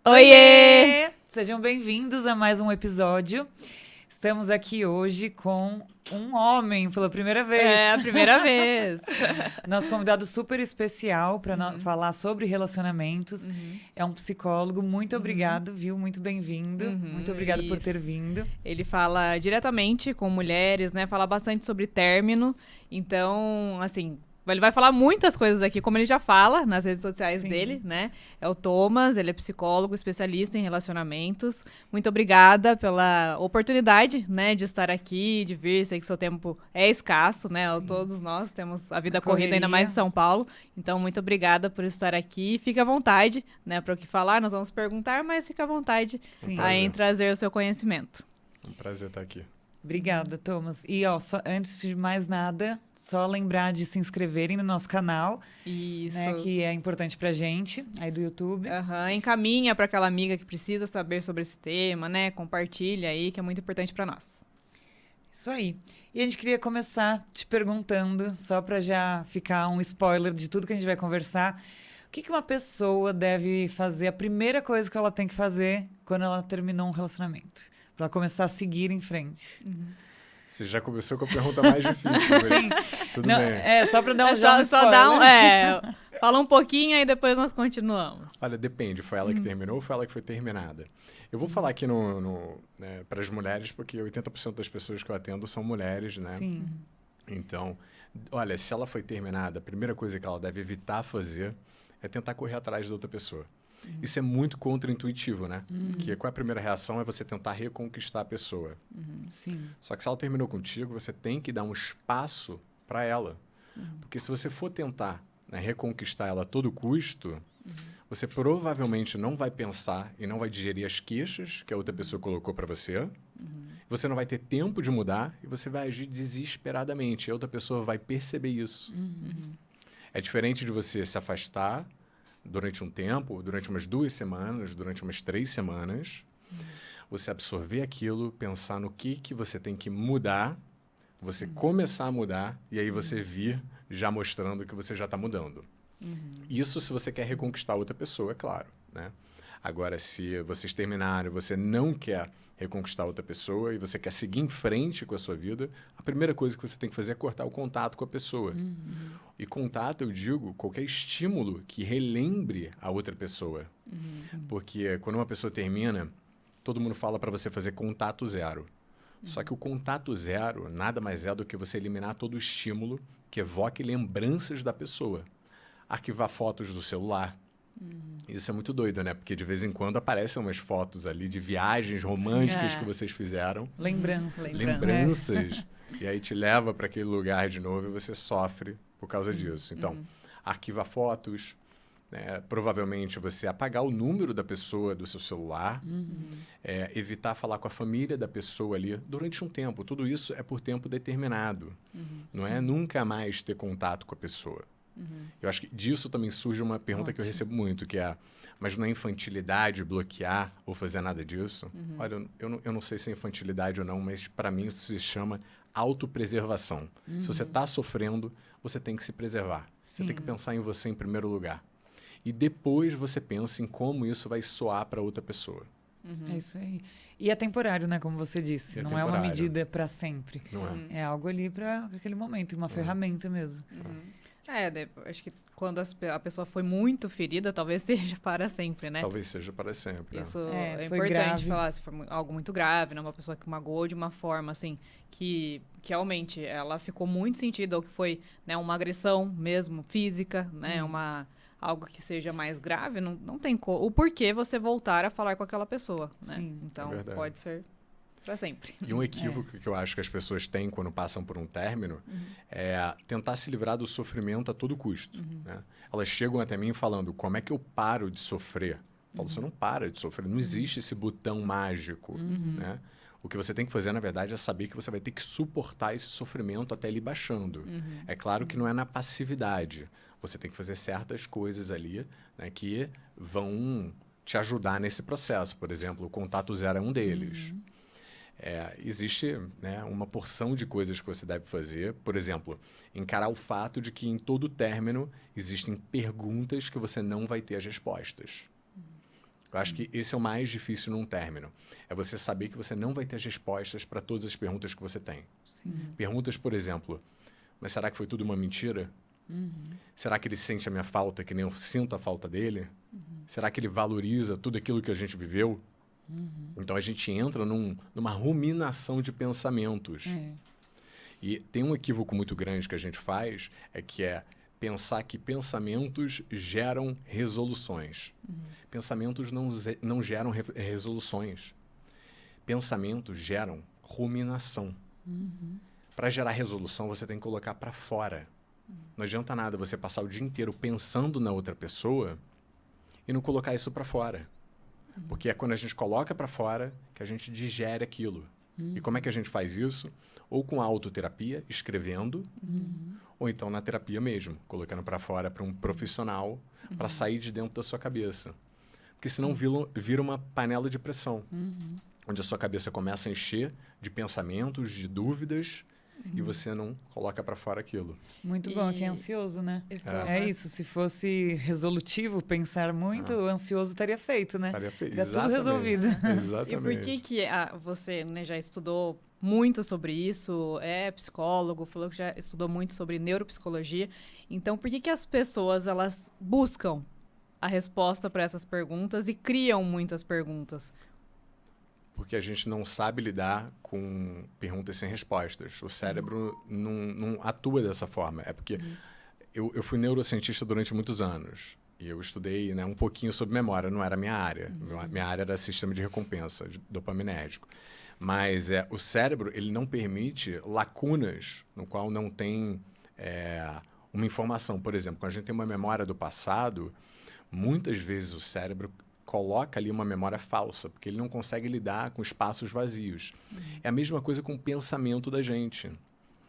Oiê! Sejam bem-vindos a mais um episódio. Estamos aqui hoje com um homem pela primeira vez. É a primeira vez. Nosso convidado super especial para falar sobre relacionamentos. É um psicólogo. Muito obrigado, viu? Muito bem-vindo. Muito obrigado por ter vindo. Ele fala diretamente com mulheres, né? Fala bastante sobre término. Então, assim, ele vai falar muitas coisas aqui, como ele já fala nas redes sociais dele, né? É o Thomas, ele é psicólogo, especialista em relacionamentos. Muito obrigada pela oportunidade, né, de estar aqui, de vir. Sei que seu tempo é escasso, né? Todos nós temos a vida corrida, ainda mais em São Paulo. Então, muito obrigada por estar aqui. Fique à vontade, né, para o que falar. Nós vamos perguntar, mas fique à vontade em trazer o seu conhecimento. Um prazer estar aqui. Obrigada, Thomas. E, antes de mais nada, só lembrar de se inscreverem no nosso canal. Isso. Né, que é importante pra gente, aí do YouTube. Encaminha para aquela amiga que precisa saber sobre esse tema, né? Compartilha aí, que é muito importante para nós. Isso aí. E a gente queria começar te perguntando, só para já ficar um spoiler de tudo que a gente vai conversar, o que uma pessoa deve fazer, a primeira coisa que ela tem que fazer quando ela terminou um relacionamento? Para ela começar a seguir em frente. Você já começou com a pergunta mais difícil. Sim. Tudo bem. É, só para dar um só dar fala um pouquinho aí depois nós continuamos. Olha, depende. Foi ela que terminou ou foi ela que foi terminada? Eu vou falar aqui né, para as mulheres, porque 80% das pessoas que eu atendo são mulheres, né? Sim. Então, olha, se ela foi terminada, a primeira coisa que ela deve evitar fazer é tentar correr atrás da outra pessoa. Isso é muito contraintuitivo, né? Porque qual é a primeira reação? É você tentar reconquistar a pessoa. Sim. Só que se ela terminou contigo, você tem que dar um espaço para ela. Porque se você for tentar, né, reconquistar ela a todo custo, você provavelmente não vai pensar e não vai digerir as queixas que a outra pessoa colocou para você. Você não vai ter tempo de mudar e você vai agir desesperadamente. E a outra pessoa vai perceber isso. É diferente de você se afastar durante um tempo, durante umas 2 semanas, durante umas 3 semanas, você absorver aquilo, pensar no que você tem que mudar, você começar a mudar e aí você vir já mostrando que você já está mudando. Isso se você quer reconquistar outra pessoa, é claro, né? Agora, se vocês terminaram e você não quer reconquistar outra pessoa e você quer seguir em frente com a sua vida, a primeira coisa que você tem que fazer é cortar o contato com a pessoa. E contato, eu digo, qualquer estímulo que relembre a outra pessoa. Porque quando uma pessoa termina, todo mundo fala para você fazer contato zero. Só que o contato zero nada mais é do que você eliminar todo o estímulo que evoque lembranças da pessoa. Arquivar fotos do celular. Isso é muito doido, né? Porque de vez em quando aparecem umas fotos ali de viagens românticas que vocês fizeram. Lembranças. E aí te leva para aquele lugar de novo e você sofre por causa disso. Então, arquiva fotos, né? Provavelmente você apagar o número da pessoa do seu celular, evitar falar com a família da pessoa ali durante um tempo. Tudo isso é por tempo determinado. Não é nunca mais ter contato com a pessoa. Eu acho que disso também surge uma pergunta que eu recebo muito, que é, mas não é infantilidade bloquear ou fazer nada disso? Olha, eu não sei se é infantilidade ou não, mas para mim isso se chama autopreservação. Se você está sofrendo, você tem que se preservar. Você tem que pensar em você em primeiro lugar. E depois você pensa em como isso vai soar para outra pessoa. É isso aí. E é temporário, né? Como você disse. Não é uma medida para sempre. Não é. É algo ali para aquele momento, uma ferramenta mesmo. Acho que quando a pessoa foi muito ferida, talvez seja para sempre, né? Talvez seja para sempre. Isso é importante falar, se for algo muito grave, né? Uma pessoa que magoou de uma forma, assim, que realmente ela ficou muito sentida, ou que foi, né, uma agressão mesmo, física, né? Algo que seja mais grave, não tem o porquê você voltar a falar com aquela pessoa, né? Então, pode ser para sempre. E um equívoco que eu acho que as pessoas têm quando passam por um término é tentar se livrar do sofrimento a todo custo. Né? Elas chegam até mim falando, como é que eu paro de sofrer? Eu falo, você não para de sofrer, não existe esse botão mágico. Né? O que você tem que fazer, na verdade, é saber que você vai ter que suportar esse sofrimento até ele baixando. É claro que não é na passividade. Você tem que fazer certas coisas ali, né, que vão te ajudar nesse processo. Por exemplo, o contato zero é um deles. Existe, né, uma porção de coisas que você deve fazer. Por exemplo, encarar o fato de que em todo término existem perguntas que você não vai ter as respostas. Eu acho que esse é o mais difícil num término. É você saber que você não vai ter as respostas para todas as perguntas que você tem. Sim. Perguntas, por exemplo, mas será que foi tudo uma mentira? Será que ele sente a minha falta que nem eu sinto a falta dele? Será que ele valoriza tudo aquilo que a gente viveu? Então a gente entra numa ruminação de pensamentos. E tem um equívoco muito grande que a gente faz, é pensar que pensamentos geram resoluções. Pensamentos não geram resoluções. Pensamentos geram ruminação. Para gerar resolução, você tem que colocar para fora. Não adianta nada você passar o dia inteiro pensando na outra pessoa e não colocar isso para fora. Porque é quando a gente coloca para fora que a gente digere aquilo. E como é que a gente faz isso? Ou com autoterapia, escrevendo, ou então na terapia mesmo, colocando para fora para um profissional para sair de dentro da sua cabeça. Porque senão vira uma panela de pressão, onde a sua cabeça começa a encher de pensamentos, de dúvidas, e você não coloca para fora aquilo. Muito bom, que é ansioso, né? Exato. É isso, se fosse resolutivo, pensar muito, o ansioso estaria feito, né? Estaria feito. Estaria tudo resolvido. Exatamente. E por que você, né, já estudou muito sobre isso, é psicólogo, falou que já estudou muito sobre neuropsicologia. Então, por que as pessoas elas buscam a resposta para essas perguntas e criam muitas perguntas? Porque a gente não sabe lidar com perguntas sem respostas. O cérebro não atua dessa forma. É porque eu fui neurocientista durante muitos anos. E eu estudei, né, um pouquinho sobre memória, não era minha área. Minha área era sistema de recompensa dopaminérgico. Mas o cérebro ele não permite lacunas no qual não tem uma informação. Por exemplo, quando a gente tem uma memória do passado, muitas vezes o cérebro coloca ali uma memória falsa, porque ele não consegue lidar com espaços vazios. É a mesma coisa com o pensamento da gente.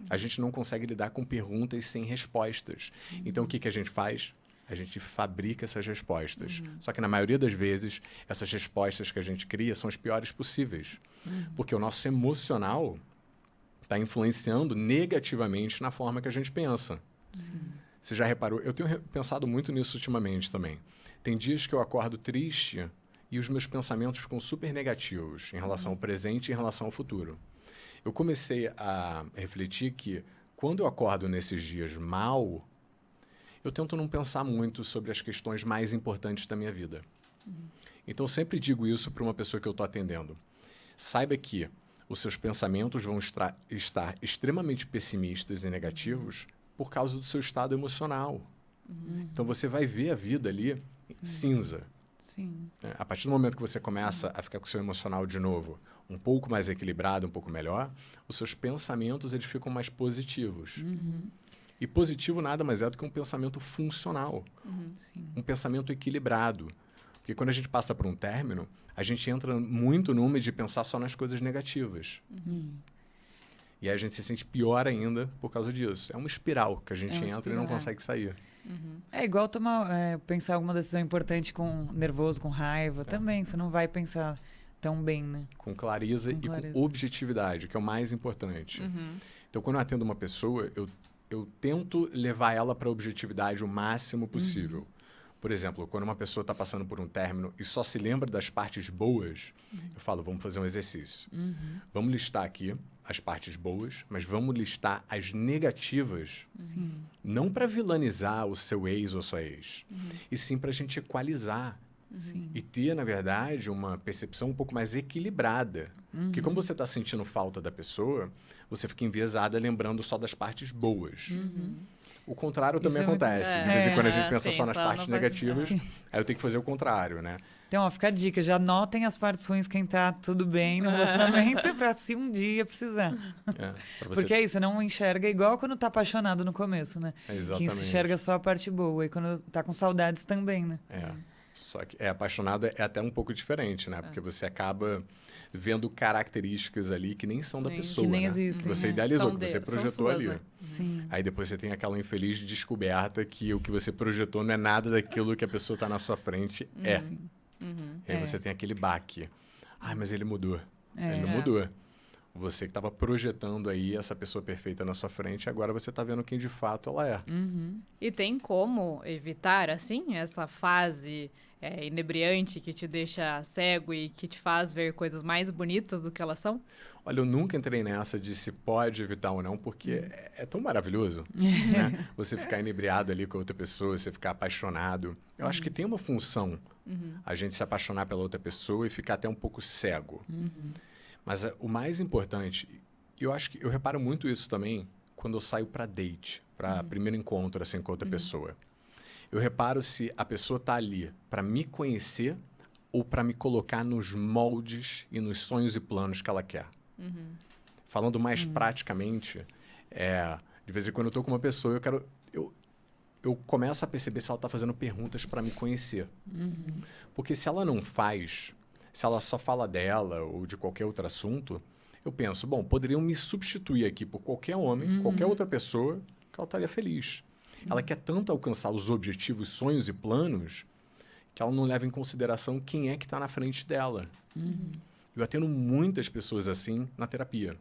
A gente não consegue lidar com perguntas sem respostas. Então, o que a gente faz? A gente fabrica essas respostas. Só que, na maioria das vezes, essas respostas que a gente cria são as piores possíveis. Porque o nosso emocional está influenciando negativamente na forma que a gente pensa. Você já reparou? Eu tenho pensado muito nisso ultimamente também. Tem dias que eu acordo triste e os meus pensamentos ficam super negativos em relação ao presente e em relação ao futuro. Eu comecei a refletir que, quando eu acordo nesses dias mal, eu tento não pensar muito sobre as questões mais importantes da minha vida. Então, eu sempre digo isso para uma pessoa que eu estou atendendo. Saiba que os seus pensamentos vão estar extremamente pessimistas e negativos por causa do seu estado emocional. Então, você vai ver a vida ali cinza. Sim. A partir do momento que você começa a ficar com o seu emocional de novo um pouco mais equilibrado, um pouco melhor, os seus pensamentos eles ficam mais positivos. E positivo nada mais é do que um pensamento funcional. Um pensamento equilibrado. Porque quando a gente passa por um término, a gente entra muito numa de pensar só nas coisas negativas. E aí a gente se sente pior ainda por causa disso. É uma espiral que a gente entra e não consegue sair. É igual pensar alguma decisão importante com nervoso, com raiva também. Você não vai pensar tão bem, né? Com clareza e com objetividade, que é o mais importante. Então, quando eu atendo uma pessoa, eu tento levar ela para a objetividade o máximo possível. Por exemplo, quando uma pessoa está passando por um término e só se lembra das partes boas, eu falo, vamos fazer um exercício. Vamos listar aqui as partes boas, mas vamos listar as negativas. Não para vilanizar o seu ex ou sua ex, e sim para a gente equalizar. E ter, na verdade, uma percepção um pouco mais equilibrada. Porque como você está sentindo falta da pessoa, você fica enviesada lembrando só das partes boas. O contrário também acontece. De vez em quando a gente pensa só nas partes negativas, aí eu tenho que fazer o contrário, né? Então, fica a dica, já anotem as partes ruins quem tá tudo bem no relacionamento pra se um dia precisar. Porque aí você não enxerga igual quando tá apaixonado no começo, né? Exatamente. Quem se enxerga só a parte boa e quando tá com saudades também, né? Só que apaixonado é até um pouco diferente, né? Porque você acaba vendo características ali que nem são da pessoa, que nem né? existem, Que você né? idealizou, que você projetou suas, ali. né? Sim. Aí depois você tem aquela infeliz descoberta que o que você projetou não é nada daquilo que a pessoa está na sua frente é. E aí você tem aquele baque. Mas ele mudou. Ele não mudou. Você que estava projetando aí essa pessoa perfeita na sua frente, agora você está vendo quem de fato ela é. E tem como evitar, assim, essa fase inebriante que te deixa cego e que te faz ver coisas mais bonitas do que elas são? Olha, eu nunca entrei nessa de se pode evitar ou não, porque é tão maravilhoso, né? Você ficar inebriado ali com a outra pessoa, você ficar apaixonado. Eu acho que tem uma função a gente se apaixonar pela outra pessoa e ficar até um pouco cego. Mas o mais importante, eu acho que eu reparo muito isso também quando eu saio para date, para primeiro encontro assim com outra pessoa. Eu reparo se a pessoa tá ali para me conhecer ou para me colocar nos moldes e nos sonhos e planos que ela quer. Falando mais praticamente, de vez em quando eu tô com uma pessoa, eu começo a perceber se ela tá fazendo perguntas para me conhecer. Porque se ela não faz, se ela só fala dela ou de qualquer outro assunto, eu penso, bom, poderiam me substituir aqui por qualquer homem, qualquer outra pessoa, que ela estaria feliz. Ela quer tanto alcançar os objetivos, sonhos e planos que ela não leva em consideração quem é que está na frente dela. Eu atendo muitas pessoas assim na terapia,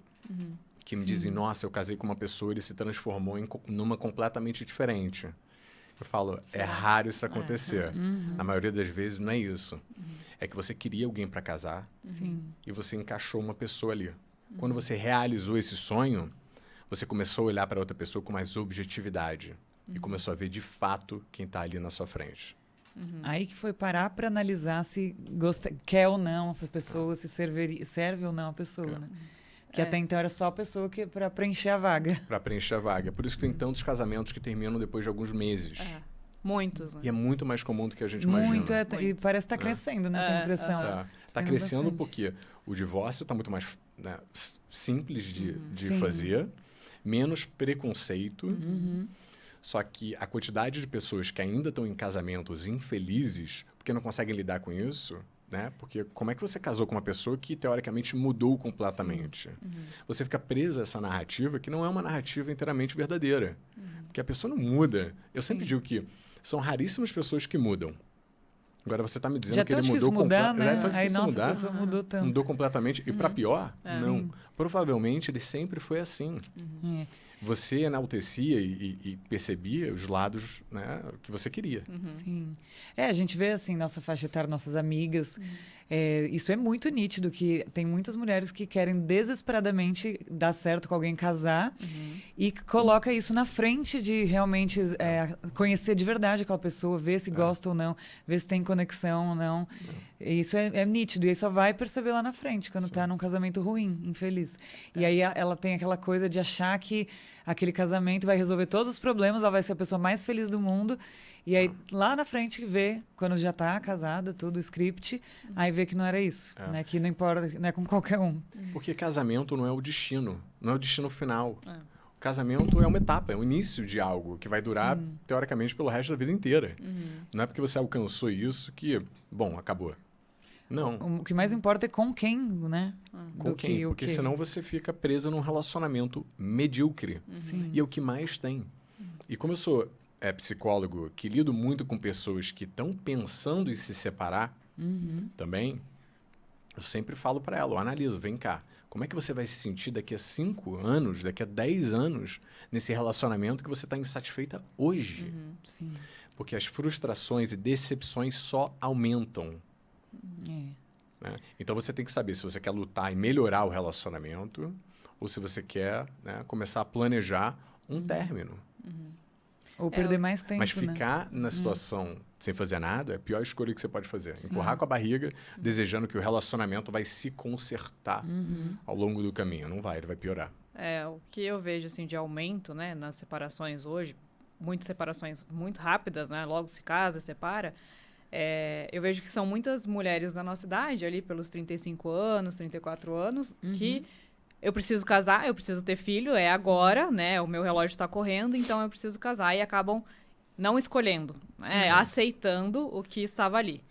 que me dizem, nossa, eu casei com uma pessoa e ele se transformou numa completamente diferente. Eu falo, é raro isso acontecer. Na maioria das vezes não é isso. É que você queria alguém para casar e você encaixou uma pessoa ali. Quando você realizou esse sonho, você começou a olhar para outra pessoa com mais objetividade e começou a ver de fato quem está ali na sua frente. Aí que foi parar para analisar se quer ou não essa pessoa, se serve ou não a pessoa, né? Que até então era só a pessoa para preencher a vaga. Para preencher a vaga. Por isso que tem tantos casamentos que terminam depois de alguns meses. Muitos, né? E é muito mais comum do que a gente imagina. Muito, e parece que está crescendo, né? Tem impressão. Tá crescendo porque o divórcio está muito mais simples de fazer, menos preconceito. Só que a quantidade de pessoas que ainda estão em casamentos infelizes, porque não conseguem lidar com isso, né? Porque como é que você casou com uma pessoa que, teoricamente, mudou completamente? Você fica preso a essa narrativa que não é uma narrativa inteiramente verdadeira. Porque a pessoa não muda. Eu sempre digo que são raríssimas pessoas que mudam. Agora você está me dizendo que ele mudou completamente. Né? Aí, nossa, a pessoa mudou tanto. Mudou completamente. E para pior, não. Provavelmente ele sempre foi assim. Você enaltecia e percebia os lados, né, que você queria. Sim. A gente vê assim, nossa faixa etária, nossas amigas. Isso é muito nítido, que tem muitas mulheres que querem desesperadamente dar certo com alguém, casar, e coloca isso na frente de realmente conhecer de verdade aquela pessoa, ver se gosta ou não, ver se tem conexão ou não. Isso é nítido, e aí só vai perceber lá na frente, quando tá num casamento ruim, infeliz. E aí ela tem aquela coisa de achar que aquele casamento vai resolver todos os problemas, ela vai ser a pessoa mais feliz do mundo. E aí, lá na frente, vê, quando já tá casada, tudo, script, aí vê que não era isso, né? Que não importa, não é com qualquer um. Porque casamento não é o destino, não é o destino final. O casamento é uma etapa, é o início de algo que vai durar, teoricamente, pelo resto da vida inteira. Não é porque você alcançou isso que, bom, acabou. Não. O que mais importa é com quem, né? Com quem? Porque senão você fica presa num relacionamento medíocre. E é o que mais tem. E como eu sou psicólogo que lido muito com pessoas que estão pensando em se separar também, eu sempre falo para ela, eu analiso, vem cá, como é que você vai se sentir daqui a 5 anos, daqui a 10 anos, nesse relacionamento que você está insatisfeita hoje? Porque as frustrações e decepções só aumentam. Né? Então você tem que saber se você quer lutar e melhorar o relacionamento ou se você quer, né, começar a planejar um término. Ou perder mais tempo, mas ficar na situação sem fazer nada é a pior escolha que você pode fazer. Empurrar com a barriga, desejando que o relacionamento vai se consertar ao longo do caminho. Não vai, ele vai piorar. O que eu vejo assim, de aumento, né, nas separações hoje, muitas separações muito rápidas, né, logo se casa, separa, eu vejo que são muitas mulheres da nossa idade, ali pelos 35 anos, 34 anos, que eu preciso casar, eu preciso ter filho, é agora, né? O meu relógio está correndo, então eu preciso casar. E acabam não escolhendo, né? Aceitando o que estava ali.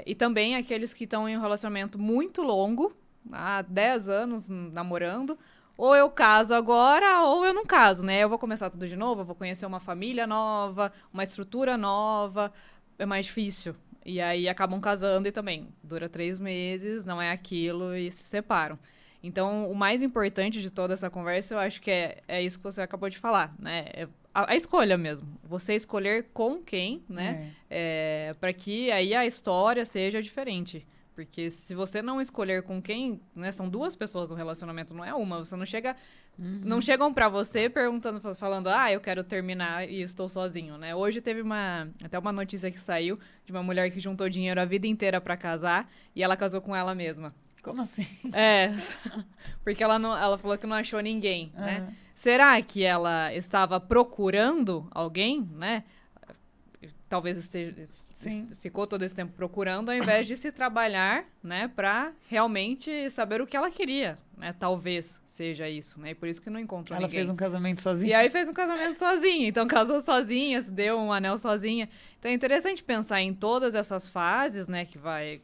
E também aqueles que estão em um relacionamento muito longo, há 10 anos namorando, ou eu caso agora, ou eu não caso, né? Eu vou começar tudo de novo, eu vou conhecer uma família nova, uma estrutura nova, é mais difícil. E aí acabam casando e também dura 3 meses, não é aquilo e se separam. Então, o mais importante de toda essa conversa, eu acho que é isso que você acabou de falar, né? É a escolha mesmo. Você escolher com quem, né? Para que aí a história seja diferente. Porque se você não escolher com quem, né? São duas pessoas no relacionamento, não é uma. Você não chega... Não chegam pra você perguntando, falando, eu quero terminar e estou sozinho, né? Hoje teve até uma notícia que saiu de uma mulher que juntou dinheiro a vida inteira pra casar e ela casou com ela mesma. Como assim? Porque ela falou que não achou ninguém, né? Será que ela estava procurando alguém, né? Talvez ficou todo esse tempo procurando, ao invés de se trabalhar, né, para realmente saber o que ela queria, né? Talvez seja isso, né? E por isso que não encontrou ninguém. Ela fez um casamento sozinha. E aí fez um casamento sozinha, então casou sozinha, se deu um anel sozinha. Então é interessante pensar em todas essas fases, né, que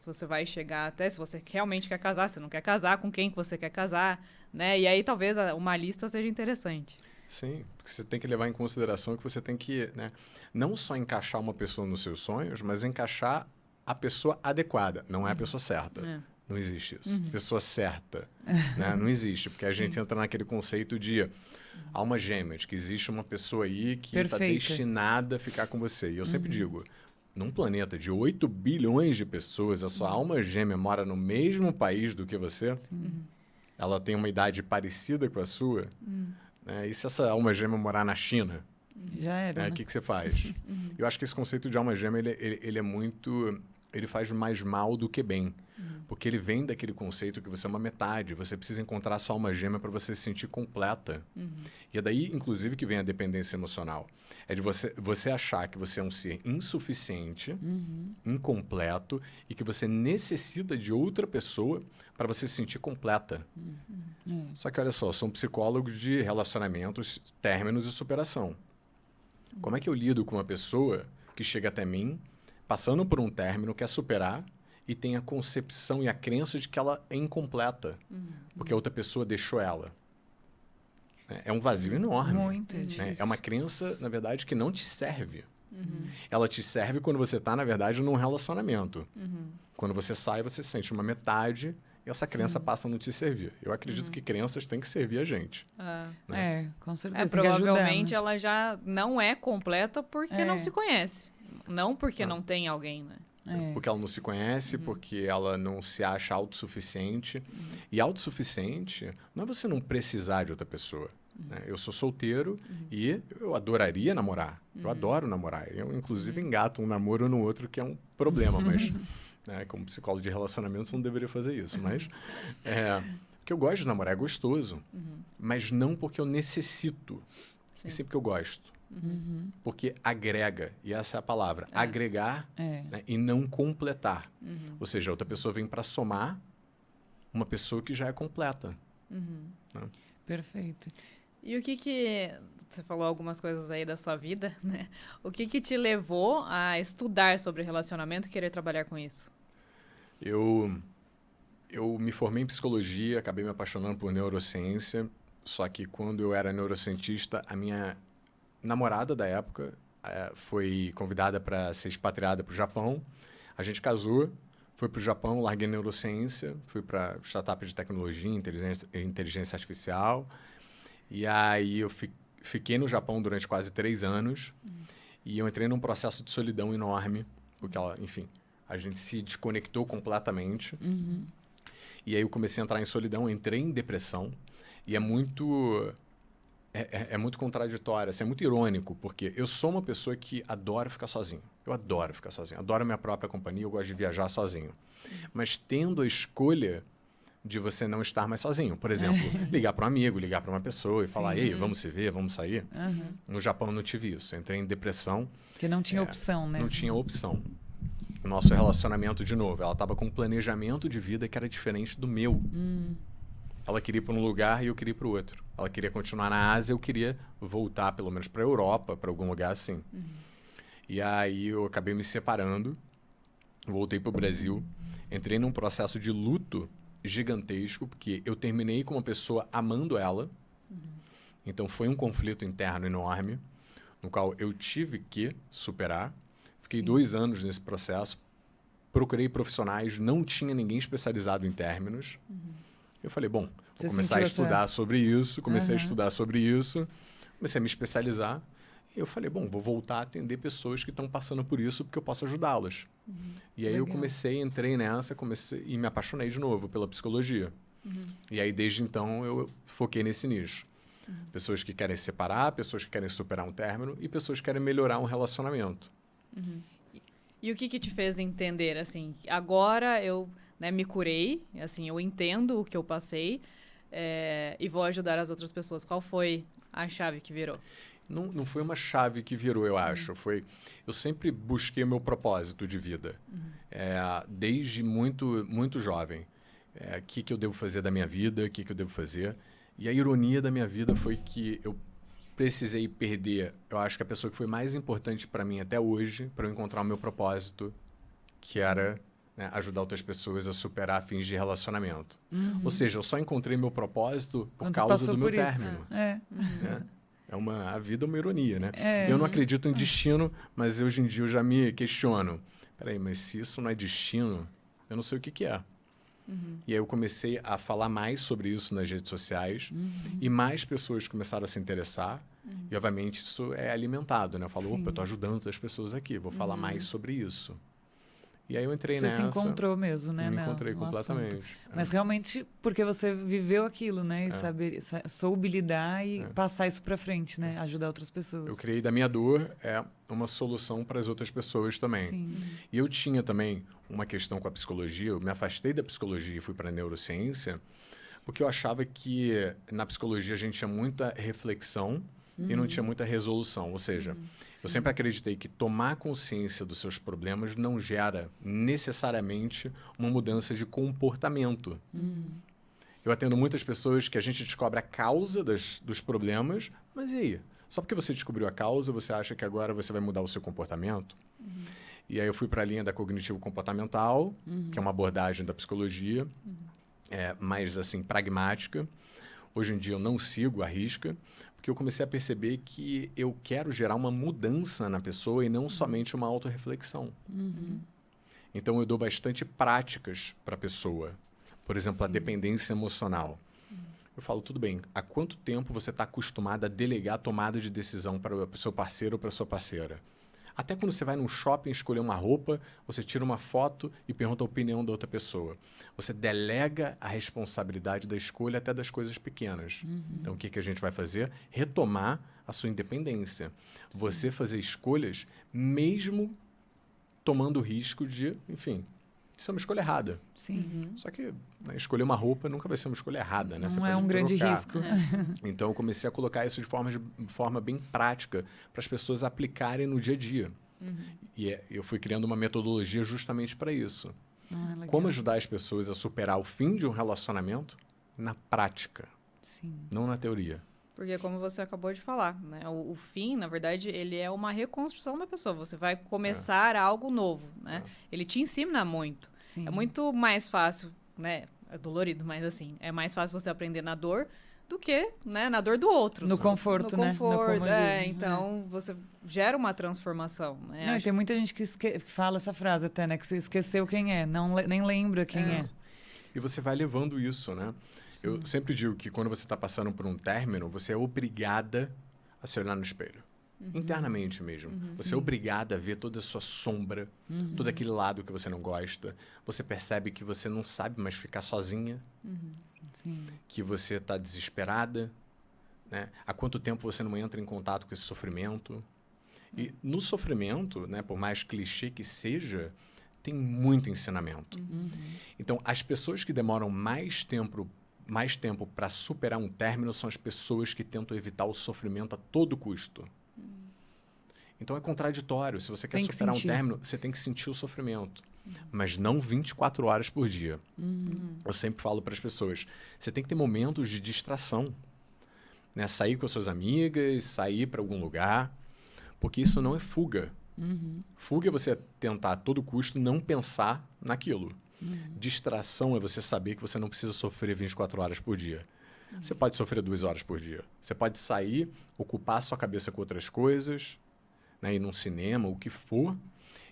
você vai chegar até se você realmente quer casar, se não quer casar, com quem que você quer casar, né? E aí talvez uma lista seja interessante. Sim, porque você tem que levar em consideração que você tem que, né, não só encaixar uma pessoa nos seus sonhos, mas encaixar a pessoa adequada, não é a pessoa certa. Não existe isso. Pessoa certa, né? Não existe, porque a gente entra naquele conceito de alma gêmea, de que existe uma pessoa aí que está destinada a ficar com você. E eu sempre digo, num planeta de 8 bilhões de pessoas, a sua alma gêmea mora no mesmo país do que você, ela tem uma idade parecida com a sua, e se essa alma gêmea morar na China, já era, né? O que você faz? Eu acho que esse conceito de alma gêmea, ele é muito... Ele faz mais mal do que bem. Porque ele vem daquele conceito que você é uma metade. Você precisa encontrar a sua alma gêmea para você se sentir completa. E é daí, inclusive, que vem a dependência emocional. É de você achar que você é um ser insuficiente, incompleto, e que você necessita de outra pessoa para você se sentir completa. Só que, olha só, eu sou um psicólogo de relacionamentos, términos e superação. Como é que eu lido com uma pessoa que chega até mim, passando por um término, quer superar e tem a concepção e a crença de que ela é incompleta, porque a outra pessoa deixou ela? É um vazio enorme. Muito difícil. É uma crença, na verdade, que não te serve. Ela te serve quando você está, na verdade, num relacionamento. Quando você sai, você sente uma metade e essa crença passa a não te servir. Eu acredito que crenças têm que servir a gente. Né? Com certeza. Tem provavelmente que ajudar, né? ela já não é completa porque não se conhece. Não porque não tem alguém, né? Porque ela não se conhece, porque ela não se acha autossuficiente. E autossuficiente não é você não precisar de outra pessoa. Né? Eu sou solteiro e eu adoraria namorar. Eu adoro namorar. Eu, inclusive, engato um namoro no outro, que é um problema, mas... como psicólogo de relacionamentos, não deveria fazer isso, mas... porque eu gosto de namorar, é gostoso. Mas não porque eu necessito, e sim porque eu gosto. Porque agrega, e essa é a palavra, agregar né, e não completar. Ou seja, a outra pessoa vem para somar uma pessoa que já é completa. Né? Perfeito. E o que você falou algumas coisas aí da sua vida, né? O que te levou a estudar sobre relacionamento e querer trabalhar com isso? Eu me formei em psicologia, acabei me apaixonando por neurociência, só que quando eu era neurocientista, a minha namorada da época foi convidada para ser expatriada para o Japão. A gente casou, foi para o Japão, larguei neurociência, fui para startup de tecnologia, inteligência artificial. E aí eu fiquei no Japão durante quase 3 anos e eu entrei num processo de solidão enorme, porque a gente se desconectou completamente. E aí eu comecei a entrar em solidão, entrei em depressão e é muito contraditório, assim, é muito irônico, porque eu sou uma pessoa que adora ficar sozinho. Eu adoro ficar sozinho, adoro a minha própria companhia, eu gosto de viajar sozinho. Mas tendo a escolha de você não estar mais sozinho. Por exemplo, ligar para um amigo, ligar para uma pessoa e falar, ei, vamos se ver, vamos sair. No Japão eu não tive isso, eu entrei em depressão. Porque não tinha opção, né? Não tinha opção. O nosso relacionamento, de novo, ela estava com um planejamento de vida que era diferente do meu. Ela queria ir para um lugar e eu queria ir para o outro. Ela queria continuar na Ásia, eu queria voltar, pelo menos, para a Europa, para algum lugar assim. E aí eu acabei me separando, voltei para o Brasil, entrei num processo de luto gigantesco, porque eu terminei com uma pessoa amando ela. Então foi um conflito interno enorme, no qual eu tive que superar. Fiquei 2 anos nesse processo, procurei profissionais, não tinha ninguém especializado em términos. Eu falei, bom, Você começar a sentiu estudar sobre isso, comecei a Aham. estudar sobre isso, comecei a me especializar. E eu falei, bom, vou voltar a atender pessoas que estão passando por isso, porque eu posso ajudá-las. E aí eu Legal. entrei nessa, e me apaixonei de novo pela psicologia. E aí, desde então, eu foquei nesse nicho. Pessoas que querem se separar, pessoas que querem superar um término e pessoas que querem melhorar um relacionamento. E o que te fez entender, assim, agora eu, né, me curei, assim, eu entendo o que eu passei e vou ajudar as outras pessoas. Qual foi a chave que virou? Não foi uma chave que virou, eu acho. Eu sempre busquei o meu propósito de vida. Desde muito jovem. O que eu devo fazer da minha vida, o que eu devo fazer. E a ironia da minha vida foi que eu precisei perder, eu acho que a pessoa que foi mais importante para mim até hoje, para eu encontrar o meu propósito, que era, né, ajudar outras pessoas a superar fins de relacionamento. Ou seja, eu só encontrei meu propósito por Quando você causa passou do meu por isso. término. É. Né? A vida é uma ironia, né? É. Eu não acredito em destino, mas hoje em dia eu já me questiono. Peraí, mas se isso não é destino, eu não sei o que é. E aí eu comecei a falar mais sobre isso nas redes sociais e mais pessoas começaram a se interessar. E, obviamente, isso é alimentado, né? Eu falo, opa, eu estou ajudando outras pessoas aqui, vou falar mais sobre isso. E aí eu entrei Você nessa. se encontrou mesmo, né? Me encontrei no completamente. assunto. Mas realmente porque você viveu aquilo, né? E soube lidar e passar isso para frente, né? Ajudar outras pessoas. Eu criei da minha dor uma solução para as outras pessoas também. Sim. E eu tinha também uma questão com a psicologia. Eu me afastei da psicologia e fui para a neurociência porque eu achava que na psicologia a gente tinha muita reflexão e não tinha muita resolução. Ou seja, eu sempre acreditei que tomar consciência dos seus problemas não gera necessariamente uma mudança de comportamento. Eu atendo muitas pessoas que a gente descobre a causa dos problemas, mas e aí? Só porque você descobriu a causa, você acha que agora você vai mudar o seu comportamento? E aí eu fui para a linha da cognitivo-comportamental, que é uma abordagem da psicologia, mais assim, pragmática. Hoje em dia eu não sigo à risca, porque eu comecei a perceber que eu quero gerar uma mudança na pessoa e não somente uma autorreflexão. Então eu dou bastante práticas para a pessoa. Por exemplo, a dependência emocional. Eu falo, tudo bem, há quanto tempo você está acostumado a delegar a tomada de decisão para o seu parceiro ou para a sua parceira? Até quando você vai num shopping escolher uma roupa, você tira uma foto e pergunta a opinião da outra pessoa. Você delega a responsabilidade da escolha até das coisas pequenas. Então, o que a gente vai fazer? Retomar a sua independência. Você fazer escolhas mesmo tomando o risco de, enfim, isso é uma escolha errada. Sim. Só que, né, escolher uma roupa nunca vai ser uma escolha errada, né? Você Não é pode um grande trocar. risco. Então, eu comecei a colocar isso de forma bem prática para as pessoas aplicarem no dia a dia. E eu fui criando uma metodologia justamente para isso. Legal. Como ajudar as pessoas a superar o fim de um relacionamento na prática, Sim. não na teoria. Porque como você acabou de falar, né? O fim, na verdade, ele é uma reconstrução da pessoa. Você vai começar algo novo, né? Ele te ensina muito. Sim. É muito mais fácil, né? É dolorido, mas assim, é mais fácil você aprender na dor do que, né, na dor do outro. No conforto, no né? No conforto, comodismo, então você gera uma transformação, né? Não, e tem muita gente que fala essa frase até, né? Que você esqueceu quem é, nem lembra quem é. E você vai levando isso, né? Eu sempre digo que quando você está passando por um término, você é obrigada a se olhar no espelho. Internamente mesmo. Você é obrigada a ver toda a sua sombra, todo aquele lado que você não gosta. Você percebe que você não sabe mais ficar sozinha, Sim. que você está desesperada, né? Há quanto tempo você não entra em contato com esse sofrimento? E no sofrimento, né, por mais clichê que seja, tem muito ensinamento. Então, as pessoas que demoram mais tempo para superar um término são as pessoas que tentam evitar o sofrimento a todo custo. Então é contraditório. Se você quer superar um término, você tem que sentir o sofrimento. Mas não 24 horas por dia. Eu sempre falo para as pessoas, você tem que ter momentos de distração. Né? Sair com as suas amigas, sair para algum lugar. Porque isso não é fuga. Fuga é você tentar a todo custo não pensar naquilo. Distração é você saber que você não precisa sofrer 24 horas por dia. Você pode sofrer 2 horas por dia. Você pode sair, ocupar a sua cabeça com outras coisas, né, ir num cinema, o que for.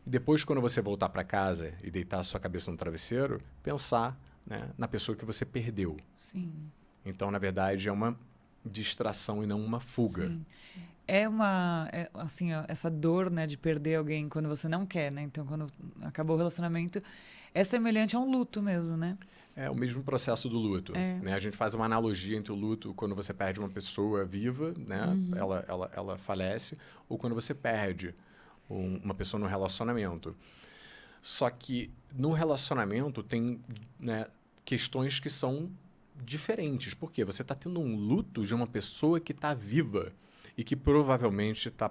E depois, quando você voltar para casa e deitar a sua cabeça no travesseiro, pensar, né, na pessoa que você perdeu. Sim. Então, na verdade, é uma distração e não uma fuga. Sim. Assim, ó, essa dor, né, de perder alguém quando você não quer, né? Então, quando acabou o relacionamento, é semelhante a um luto mesmo, né? É o mesmo processo do luto. Né? A gente faz uma analogia entre o luto quando você perde uma pessoa viva, né? Ela falece, ou quando você perde uma pessoa no relacionamento. Só que no relacionamento tem, né, questões que são diferentes. Por quê? Você está tendo um luto de uma pessoa que está viva e que provavelmente está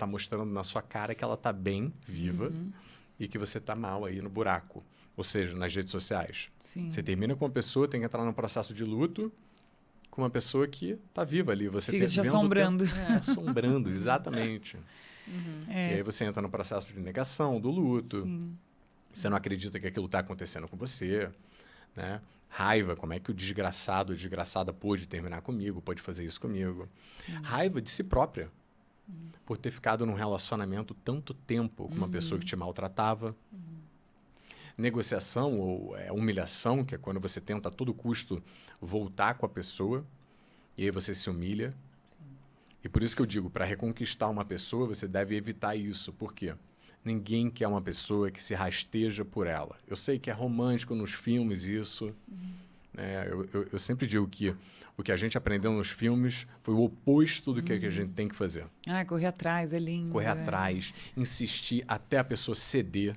mostrando na sua cara que ela está bem viva e que você está mal aí no buraco. Ou seja, nas redes sociais. Sim. Você termina com uma pessoa, tem que entrar num processo de luto com uma pessoa que está viva ali. Você fica te assombrando. Assombrando, exatamente. E É. aí você entra no processo de negação, do luto. Sim. Você não acredita que aquilo está acontecendo com você. Né? Raiva, como é que o desgraçado, a desgraçada pôde terminar comigo, pode fazer isso comigo. Raiva de si própria. Por ter ficado num relacionamento tanto tempo com uma pessoa que te maltratava. Negociação ou humilhação, que é quando você tenta a todo custo voltar com a pessoa e aí você se humilha. E por isso que eu digo, para reconquistar uma pessoa, você deve evitar isso. Por quê? Ninguém quer uma pessoa que se rasteja por ela. Eu sei que é romântico nos filmes isso. Né? Eu sempre digo que o que a gente aprendeu nos filmes foi o oposto do que a gente tem que fazer. Correr atrás, é lindo. Correr atrás, insistir até a pessoa ceder.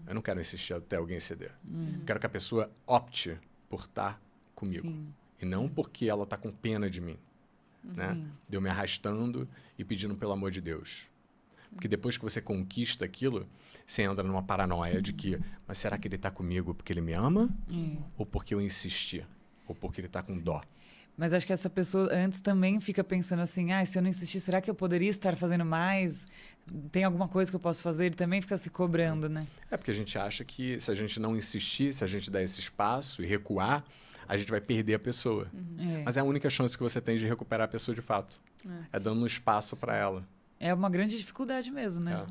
Eu não quero insistir até alguém ceder. Eu quero que a pessoa opte por estar comigo. Sim. E não porque ela está com pena de mim. Né? De eu me arrastando e pedindo pelo amor de Deus. Porque depois que você conquista aquilo, você entra numa paranoia de que, mas será que ele está comigo porque ele me ama? Ou porque eu insisti? Ou porque ele está com dó? Mas acho que essa pessoa antes também fica pensando assim, se eu não insistir, será que eu poderia estar fazendo mais? Tem alguma coisa que eu posso fazer? Ele também fica se cobrando, né? É porque a gente acha que se a gente não insistir, se a gente der esse espaço e recuar, a gente vai perder a pessoa. Mas é a única chance que você tem de recuperar a pessoa de fato. É dando um espaço para ela. É uma grande dificuldade mesmo, né?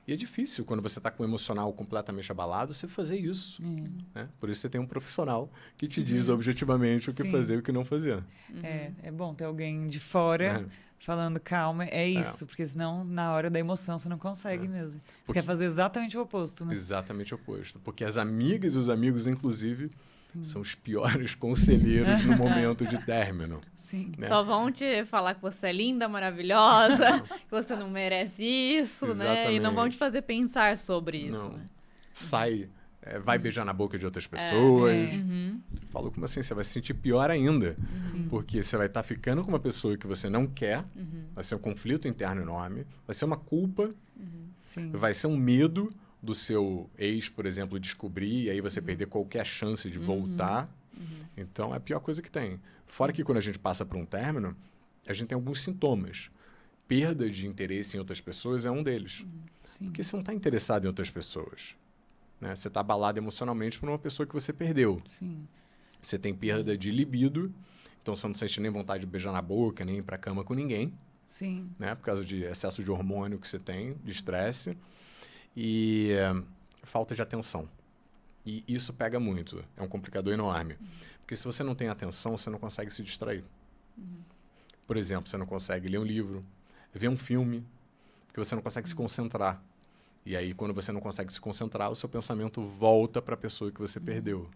E é difícil, quando você está com o emocional completamente abalado, você fazer isso. Né? Por isso você tem um profissional que te diz objetivamente o que fazer e o que não fazer. É bom ter alguém de fora falando, calma, é isso. Porque senão, na hora da emoção, você não consegue mesmo. Você quer fazer exatamente o oposto, né? Exatamente o oposto. Porque as amigas e os amigos, inclusive, são os piores conselheiros no momento de término. Sim. Né? Só vão te falar que você é linda, maravilhosa, que você não merece isso, né? E não vão te fazer pensar sobre isso. Não. Né? Sai, vai beijar na boca de outras pessoas. Falo como assim, você vai se sentir pior ainda. Porque você vai estar ficando com uma pessoa que você não quer, vai ser um conflito interno enorme, vai ser uma culpa, vai ser um medo do seu ex, por exemplo, descobrir e aí você perder qualquer chance de voltar. Então, é a pior coisa que tem. Fora que quando a gente passa por um término, a gente tem alguns sintomas. Perda de interesse em outras pessoas é um deles. Porque você não está interessado em outras pessoas. Né? Você está abalado emocionalmente por uma pessoa que você perdeu. Você tem perda de libido, então você não sente nem vontade de beijar na boca, nem ir para a cama com ninguém. Né? Por causa de excesso de hormônio que você tem, de estresse. E falta de atenção. E isso pega muito. É um complicador enorme. Porque se você não tem atenção, você não consegue se distrair. Por exemplo, você não consegue ler um livro, ver um filme, porque você não consegue se concentrar. E aí, quando você não consegue se concentrar, o seu pensamento volta para a pessoa que você perdeu.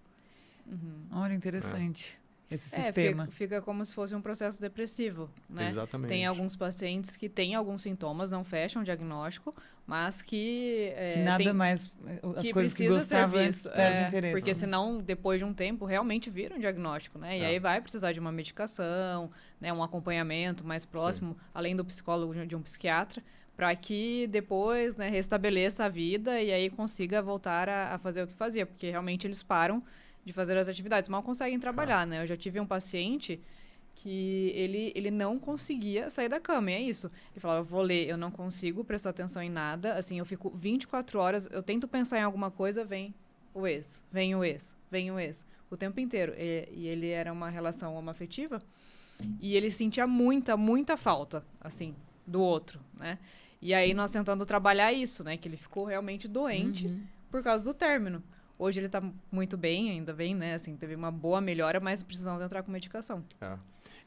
Olha, interessante. Esse sistema. Fica como se fosse um processo depressivo, né? Exatamente. Tem alguns pacientes que têm alguns sintomas, não fecham o diagnóstico, mas que... que nada mais... As coisas que gostava antes perdem interesse. Porque senão, depois de um tempo, realmente vira um diagnóstico, né? E aí vai precisar de uma medicação, né? Um acompanhamento mais próximo, além do psicólogo, de um psiquiatra, para que depois, né, restabeleça a vida e aí consiga voltar a fazer o que fazia. Porque realmente eles param de fazer as atividades, mal conseguem trabalhar, né? Eu já tive um paciente que ele não conseguia sair da cama, e é isso. Ele falava, eu vou ler, eu não consigo prestar atenção em nada, assim, eu fico 24 horas, eu tento pensar em alguma coisa, vem o ex, o tempo inteiro. E ele era uma relação homoafetiva, e ele sentia muita falta, assim, do outro, né? E aí nós tentando trabalhar isso, né? Que ele ficou realmente doente por causa do término. Hoje ele tá muito bem, ainda bem, né? Assim, teve uma boa melhora, mas precisamos entrar com medicação.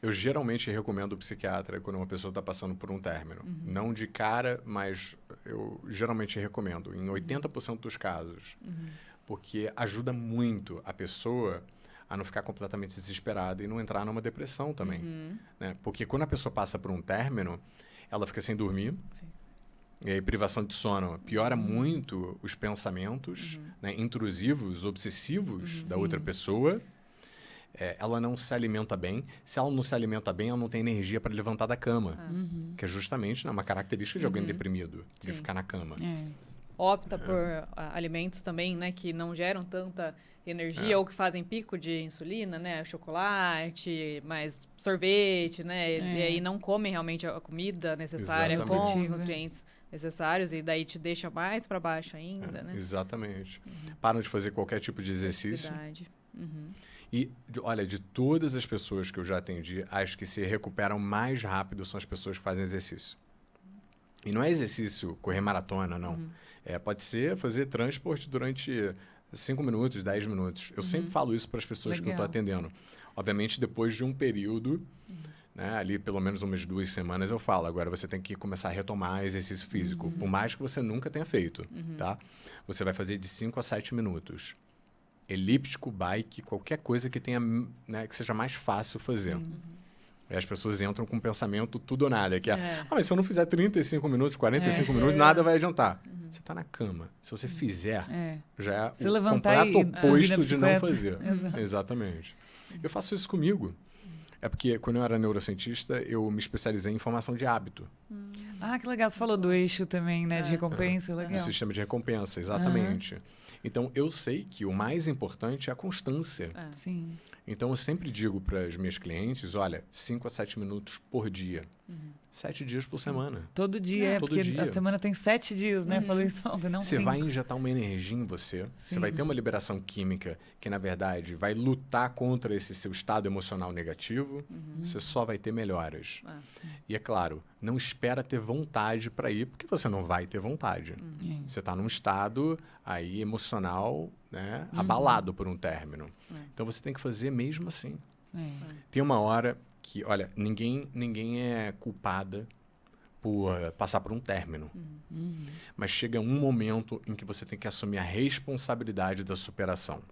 Eu geralmente recomendo o psiquiatra quando uma pessoa está passando por um término. Não de cara, mas eu geralmente recomendo, em 80% dos casos. Porque ajuda muito a pessoa a não ficar completamente desesperada e não entrar numa depressão também. Né? Porque quando a pessoa passa por um término, ela fica sem dormir. E aí, privação de sono piora muito os pensamentos, né, intrusivos, obsessivos da outra pessoa. Ela não se alimenta bem. Se ela não se alimenta bem, ela não tem energia para levantar da cama. Que é justamente, né, uma característica de alguém deprimido, de ficar na cama. Opta por alimentos também, né, que não geram tanta energia ou que fazem pico de insulina, né, chocolate, mais sorvete, né, e aí não comem realmente a comida necessária com os nutrientes necessários e daí te deixa mais para baixo ainda, né? Exatamente. Param de fazer qualquer tipo de exercício. Verdade. E, olha, de todas as pessoas que eu já atendi, as que se recuperam mais rápido são as pessoas que fazem exercício. E não é exercício correr maratona, não. Pode ser fazer transporte durante 5 minutos, 10 minutos. Eu sempre falo isso para as pessoas que eu estou atendendo. Obviamente, depois de um período, né, ali pelo menos umas 2 semanas, eu falo, agora você tem que começar a retomar exercício físico, por mais que você nunca tenha feito, tá? Você vai fazer de 5 a 7 minutos. Elíptico, bike, qualquer coisa que tenha, né, que seja mais fácil fazer. Aí as pessoas entram com um pensamento tudo ou nada, que mas se eu não fizer 35 minutos, 45 minutos, nada vai adiantar. Você está na cama. Se você fizer, já é o completo oposto de não fazer. Exatamente. Eu faço isso comigo. É porque quando eu era neurocientista, eu me especializei em formação de hábito. Que legal. Você falou do eixo também, né? De recompensa, legal. O sistema de recompensa, exatamente. Então, eu sei que o mais importante é a constância. Sim. Então, eu sempre digo para as minhas clientes, olha, 5 a 7 minutos por dia. 7 dias por semana. Todo dia, todo porque dia. A semana tem 7 dias, né? Falei isso ontem, não Você 5. vai injetar uma energia em você, você vai ter uma liberação química que, na verdade, vai lutar contra esse seu estado emocional negativo, você só vai ter melhoras. E, é claro, não espera ter vontade para ir, porque você não vai ter vontade. Você está num estado aí emocional, né, abalado por um término. Então, você tem que fazer mesmo assim. Tem uma hora que, olha, ninguém é culpada por passar por um término. Mas chega um momento em que você tem que assumir a responsabilidade da superação.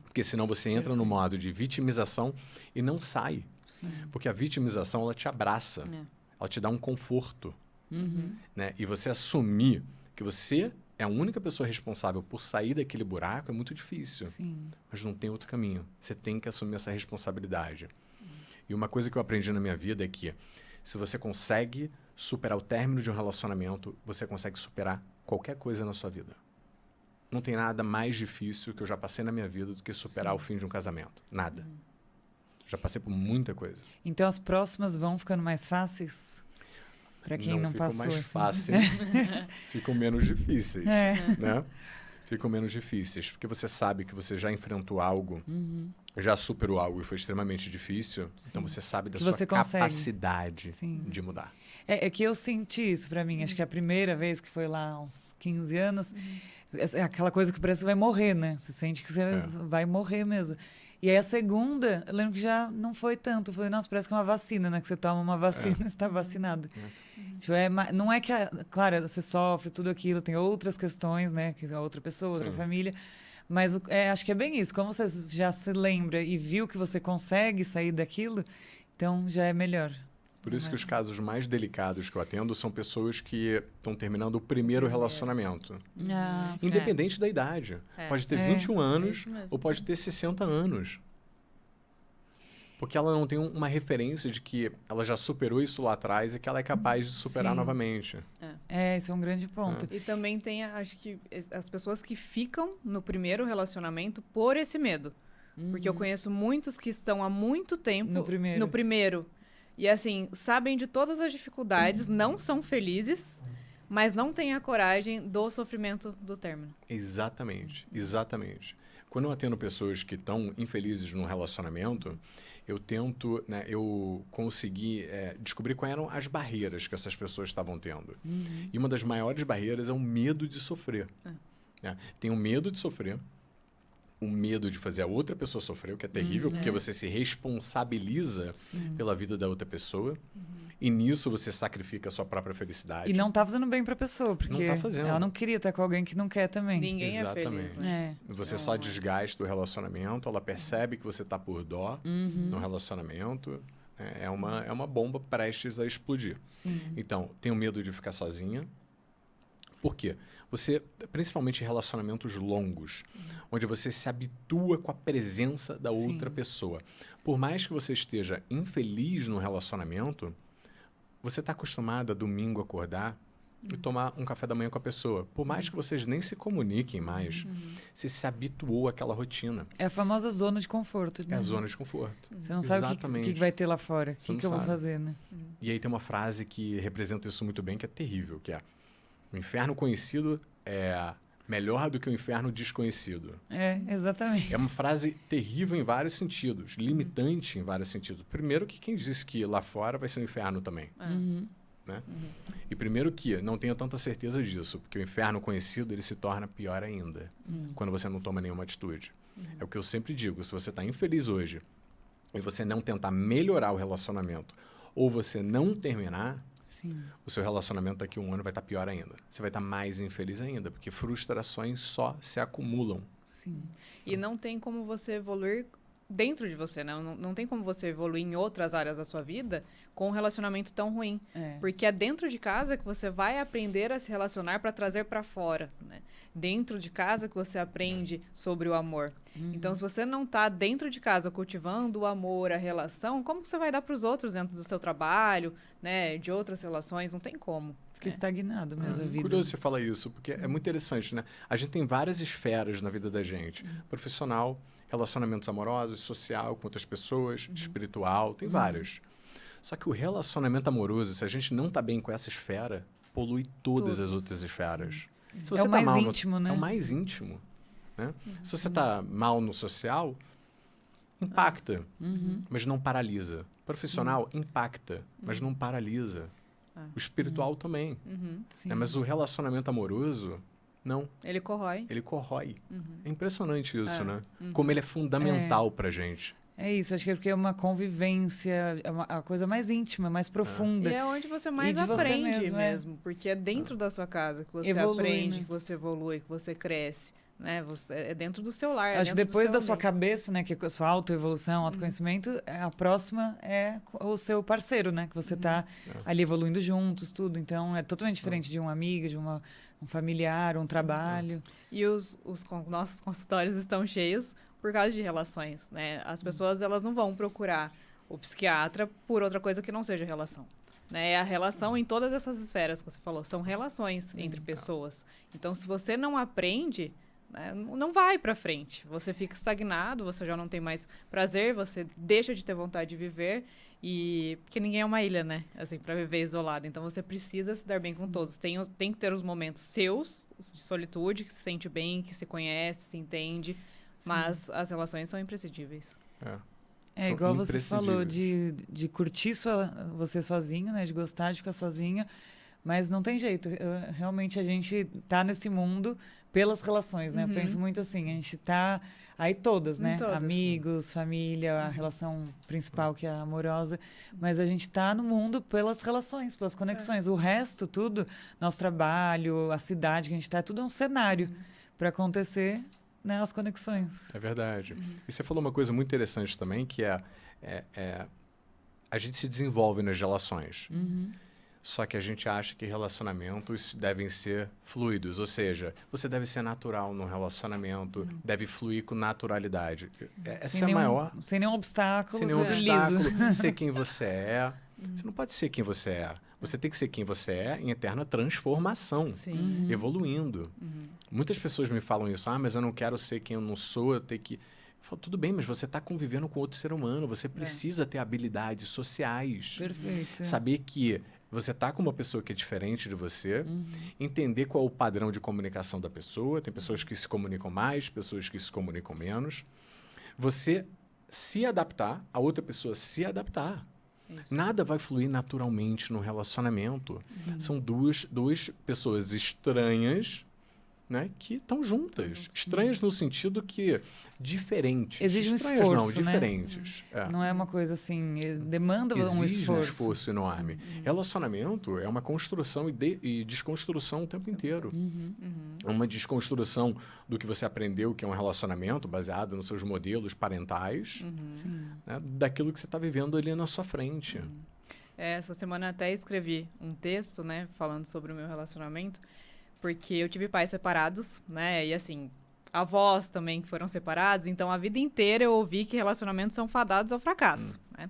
Porque senão você entra no modo de vitimização e não sai. Porque a vitimização, ela te abraça. Ela te dá um conforto. Né? E você assumir que você é a única pessoa responsável por sair daquele buraco é muito difícil. Mas não tem outro caminho. Você tem que assumir essa responsabilidade. E uma coisa que eu aprendi na minha vida é que se você consegue superar o término de um relacionamento, você consegue superar qualquer coisa na sua vida. Não tem nada mais difícil que eu já passei na minha vida do que superar o fim de um casamento. Nada. Já passei por muita coisa. Então as próximas vão ficando mais fáceis? Para quem não passou. Ficam mais fáceis, ficam menos difíceis. Né? Ficam menos difíceis, porque você sabe que você já enfrentou algo, já superou algo e foi extremamente difícil, então você sabe da sua capacidade de mudar. É que eu senti isso pra mim, acho que a primeira vez que foi lá, há uns 15 anos, é aquela coisa que parece que vai morrer, né? Você sente que você vai morrer mesmo. E aí a segunda, eu lembro que já não foi tanto. Eu falei, nossa, parece que é uma vacina, né? Que você toma uma vacina, você está vacinado. Tipo, não é que, claro, você sofre tudo aquilo, tem outras questões, né? Que é outra pessoa, outra família. Mas acho que é bem isso. Como você já se lembra e viu que você consegue sair daquilo, então já é melhor. Por isso que os casos mais delicados que eu atendo são pessoas que estão terminando o primeiro relacionamento. Independente da idade. Pode ter 21 anos ou pode ter 60 anos. Porque ela não tem uma referência de que ela já superou isso lá atrás e que ela é capaz de superar novamente. Esse é um grande ponto. E também tem, acho que, as pessoas que ficam no primeiro relacionamento por esse medo. Porque eu conheço muitos que estão há muito tempo no primeiro. E assim, sabem de todas as dificuldades, não são felizes, mas não têm a coragem do sofrimento do término. Exatamente, exatamente. Quando eu atendo pessoas que estão infelizes num relacionamento, eu tento, né, eu consegui descobrir quais eram as barreiras que essas pessoas estavam tendo. E uma das maiores barreiras é o medo de sofrer. Né? Tem o medo de sofrer, o medo de fazer a outra pessoa sofrer, o que é terrível, porque você se responsabiliza pela vida da outra pessoa. E nisso você sacrifica a sua própria felicidade. E não tá fazendo bem pra pessoa, porque Não tá fazendo. ela não queria estar com alguém que não quer também. Ninguém é feliz, né? Você só desgasta o relacionamento, ela percebe que você tá por dó no relacionamento. É uma bomba prestes a explodir. Sim. Então, tenho medo de ficar sozinha. Por quê? Você, principalmente em relacionamentos longos, onde você se habitua com a presença da outra pessoa. Por mais que você esteja infeliz no relacionamento, você está acostumado a domingo acordar e tomar um café da manhã com a pessoa. Por mais que vocês nem se comuniquem mais, você se habituou àquela rotina. É a famosa zona de conforto, né? É a zona de conforto. Você não sabe o que vai ter lá fora, o que eu vou fazer, né? E aí tem uma frase que representa isso muito bem, que é terrível, que é: o inferno conhecido é melhor do que o inferno desconhecido. É, exatamente. É uma frase terrível em vários sentidos, limitante em vários sentidos. Primeiro que quem disse que lá fora vai ser um inferno também. Né? E primeiro que não tenha tanta certeza disso, porque o inferno conhecido ele se torna pior ainda quando você não toma nenhuma atitude. É o que eu sempre digo, se você está infeliz hoje e você não tentar melhorar o relacionamento ou você não terminar, o seu relacionamento daqui a um ano vai estar pior ainda. Você vai estar mais infeliz ainda, porque frustrações só se acumulam. Sim. E não tem como você evoluir dentro de você, né? Não tem como você evoluir em outras áreas da sua vida com um relacionamento tão ruim. Porque é dentro de casa que você vai aprender a se relacionar para trazer para fora, né? Dentro de casa que você aprende sobre o amor. Então, se você não está dentro de casa cultivando o amor, a relação, como que você vai dar para os outros dentro do seu trabalho, né? De outras relações? Não tem como. Fica estagnado mesmo a vida. Curioso você falar isso, porque é muito interessante, né? A gente tem várias esferas na vida da gente. Profissional, relacionamentos amorosos, social com outras pessoas, espiritual, tem vários. Só que o relacionamento amoroso, se a gente não está bem com essa esfera, polui todas as outras esferas. Se você É o mais íntimo, né? É o mais íntimo. Né? Se você está mal no social, impacta, mas não paralisa. Profissional, impacta, mas não paralisa. O espiritual também. Né? Mas o relacionamento amoroso, não. Ele corrói. Ele corrói. É impressionante isso, né? Como ele é fundamental pra gente. É isso, acho que é porque é uma convivência, é a coisa mais íntima, mais profunda. E é onde você mais aprende mesmo, porque é dentro da sua casa que você aprende, que você evolui, que você cresce. Né? É dentro do seu lar. Acho que depois da sua cabeça, né, que é a sua autoevolução, autoconhecimento, a próxima é o seu parceiro, né? Que você tá ali evoluindo juntos, tudo. Então, é totalmente diferente de um amigo, de um familiar, um trabalho. E os nossos consultórios estão cheios por causa de relações, né? As pessoas, elas não vão procurar o psiquiatra por outra coisa que não seja relação. Né? É a relação em todas essas esferas que você falou. São relações entre pessoas. Então, se você não aprende, né, não vai pra frente. Você fica estagnado, você já não tem mais prazer, você deixa de ter vontade de viver. Porque ninguém é uma ilha, né? Assim, pra viver isolado. Então, você precisa se dar bem com todos. Tem que ter os momentos seus, de solitude, que se sente bem, que se conhece, se entende. Mas as relações são imprescindíveis. É igual você falou, de curtir você sozinho, né? De gostar de ficar sozinho. Mas não tem jeito. Realmente, a gente tá nesse mundo pelas relações, né? Eu penso muito assim, a gente tá aí todas, né? Amigos, família, a relação principal que é a amorosa. Mas a gente tá no mundo pelas relações, pelas conexões. O resto, tudo, nosso trabalho, a cidade que a gente tá, tudo é um cenário para acontecer, né? As conexões. É verdade. E você falou uma coisa muito interessante também, que a gente se desenvolve nas relações. Só que a gente acha que relacionamentos devem ser fluidos, ou seja, você deve ser natural no relacionamento, deve fluir com naturalidade. Essa é a maior... Sem nenhum obstáculo. Sem nenhum obstáculo, ser quem você é. Você não pode ser quem você é. Você tem que ser quem você é em eterna transformação, evoluindo. Muitas pessoas me falam isso, mas eu não quero ser quem eu não sou, eu tenho que... Eu falo, tudo bem, mas você está convivendo com outro ser humano, você precisa ter habilidades sociais. Perfeito. Saber que você está com uma pessoa que é diferente de você, entender qual é o padrão de comunicação da pessoa. Tem pessoas que se comunicam mais, pessoas que se comunicam menos. Você se adaptar, a outra pessoa se adaptar. Isso. Nada vai fluir naturalmente no relacionamento. São duas pessoas estranhas, né, que estão juntas. Estranhas no sentido que diferentes. Exige um Estranhas esforço, não, né? diferentes. É. Não é uma coisa assim, demanda um Exige um esforço. esforço enorme. Relacionamento é uma construção e desconstrução o tempo inteiro. É uma desconstrução do que você aprendeu, que é um relacionamento baseado nos seus modelos parentais, né, daquilo que você está vivendo ali na sua frente. Essa semana até escrevi um texto, né, falando sobre o meu relacionamento, porque eu tive pais separados, né, e assim, avós também que foram separados, então a vida inteira eu ouvi que relacionamentos são fadados ao fracasso, né.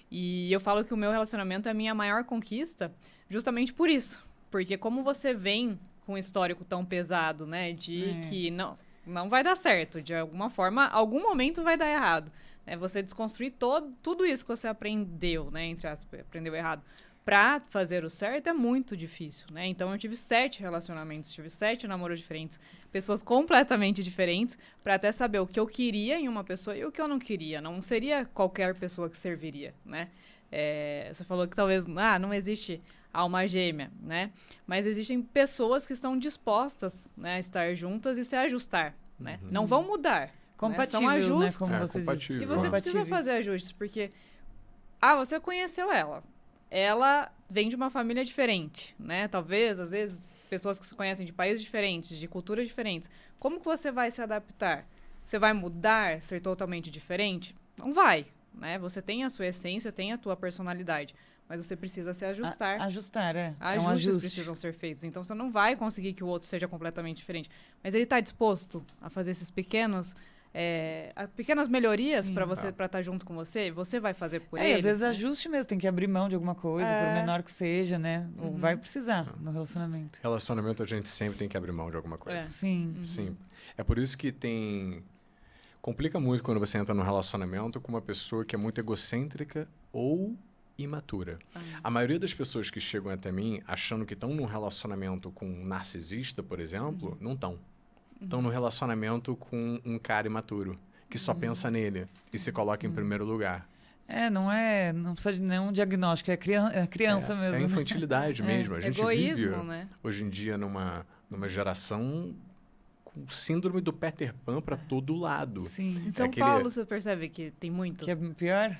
E eu falo que o meu relacionamento é a minha maior conquista justamente por isso, porque como você vem com um histórico tão pesado, né, de que não vai dar certo, de alguma forma, algum momento vai dar errado. É você desconstruir tudo isso que você aprendeu, né, entre aspas, aprendeu errado, pra fazer o certo é muito difícil, né? Então eu tive 7 relacionamentos, tive 7 namoros diferentes, pessoas completamente diferentes, pra até saber o que eu queria em uma pessoa e o que eu não queria. Não seria qualquer pessoa que serviria, né? Você falou que talvez não existe alma gêmea, né? Mas existem pessoas que estão dispostas, né, a estar juntas e se ajustar, né? Não vão mudar. Compatíveis, São ajustes. né? Como você compatível. disse. E você precisa fazer ajustes, porque... você conheceu ela. Ela vem de uma família diferente, né? Talvez, às vezes, pessoas que se conhecem de países diferentes, de culturas diferentes. Como que você vai se adaptar? Você vai mudar, ser totalmente diferente? Não vai, né? Você tem a sua essência, tem a tua personalidade. Mas você precisa se ajustar. Ajustar, é. Ajustes um ajuste. precisam ser feitos. Então, você não vai conseguir que o outro seja completamente diferente. Mas ele está disposto a fazer esses pequenas melhorias para você, para estar junto com você, você vai fazer por ele. E às vezes né? ajuste mesmo, tem que abrir mão de alguma coisa, por menor que seja, né? Vai precisar no relacionamento. Relacionamento a gente sempre tem que abrir mão de alguma coisa. Sim. Sim. É por isso que complica muito quando você entra num relacionamento com uma pessoa que é muito egocêntrica ou imatura. A maioria das pessoas que chegam até mim achando que estão num relacionamento com um narcisista, por exemplo, não estão. Estão no relacionamento com um cara imaturo, que só pensa nele e se coloca em primeiro lugar. Não precisa de nenhum diagnóstico, é criança mesmo. É né? infantilidade mesmo. A gente Egoísmo, vive, né? hoje em dia, numa geração com síndrome do Peter Pan para todo lado. Sim. Em São Paulo, você percebe que tem muito? Que é pior?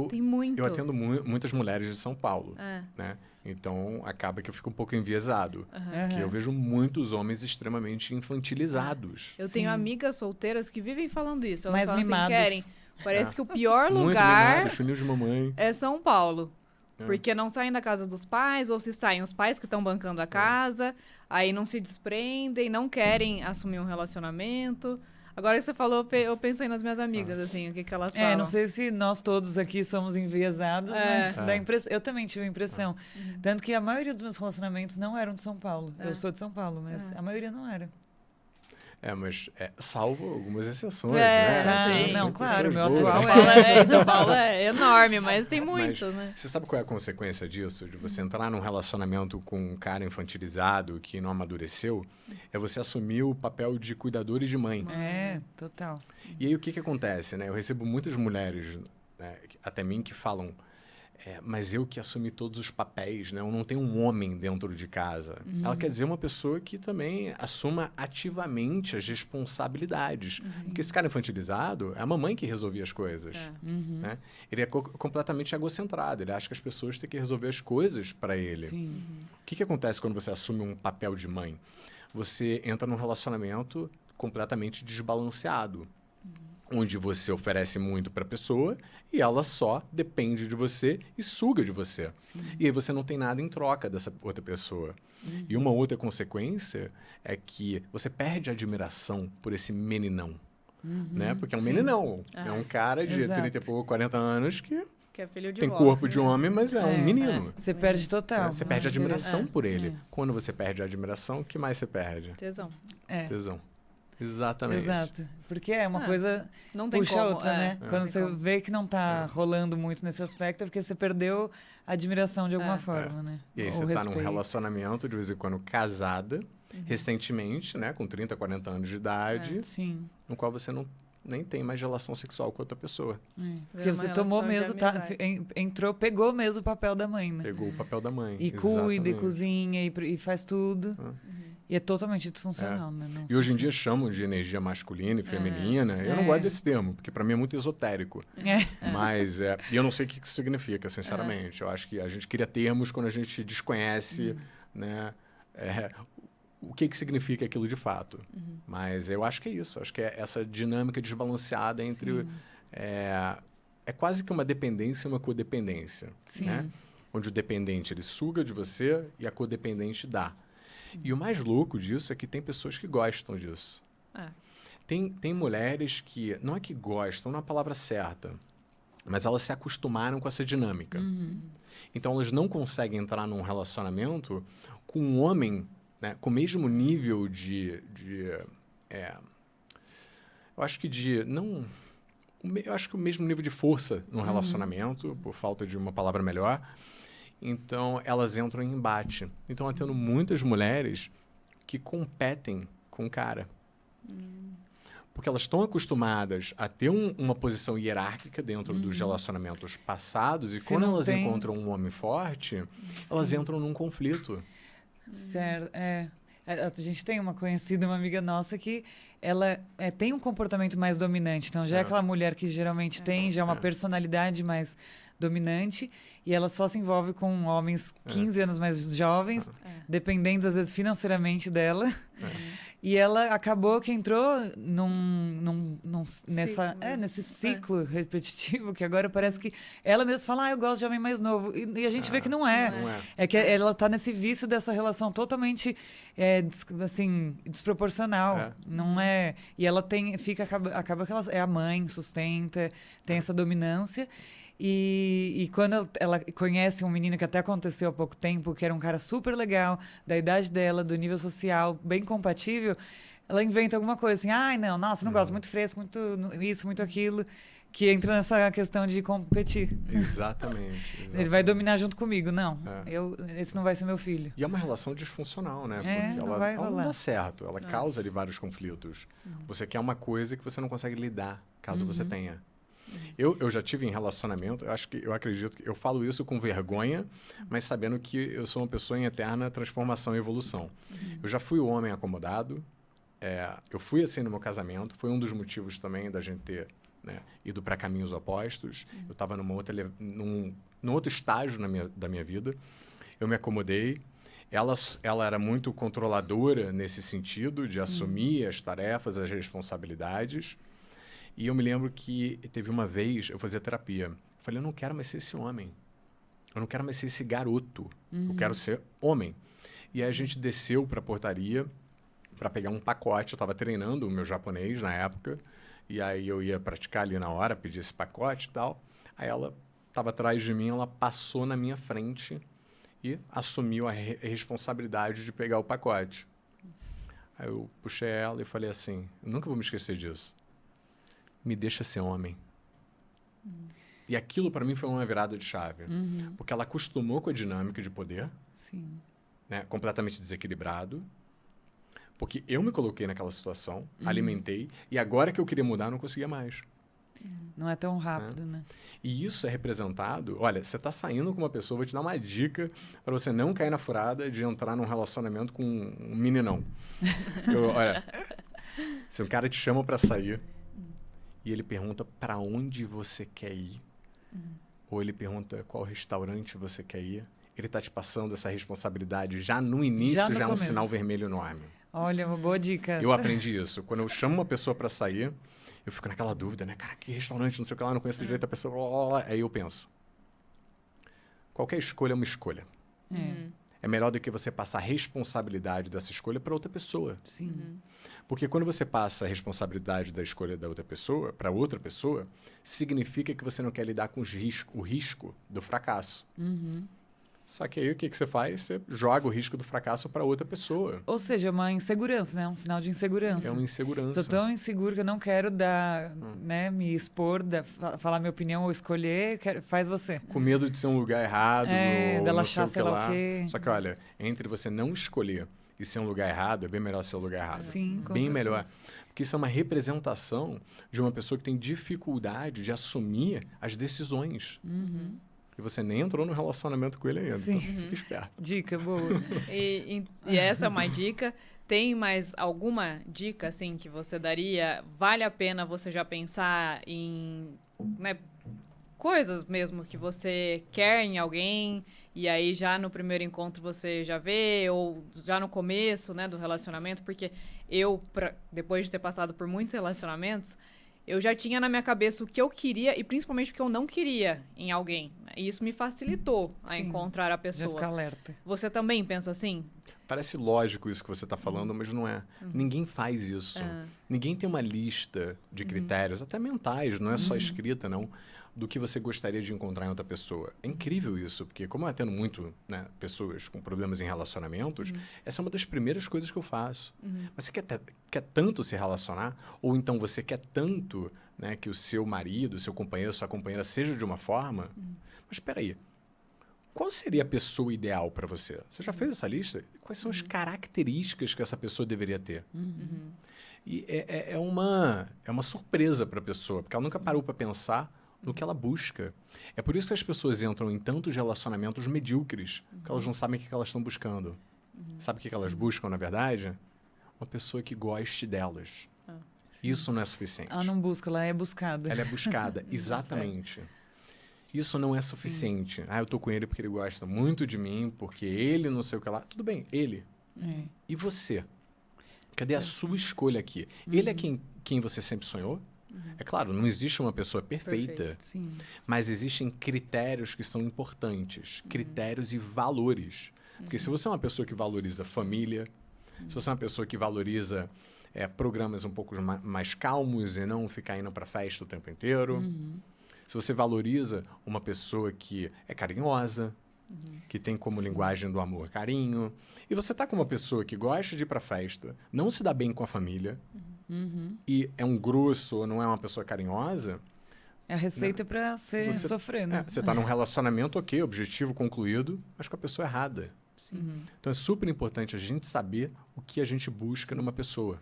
Tem muito. Eu atendo muitas mulheres de São Paulo, né? Então, acaba que eu fico um pouco enviesado. Que eu vejo muitos homens extremamente infantilizados. Eu tenho amigas solteiras que vivem falando isso. Elas Mais falam mimados. assim, parece que o pior Muito lugar mimados, filhinhos de mamãe. é São Paulo. Porque não saem da casa dos pais, ou se saem os pais que estão bancando a casa, aí não se desprendem, não querem assumir um relacionamento. Agora que você falou, eu pensei nas minhas amigas, assim, o que elas falam. Não sei se nós todos aqui somos enviesados, mas dá impressão. Eu também tive a impressão. Tanto que a maioria dos meus relacionamentos não eram de São Paulo. Eu sou de São Paulo, mas a maioria não era. Mas salvo algumas exceções, sim. Não, Muitas claro, pessoas meu boas, atual né? São Paulo é enorme, mas tem muito, né? Você sabe qual é a consequência disso? De você entrar num relacionamento com um cara infantilizado que não amadureceu? É você assumir o papel de cuidador e de mãe. Total. E aí o que acontece, né? Eu recebo muitas mulheres, né, até mim, que falam... mas eu que assumi todos os papéis, né? Eu não tenho um homem dentro de casa. Ela quer dizer uma pessoa que também assuma ativamente as responsabilidades. Porque esse cara infantilizado é a mamãe que resolvia as coisas. Né? Ele é completamente egocentrado. Ele acha que as pessoas têm que resolver as coisas para ele. O que acontece quando você assume um papel de mãe? Você entra num relacionamento completamente desbalanceado. Onde você oferece muito para a pessoa e ela só depende de você e suga de você. E aí você não tem nada em troca dessa outra pessoa. E uma outra consequência é que você perde a admiração por esse meninão. Né? Porque é um meninão. É um cara de 30 e pouco, 40 anos que é filho de tem vó. corpo de homem, mas é um menino. Você perde total. Você perde a admiração por ele. Quando você perde a admiração, o que mais você perde? Tesão. Tesão. Exatamente. Exato. Porque é uma coisa não tem puxa como, a outra, né? Quando você vê que não tá rolando muito nesse aspecto, é porque você perdeu a admiração de alguma forma, né? E aí você tá num relacionamento, de vez em quando, casada, recentemente, né? Com 30, 40 anos de idade. Sim. No qual você nem tem mais relação sexual com outra pessoa. Porque você tomou mesmo, pegou mesmo o papel da mãe, né? Pegou o papel da mãe. E cuida, e cozinha, e faz tudo. E é totalmente disfuncional, né? Não E hoje em funciona. dia chamam de energia masculina e feminina. Eu não gosto desse termo, porque para mim é muito esotérico. Mas e eu não sei o que isso significa, sinceramente. Eu acho que a gente cria termos quando a gente desconhece, né, o que significa aquilo de fato. Mas eu acho que é isso. Acho que é essa dinâmica desbalanceada entre... É quase que uma dependência e uma codependência. Sim. Né? Onde o dependente ele suga de você e a codependente dá. E o mais louco disso é que tem pessoas que gostam disso. Tem mulheres que, não é que gostam, não é a palavra certa, mas elas se acostumaram com essa dinâmica. Então, elas não conseguem entrar num relacionamento com um homem, né, com o mesmo nível eu acho que eu acho que o mesmo nível de força num relacionamento, por falta de uma palavra melhor. Então, elas entram em embate. Então, eu tendo muitas mulheres que competem com o cara. Porque elas estão acostumadas a ter uma posição hierárquica dentro dos relacionamentos passados. E Se quando não elas tem- encontram um homem forte, elas entram num conflito. Certo, A gente tem uma conhecida, uma amiga nossa, que ela tem um comportamento mais dominante. Então, já é aquela mulher que geralmente tem já uma personalidade mais dominante e ela só se envolve com homens 15 anos mais jovens, dependentes, às vezes, financeiramente dela. E ela acabou que entrou nesse ciclo repetitivo, que agora parece que ela mesma fala, eu gosto de homem mais novo. E a gente vê que não é. Não é. É que ela tá nesse vício dessa relação totalmente desproporcional. Não é. E ela acaba que ela é a mãe, sustenta, tem essa dominância. E quando ela conhece um menino que até aconteceu há pouco tempo, que era um cara super legal, da idade dela, do nível social, bem compatível, ela inventa alguma coisa assim, não gosto, muito fresco, muito isso, muito aquilo, que entra nessa questão de competir. Exatamente. Ele vai dominar junto comigo. Não, esse não vai ser meu filho. E é uma relação disfuncional, né? Porque não ela vai não rolar. dá certo. Ela causa ali vários conflitos. Você quer uma coisa que você não consegue lidar, caso você tenha. Eu já tive em relacionamento, eu acredito que eu falo isso com vergonha, mas sabendo que eu sou uma pessoa em eterna transformação e evolução. Eu já fui o homem acomodado, eu fui assim no meu casamento, foi um dos motivos também da gente ter, né, ido para caminhos opostos. Eu estava num outro estágio da minha vida, eu me acomodei. Ela era muito controladora nesse sentido, de assumir as tarefas, as responsabilidades. E eu me lembro que teve uma vez, eu fazia terapia. Eu falei, eu não quero mais ser esse homem. Eu não quero mais ser esse garoto. Eu quero ser homem. E aí a gente desceu para a portaria para pegar um pacote. Eu estava treinando o meu japonês na época. E aí eu ia praticar ali na hora, pedir esse pacote e tal. Aí ela estava atrás de mim, ela passou na minha frente e assumiu a responsabilidade de pegar o pacote. Aí eu puxei ela e falei assim, eu nunca vou me esquecer disso. Me deixa ser homem. E aquilo para mim foi uma virada de chave. Porque ela acostumou com a dinâmica de poder, Sim. né, completamente desequilibrado. Porque eu me coloquei naquela situação, alimentei, e agora que eu queria mudar, eu não conseguia mais. Não é tão rápido, né? E isso é representado... Olha, você está saindo com uma pessoa, vou te dar uma dica para você não cair na furada de entrar num relacionamento com um meninão. Olha, se um cara te chama para sair... E ele pergunta para onde você quer ir. Ou ele pergunta qual restaurante você quer ir. Ele está te passando essa responsabilidade já no início, Já no é um começo. sinal vermelho enorme. Olha, uma boa dica. Eu aprendi isso. Quando eu chamo uma pessoa para sair, eu fico naquela dúvida, né? Cara, que restaurante, não sei o que lá, não conheço direito a pessoa. Blá, blá, blá. Aí eu penso, qualquer escolha é uma escolha. É melhor do que você passar a responsabilidade dessa escolha para outra pessoa. Sim. Porque quando você passa a responsabilidade da escolha da outra pessoa para outra pessoa, significa que você não quer lidar com o risco do fracasso. Só que aí o que você faz? Você joga o risco do fracasso para outra pessoa. Ou seja, uma insegurança, né? Um sinal de insegurança. É uma insegurança. Tô tão inseguro que eu não quero né, me expor, falar minha opinião ou escolher. Faz você. Com medo de ser um lugar errado. Ou dela não sei achar sei lá o quê. Só que olha, entre você não escolher e ser um lugar errado, é bem melhor ser um lugar errado. Sim, com bem certeza. melhor. Porque isso é uma representação de uma pessoa que tem dificuldade de assumir as decisões. E você nem entrou no relacionamento com ele ainda. Sim. Então, fica esperto. Dica boa. E essa é uma dica. Tem mais alguma dica, assim, que você daria? Vale a pena você já pensar em, né, coisas mesmo que você quer em alguém, e aí já no primeiro encontro você já vê, ou já no começo, né, do relacionamento? Porque depois de ter passado por muitos relacionamentos, eu já tinha na minha cabeça o que eu queria e principalmente o que eu não queria em alguém. E isso me facilitou a Sim, encontrar a Já pessoa. fica alerta. Você também pensa assim? Parece lógico isso que você está falando, mas não é. Ninguém faz isso. Ninguém tem uma lista de critérios, até mentais, não é só escrita, não, do que você gostaria de encontrar em outra pessoa. É incrível isso, porque como eu atendo muito, né, pessoas com problemas em relacionamentos, essa é uma das primeiras coisas que eu faço. Mas você quer tanto se relacionar? Ou então você quer tanto, né, que o seu marido, seu companheiro, sua companheira seja de uma forma? Mas espera aí. Qual seria a pessoa ideal para você? Você já fez essa lista? Quais são as características que essa pessoa deveria ter? E é uma surpresa para a pessoa, porque ela nunca parou para pensar no que ela busca. É por isso que as pessoas entram em tantos relacionamentos medíocres, porque elas não sabem o que elas estão buscando. Sabe o que elas buscam, na verdade? Uma pessoa que goste delas. Isso não é suficiente. Ela não busca, ela é buscada. Ela é buscada, exatamente. Isso não é suficiente. Eu tô com ele porque ele gosta muito de mim, porque ele não sei o que lá. Tudo bem, ele. E você? Cadê a sua escolha aqui? Ele é quem você sempre sonhou? É claro, não existe uma pessoa perfeita, Sim. mas existem critérios que são importantes. Critérios e valores. Porque se você é uma pessoa que valoriza família, se você é uma pessoa que valoriza programas um pouco mais calmos e não ficar indo para festa o tempo inteiro, se você valoriza uma pessoa que é carinhosa, que tem como linguagem do amor carinho, e você tá com uma pessoa que gosta de ir pra festa, não se dá bem com a família, e é um grosso ou não é uma pessoa carinhosa... É a receita para ser sofrer, né? Você tá num relacionamento, ok, objetivo concluído, mas com a pessoa errada. Então é super importante a gente saber o que a gente busca numa pessoa.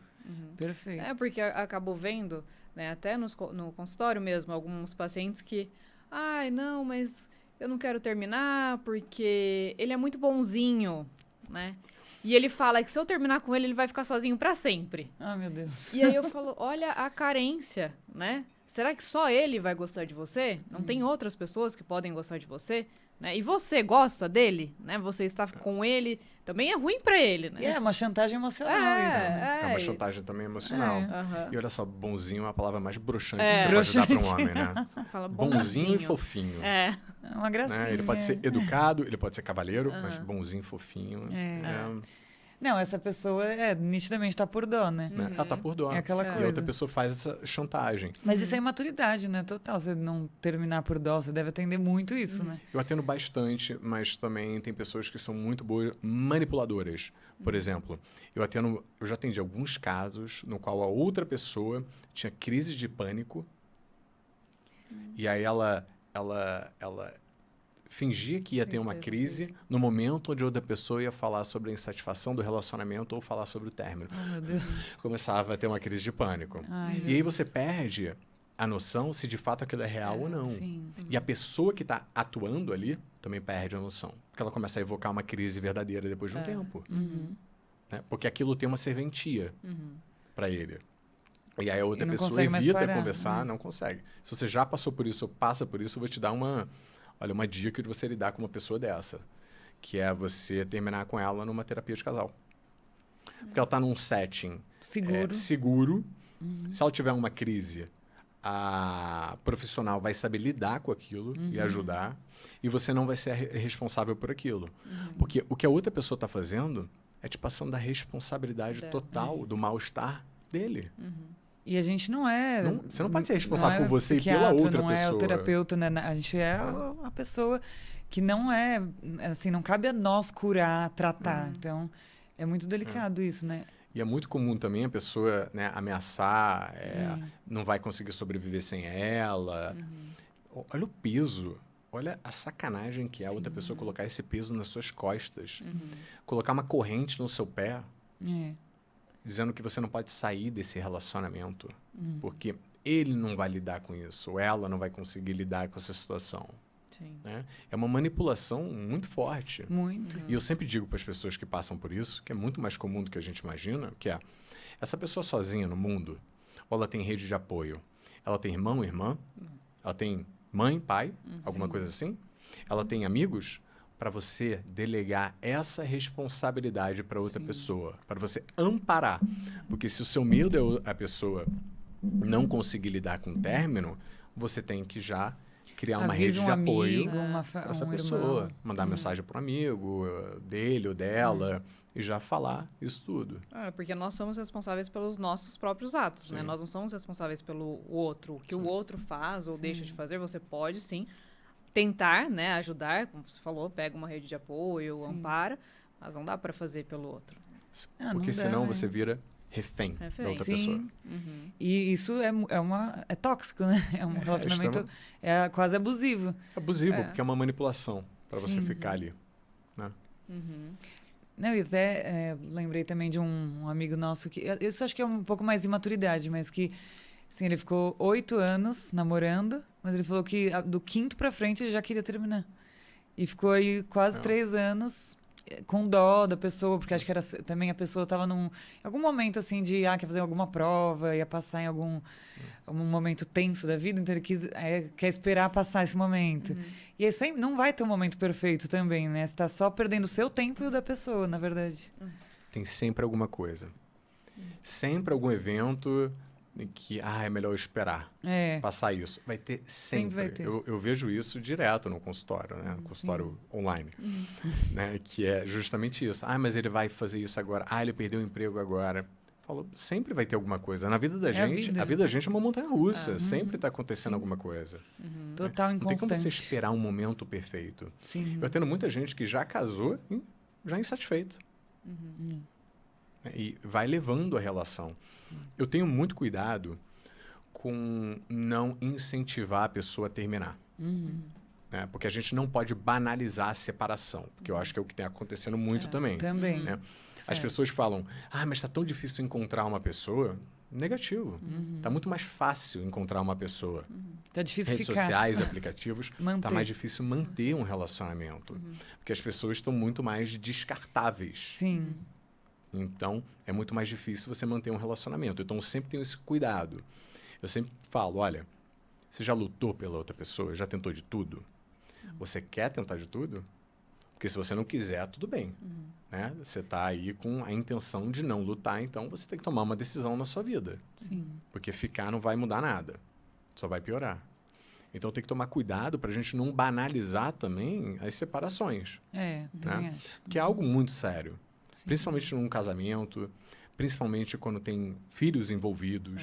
Perfeito. Porque acabou vendo, né, até no consultório mesmo, alguns pacientes que... não, mas eu não quero terminar porque ele é muito bonzinho, né? E ele fala que se eu terminar com ele, ele vai ficar sozinho pra sempre. Meu Deus. E aí eu falo, olha a carência, né? Será que só ele vai gostar de você? Não tem outras pessoas que podem gostar de você? Né? E você gosta dele? Né? Você está com ele, também é ruim pra ele, né? E é uma chantagem emocional isso, né? É uma chantagem também emocional. E olha só, bonzinho é a palavra mais broxante que você Broxante. pode dar para um homem, né? Fala bonzinho e fofinho. É uma gracinha. Né? Ele pode ser educado, ele pode ser cavalheiro, mas bonzinho, fofinho. Não, essa pessoa nitidamente tá por dó, né? Ela tá por dó. É aquela E a coisa. outra pessoa faz essa chantagem. Mas isso é imaturidade, né? Total, você não terminar por dó, você deve atender muito isso, né? Eu atendo bastante, mas também tem pessoas que são muito boas manipuladoras. Por exemplo, eu já atendi alguns casos no qual a outra pessoa tinha crise de pânico e aí ela fingia que ia ter uma crise no momento onde outra pessoa ia falar sobre a insatisfação do relacionamento ou falar sobre o término. Meu Deus. Começava a ter uma crise de pânico. Ai, e aí Jesus. você perde a noção se de fato aquilo é real ou não. Sim. E a pessoa que está atuando ali também perde a noção. Porque ela começa a evocar uma crise verdadeira depois de um tempo. Né? Porque aquilo tem uma serventia para ele. E aí a outra não pessoa consegue mais evita parar, conversar, não consegue. Se você já passou por isso ou passa por isso, eu vou te dar uma dica de você lidar com uma pessoa dessa. Que é você terminar com ela numa terapia de casal. Porque ela está num setting seguro. Se ela tiver uma crise, a profissional vai saber lidar com aquilo e ajudar. E você não vai ser responsável por aquilo. Porque o que a outra pessoa está fazendo é te passando a responsabilidade total do mal-estar dele. E a gente não é... Você não pode ser responsável por você e pela outra pessoa. Não é o terapeuta, né? A gente é a pessoa que não é... Assim, não cabe a nós curar, tratar. Então, é muito delicado isso, né? E é muito comum também a pessoa, né, ameaçar, não vai conseguir sobreviver sem ela. Olha o peso, olha a sacanagem que é a outra pessoa colocar esse peso nas suas costas. Colocar uma corrente no seu pé, dizendo que você não pode sair desse relacionamento, porque ele não vai lidar com isso, ou ela não vai conseguir lidar com essa situação. Sim. Sim. Né? É uma manipulação muito forte. Muito. E eu sempre digo para as pessoas que passam por isso, que é muito mais comum do que a gente imagina, que é essa pessoa sozinha no mundo, ou ela tem rede de apoio, ela tem irmão, irmã, ela tem mãe, pai, alguma coisa assim, ela tem amigos, para você delegar essa responsabilidade para outra pessoa, para você amparar. Porque se o seu medo é a pessoa não conseguir lidar com o término, você tem que já criar uma rede de apoio para essa pessoa. Irmão. Mandar mensagem para um amigo dele ou dela e já falar isso tudo. Porque nós somos responsáveis pelos nossos próprios atos, né? Sim. Nós não somos responsáveis pelo outro. O que o outro faz ou deixa de fazer, você pode, sim, tentar, né, ajudar, como você falou, pega uma rede de apoio, ampara, mas não dá para fazer pelo outro. Porque senão você vira refém da outra pessoa. E isso é tóxico, né? É um relacionamento quase abusivo. Abusivo, porque é uma manipulação para você ficar ali. Né? Não, e até lembrei também de um amigo nosso que... Isso acho que é um pouco mais imaturidade, mas que... Assim, ele ficou 8 anos namorando, mas ele falou que do 5º pra frente ele já queria terminar. E ficou aí quase 3 anos com dó da pessoa, porque acho que era também a pessoa estava em algum momento assim de quer fazer alguma prova, ia passar em algum momento tenso da vida, então ele quer esperar passar esse momento. E aí sempre não vai ter um momento perfeito também, né? Você tá só perdendo o seu tempo e o da pessoa, na verdade. Tem sempre alguma coisa. Sempre algum evento em que é melhor eu esperar passar isso. Vai ter sempre. Vai ter. Eu vejo isso direto no consultório, né? No consultório online. Né? Que é justamente isso. Mas ele vai fazer isso agora. Ele perdeu o emprego agora. Falo, sempre vai ter alguma coisa. Na vida da gente, a vida da gente é uma montanha-russa. Sempre está acontecendo alguma coisa. Total inconstante. Não tem como você esperar um momento perfeito. Sim. Eu atendo muita gente que já casou e já insatisfeito. E vai levando a relação. Eu tenho muito cuidado com não incentivar a pessoa a terminar. Né? Porque a gente não pode banalizar a separação. Porque eu acho que é o que tem acontecendo muito também. Também. Né? As pessoas falam, mas está tão difícil encontrar uma pessoa. Negativo. Está muito mais fácil encontrar uma pessoa. Tá difícil Redes ficar. sociais, aplicativos, Manter. tá mais difícil manter um relacionamento. Porque as pessoas estão muito mais descartáveis. Sim. Então, é muito mais difícil você manter um relacionamento. Então, eu sempre tenho esse cuidado. Eu sempre falo, olha, você já lutou pela outra pessoa? Já tentou de tudo? Você quer tentar de tudo? Porque se você não quiser, tudo bem. Né? Você está aí com a intenção de não lutar, então você tem que tomar uma decisão na sua vida. Sim. Porque ficar não vai mudar nada. Só vai piorar. Então, tem que tomar cuidado para a gente não banalizar também as separações. Também Né? acho. Que é algo muito sério. Sim. Principalmente num casamento, principalmente quando tem filhos envolvidos.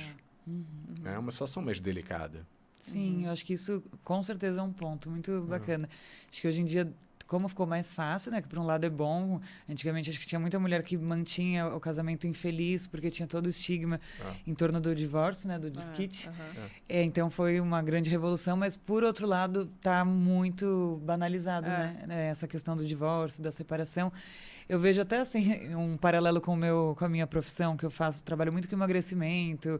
É uma situação mais delicada. Sim, eu acho que isso com certeza é um ponto muito bacana. Acho que hoje em dia, como ficou mais fácil, né? Que por um lado é bom. Antigamente acho que tinha muita mulher que mantinha o casamento infeliz porque tinha todo o estigma em torno do divórcio, né? Do desquite. Então foi uma grande revolução, mas por outro lado tá muito banalizado, né? Essa questão do divórcio, da separação. Eu vejo até assim um paralelo com a minha profissão, que eu faço, trabalho muito com emagrecimento.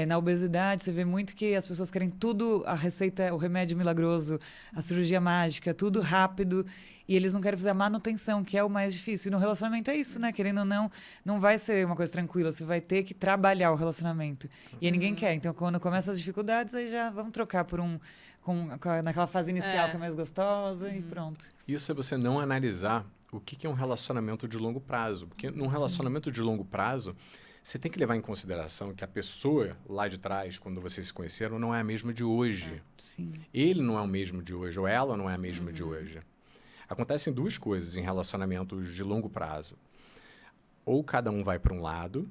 Na obesidade, você vê muito que as pessoas querem tudo, a receita, o remédio milagroso, a cirurgia mágica, tudo rápido, e eles não querem fazer a manutenção, que é o mais difícil. E no relacionamento é isso, né? Querendo ou não vai ser uma coisa tranquila, você vai ter que trabalhar o relacionamento. E aí ninguém quer. Então, quando começam as dificuldades, aí já vamos trocar por naquela fase inicial que é mais gostosa e pronto. Isso é você não analisar o que é um relacionamento de longo prazo. Porque num relacionamento de longo prazo, você tem que levar em consideração que a pessoa lá de trás, quando vocês se conheceram, não é a mesma de hoje. Sim. Ele não é o mesmo de hoje, ou ela não é a mesma de hoje. Acontecem duas coisas em relacionamentos de longo prazo. Ou cada um vai para um lado,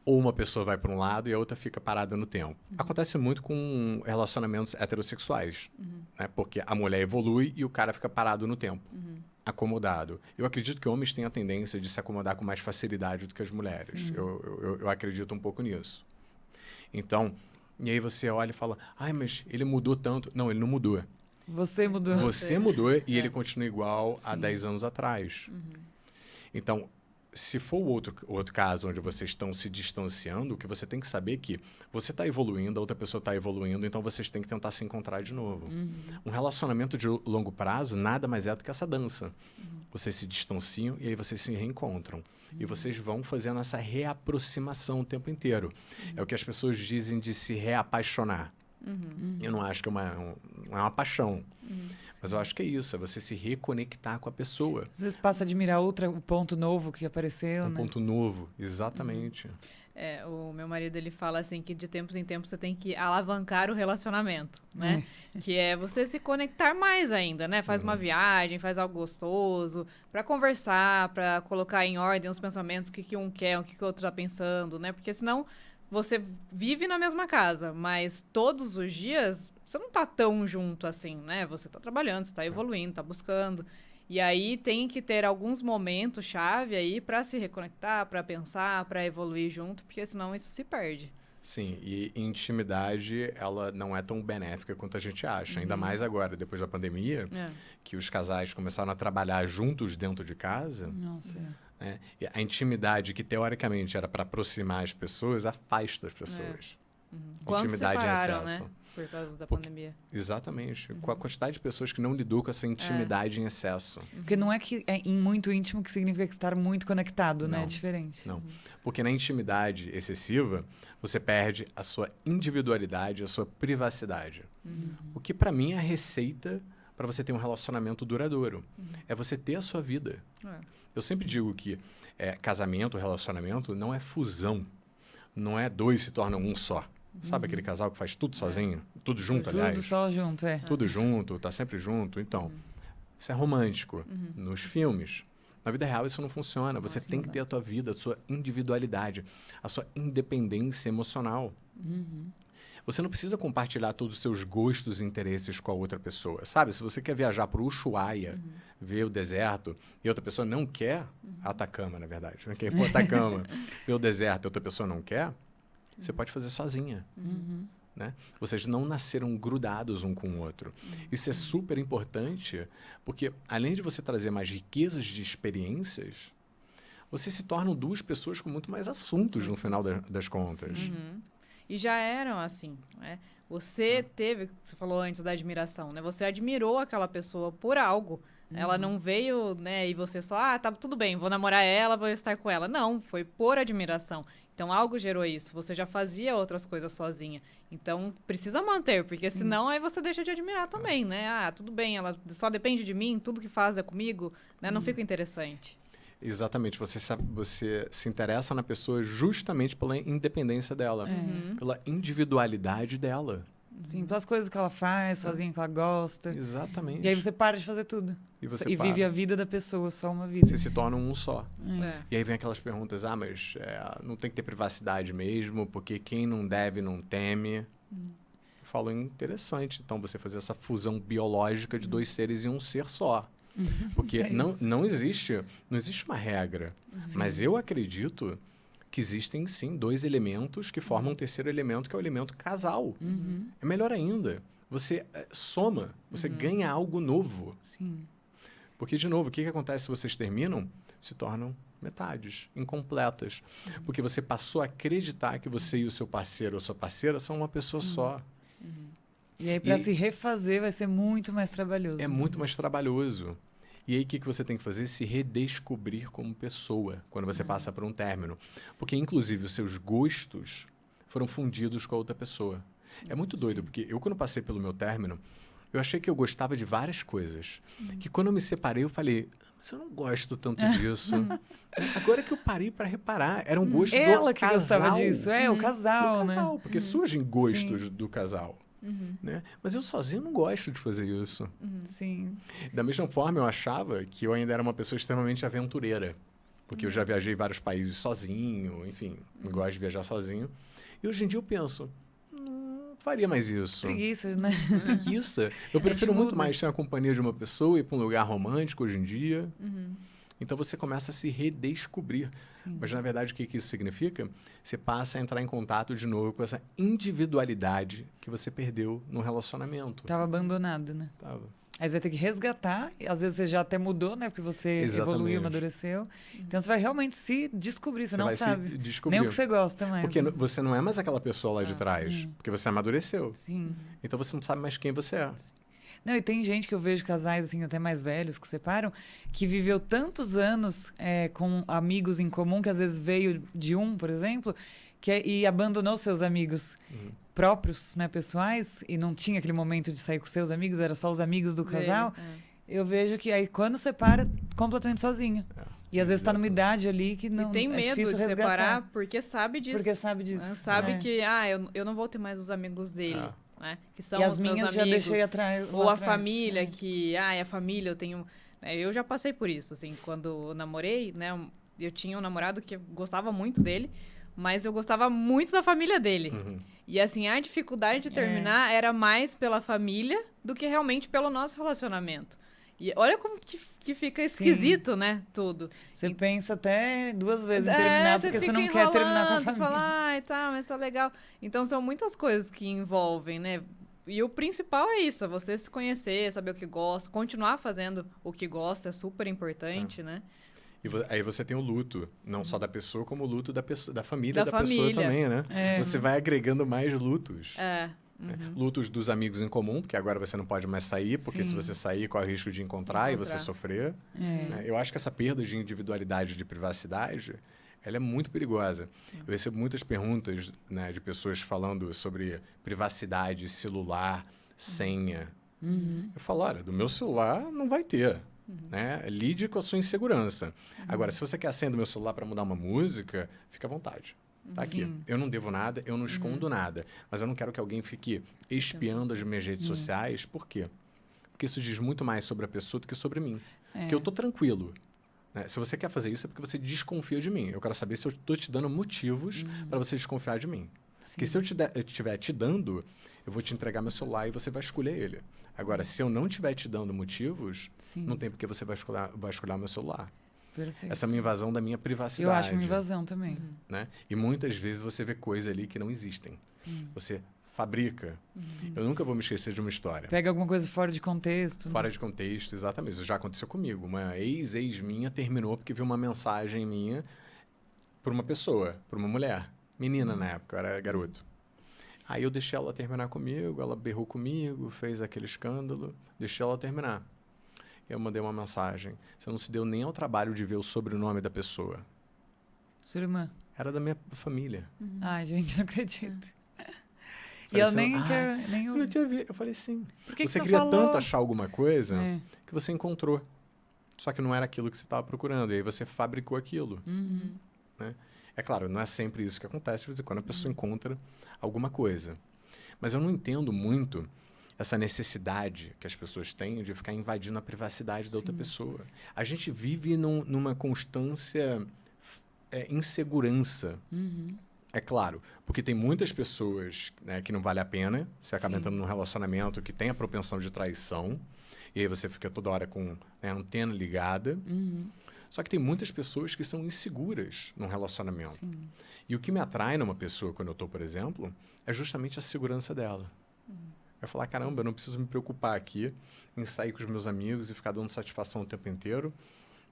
ou uma pessoa vai para um lado e a outra fica parada no tempo. Acontece muito com relacionamentos heterossexuais, né? Porque a mulher evolui e o cara fica parado no tempo. Acomodado. Eu acredito que homens têm a tendência de se acomodar com mais facilidade do que as mulheres. Eu acredito um pouco nisso. Então, e aí você olha e fala, mas ele mudou tanto. Não, ele não mudou. Você mudou. Você mudou e ele continua igual a 10 anos atrás. Então, se for o outro caso onde vocês estão se distanciando, o que você tem que saber é que você está evoluindo, a outra pessoa está evoluindo, então vocês têm que tentar se encontrar de novo. Um relacionamento de longo prazo nada mais é do que essa dança. Vocês se distanciam e aí vocês se reencontram. E vocês vão fazendo essa reaproximação o tempo inteiro. É o que as pessoas dizem de se reapaixonar. Eu não acho que não é uma paixão. Mas eu acho que é isso, é você se reconectar com a pessoa. Às vezes passa a admirar o ponto novo que apareceu, né? Ponto novo, exatamente. O meu marido, ele fala assim que de tempos em tempos você tem que alavancar o relacionamento, né? Que é você se conectar mais ainda, né? Faz uma viagem, faz algo gostoso, pra conversar, pra colocar em ordem os pensamentos, o que um quer, o que o outro tá pensando, né? Porque senão você vive na mesma casa, mas todos os dias você não tá tão junto assim, né? Você tá trabalhando, você tá evoluindo, tá buscando. E aí tem que ter alguns momentos chave aí para se reconectar, para pensar, para evoluir junto, porque senão isso se perde. Sim, e intimidade, ela não é tão benéfica quanto a gente acha. Ainda mais agora, depois da pandemia, que os casais começaram a trabalhar juntos dentro de casa. Nossa, né? E a intimidade, que teoricamente era para aproximar as pessoas, afasta as pessoas. Quantos Intimidade em separaram, excesso. né? Por causa da pandemia. Exatamente. Com a quantidade de pessoas que não lidam com essa intimidade em excesso. Porque não é que é muito íntimo que significa estar muito conectado, né? Não. É diferente. Não. Porque na intimidade excessiva, você perde a sua individualidade, a sua privacidade. O que, para mim, é a receita para você ter um relacionamento duradouro. É você ter a sua vida. Eu sempre digo que casamento, relacionamento, não é fusão. Não é dois se tornam um só. Sabe aquele casal que faz tudo sozinho? Tudo junto, aliás? Tudo só junto, Tudo junto, tá sempre junto. Então, isso é romântico nos filmes. Na vida real, isso não funciona. Você tem que ter a tua vida, a sua individualidade, a sua independência emocional. Você não precisa compartilhar todos os seus gostos e interesses com a outra pessoa. Sabe, se você quer viajar para o Ushuaia, ver o deserto, e outra pessoa não quer, Atacama, na verdade, quem for Atacama, ver o deserto e outra pessoa não quer, você pode fazer sozinha. Né? Vocês não nasceram grudados um com o outro. Isso é super importante, porque além de você trazer mais riquezas de experiências, vocês se tornam duas pessoas com muito mais assuntos no final das contas. E já eram assim, né? Você falou antes da admiração, né? Você admirou aquela pessoa por algo. Ela não veio, né? E você só, tá tudo bem, vou namorar ela, vou estar com ela. Não, foi por admiração. Então, algo gerou isso. Você já fazia outras coisas sozinha. Então, precisa manter, porque senão aí você deixa de admirar também, né? Tudo bem, ela só depende de mim, tudo que faz é comigo, né? Não fica interessante. Exatamente. Você se interessa na pessoa justamente pela independência dela, pela individualidade dela. Sim, pelas coisas que ela faz, sozinha, que ela gosta. Exatamente. E aí você para de fazer tudo. E vive a vida da pessoa, só uma vida. Você se torna um só. E aí vem aquelas perguntas, mas não tem que ter privacidade mesmo, porque quem não deve não teme. Eu falo, interessante, então, você fazer essa fusão biológica de dois seres em um ser só. Porque não existe uma regra. Mas eu acredito que existem, sim, dois elementos que formam um terceiro elemento, que é o elemento casal. É melhor ainda. Você soma, você ganha algo novo. Sim. Porque, de novo, o que acontece se vocês terminam? Se tornam metades, incompletas. Porque você passou a acreditar que você e o seu parceiro ou sua parceira são uma pessoa só. E aí, para se refazer, vai ser muito mais trabalhoso. É muito mais trabalhoso. E aí, o que você tem que fazer? Se redescobrir como pessoa, quando você passa por um término. Porque, inclusive, os seus gostos foram fundidos com a outra pessoa. É muito doido, porque eu, quando passei pelo meu término, eu achei que eu gostava de várias coisas. Que quando eu me separei, eu falei, mas eu não gosto tanto disso. Agora que eu parei para reparar, era um gosto do casal. Ela que gostava disso, o casal, né? Porque surgem gostos do casal. Né? Mas eu sozinho não gosto de fazer isso. Sim. Da mesma forma, eu achava que eu ainda era uma pessoa extremamente aventureira. Porque eu já viajei vários países sozinho, enfim, gosto de viajar sozinho. E hoje em dia eu penso, não faria mais isso. Preguiça, né? Preguiça. Eu prefiro muito mais ter a companhia de uma pessoa, ir para um lugar romântico hoje em dia. Então você começa a se redescobrir. Mas, na verdade, o que isso significa? Você passa a entrar em contato de novo com essa individualidade que você perdeu no relacionamento. Tava abandonado, né? Tava. Aí você vai ter que resgatar. E às vezes você já até mudou, né? Porque você evoluiu, amadureceu. Então você vai realmente se descobrir. Você não vai sabe se descobrir. nem o que você gosta mais. Porque você não é mais aquela pessoa lá de trás. Porque você amadureceu. Sim. Então você não sabe mais quem você é. Não, e tem gente que eu vejo, casais assim, até mais velhos, que separam, que viveu tantos anos com amigos em comum, que às vezes veio de um, por exemplo, e abandonou seus amigos próprios, né, pessoais, e não tinha aquele momento de sair com seus amigos, era só os amigos do casal. Eu vejo que aí quando separa, completamente sozinho. E às vezes está numa idade ali que não e tem é medo difícil de resgatar. separar porque sabe disso. Porque sabe disso. Sabe que eu não vou ter mais os amigos dele. Né? Que são e as os meus minhas amigos, já deixei atrás. ou a família, que a família eu tenho. Eu já passei por isso, assim, quando eu namorei, né? Eu tinha um namorado que eu gostava muito dele, mas eu gostava muito da família dele. E assim, a dificuldade de terminar era mais pela família do que realmente pelo nosso relacionamento. E olha como que fica esquisito, né? Tudo. Você pensa até 2 vezes em terminar, porque você não quer terminar com a família. Fala, tá, mas tá legal. Então, são muitas coisas que envolvem, né? E o principal é isso, é você se conhecer, saber o que gosta, continuar fazendo o que gosta, é super importante, né? E aí você tem o luto, não só da pessoa, como o luto da família da pessoa também, né? Você vai agregando mais lutos. Lutos dos amigos em comum, porque agora você não pode mais sair, porque se você sair, corre o risco de encontrar e você sofrer. Né? Eu acho que essa perda de individualidade, de privacidade, ela é muito perigosa. Eu recebo muitas perguntas, né, de pessoas falando sobre privacidade, celular, senha. Eu falo, olha, do meu celular não vai ter. Né? Lide com a sua insegurança. Agora, se você quer a senha do meu celular para mudar uma música, fica à vontade. Tá aqui. Eu não devo nada, eu não escondo nada. Mas eu não quero que alguém fique espiando as minhas redes sociais. Por quê? Porque isso diz muito mais sobre a pessoa do que sobre mim. Porque eu tô tranquilo. Né? Se você quer fazer isso, é porque você desconfia de mim. Eu quero saber se eu tô te dando motivos para você desconfiar de mim. Porque se eu estiver te dando, eu vou te entregar meu celular e você vai escolher ele. Agora, se eu não estiver te dando motivos, não tem porque você vai escolher meu celular. Perfeito. Essa é uma invasão da minha privacidade. Eu acho uma invasão também. Né? E muitas vezes você vê coisas ali que não existem. Você fabrica. Eu nunca vou me esquecer de uma história. Pega alguma coisa fora de contexto. Fora de contexto, exatamente. Isso já aconteceu comigo. Uma ex minha terminou porque viu uma mensagem minha por uma pessoa, por uma mulher. Menina na época, eu era garoto. Aí eu deixei ela terminar comigo, ela berrou comigo, fez aquele escândalo, deixei ela terminar. Eu mandei uma mensagem. Você não se deu nem ao trabalho de ver o sobrenome da pessoa. Sua irmã? Era da minha família. Ai, gente, não acredito. E ela nem quer... Nem eu não tinha visto. Eu falei, sim. Por que você que queria não falou? tanto achar alguma coisa que você encontrou. Só que não era aquilo que você estava procurando. E aí você fabricou aquilo. Né? É claro, não é sempre isso que acontece. De vez em quando a pessoa encontra alguma coisa. Mas eu não entendo muito essa necessidade que as pessoas têm de ficar invadindo a privacidade da outra pessoa. A gente vive numa constância insegurança. É claro, porque tem muitas pessoas, né, que não vale a pena. Você acaba entrando num relacionamento que tem a propensão de traição. E aí você fica toda hora com, né, a antena ligada. Só que tem muitas pessoas que são inseguras num relacionamento. E o que me atrai numa pessoa, quando eu estou, por exemplo, é justamente a segurança dela. Eu falar, caramba, eu não preciso me preocupar aqui em sair com os meus amigos e ficar dando satisfação o tempo inteiro.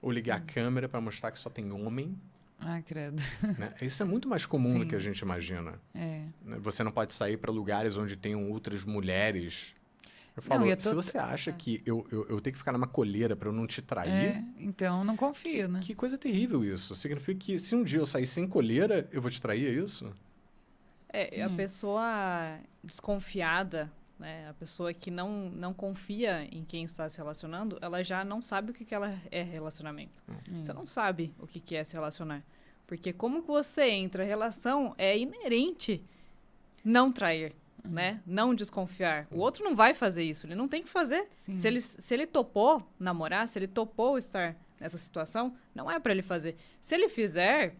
Ou ligar a câmera para mostrar que só tem homem. Ah, credo. Né? Isso é muito mais comum do que a gente imagina. É. Você não pode sair para lugares onde tenham outras mulheres. Eu falo, se você acha que eu tenho que ficar numa coleira para eu não te trair... então não confio, né? Que coisa terrível isso. Significa que se um dia eu sair sem coleira, eu vou te trair, é isso? A pessoa desconfiada, né? A pessoa que não confia em quem está se relacionando, ela já não sabe o que ela é relacionamento. Você não sabe o que é se relacionar. Porque como que você entra, a relação é inerente não trair, né? Não desconfiar. O outro não vai fazer isso, ele não tem que fazer. Se ele topou namorar, se ele topou estar nessa situação, não é para ele fazer. Se ele fizer,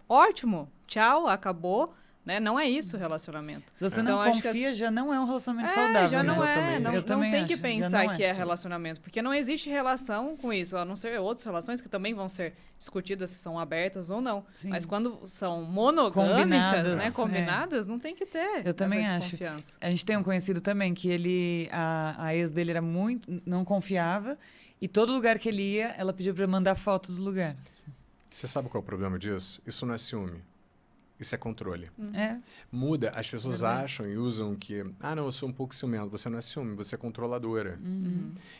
ótimo, tchau, acabou, né? Não é isso o relacionamento. Se você Então, não acho que confia, já não é um relacionamento saudável. já não Exatamente. não, Eu não também tem que acho, já pensar não é. que é relacionamento, porque não existe relação com isso, a não ser outras relações que também vão ser discutidas se são abertas ou não. Sim. Mas quando são monogâmicas, Combinadas, né, combinadas, não tem que ter Eu também essa acho. desconfiança. A gente tem um conhecido também que a ex dele era muito, não confiava, e todo lugar que ele ia, ela pediu pra mandar foto do lugar. Você sabe qual é o problema disso? Isso não é ciúme. Isso é controle. É, Muda, as pessoas acham e usam que, não, eu sou um pouco ciumento. Você não é ciúme, você é controladora.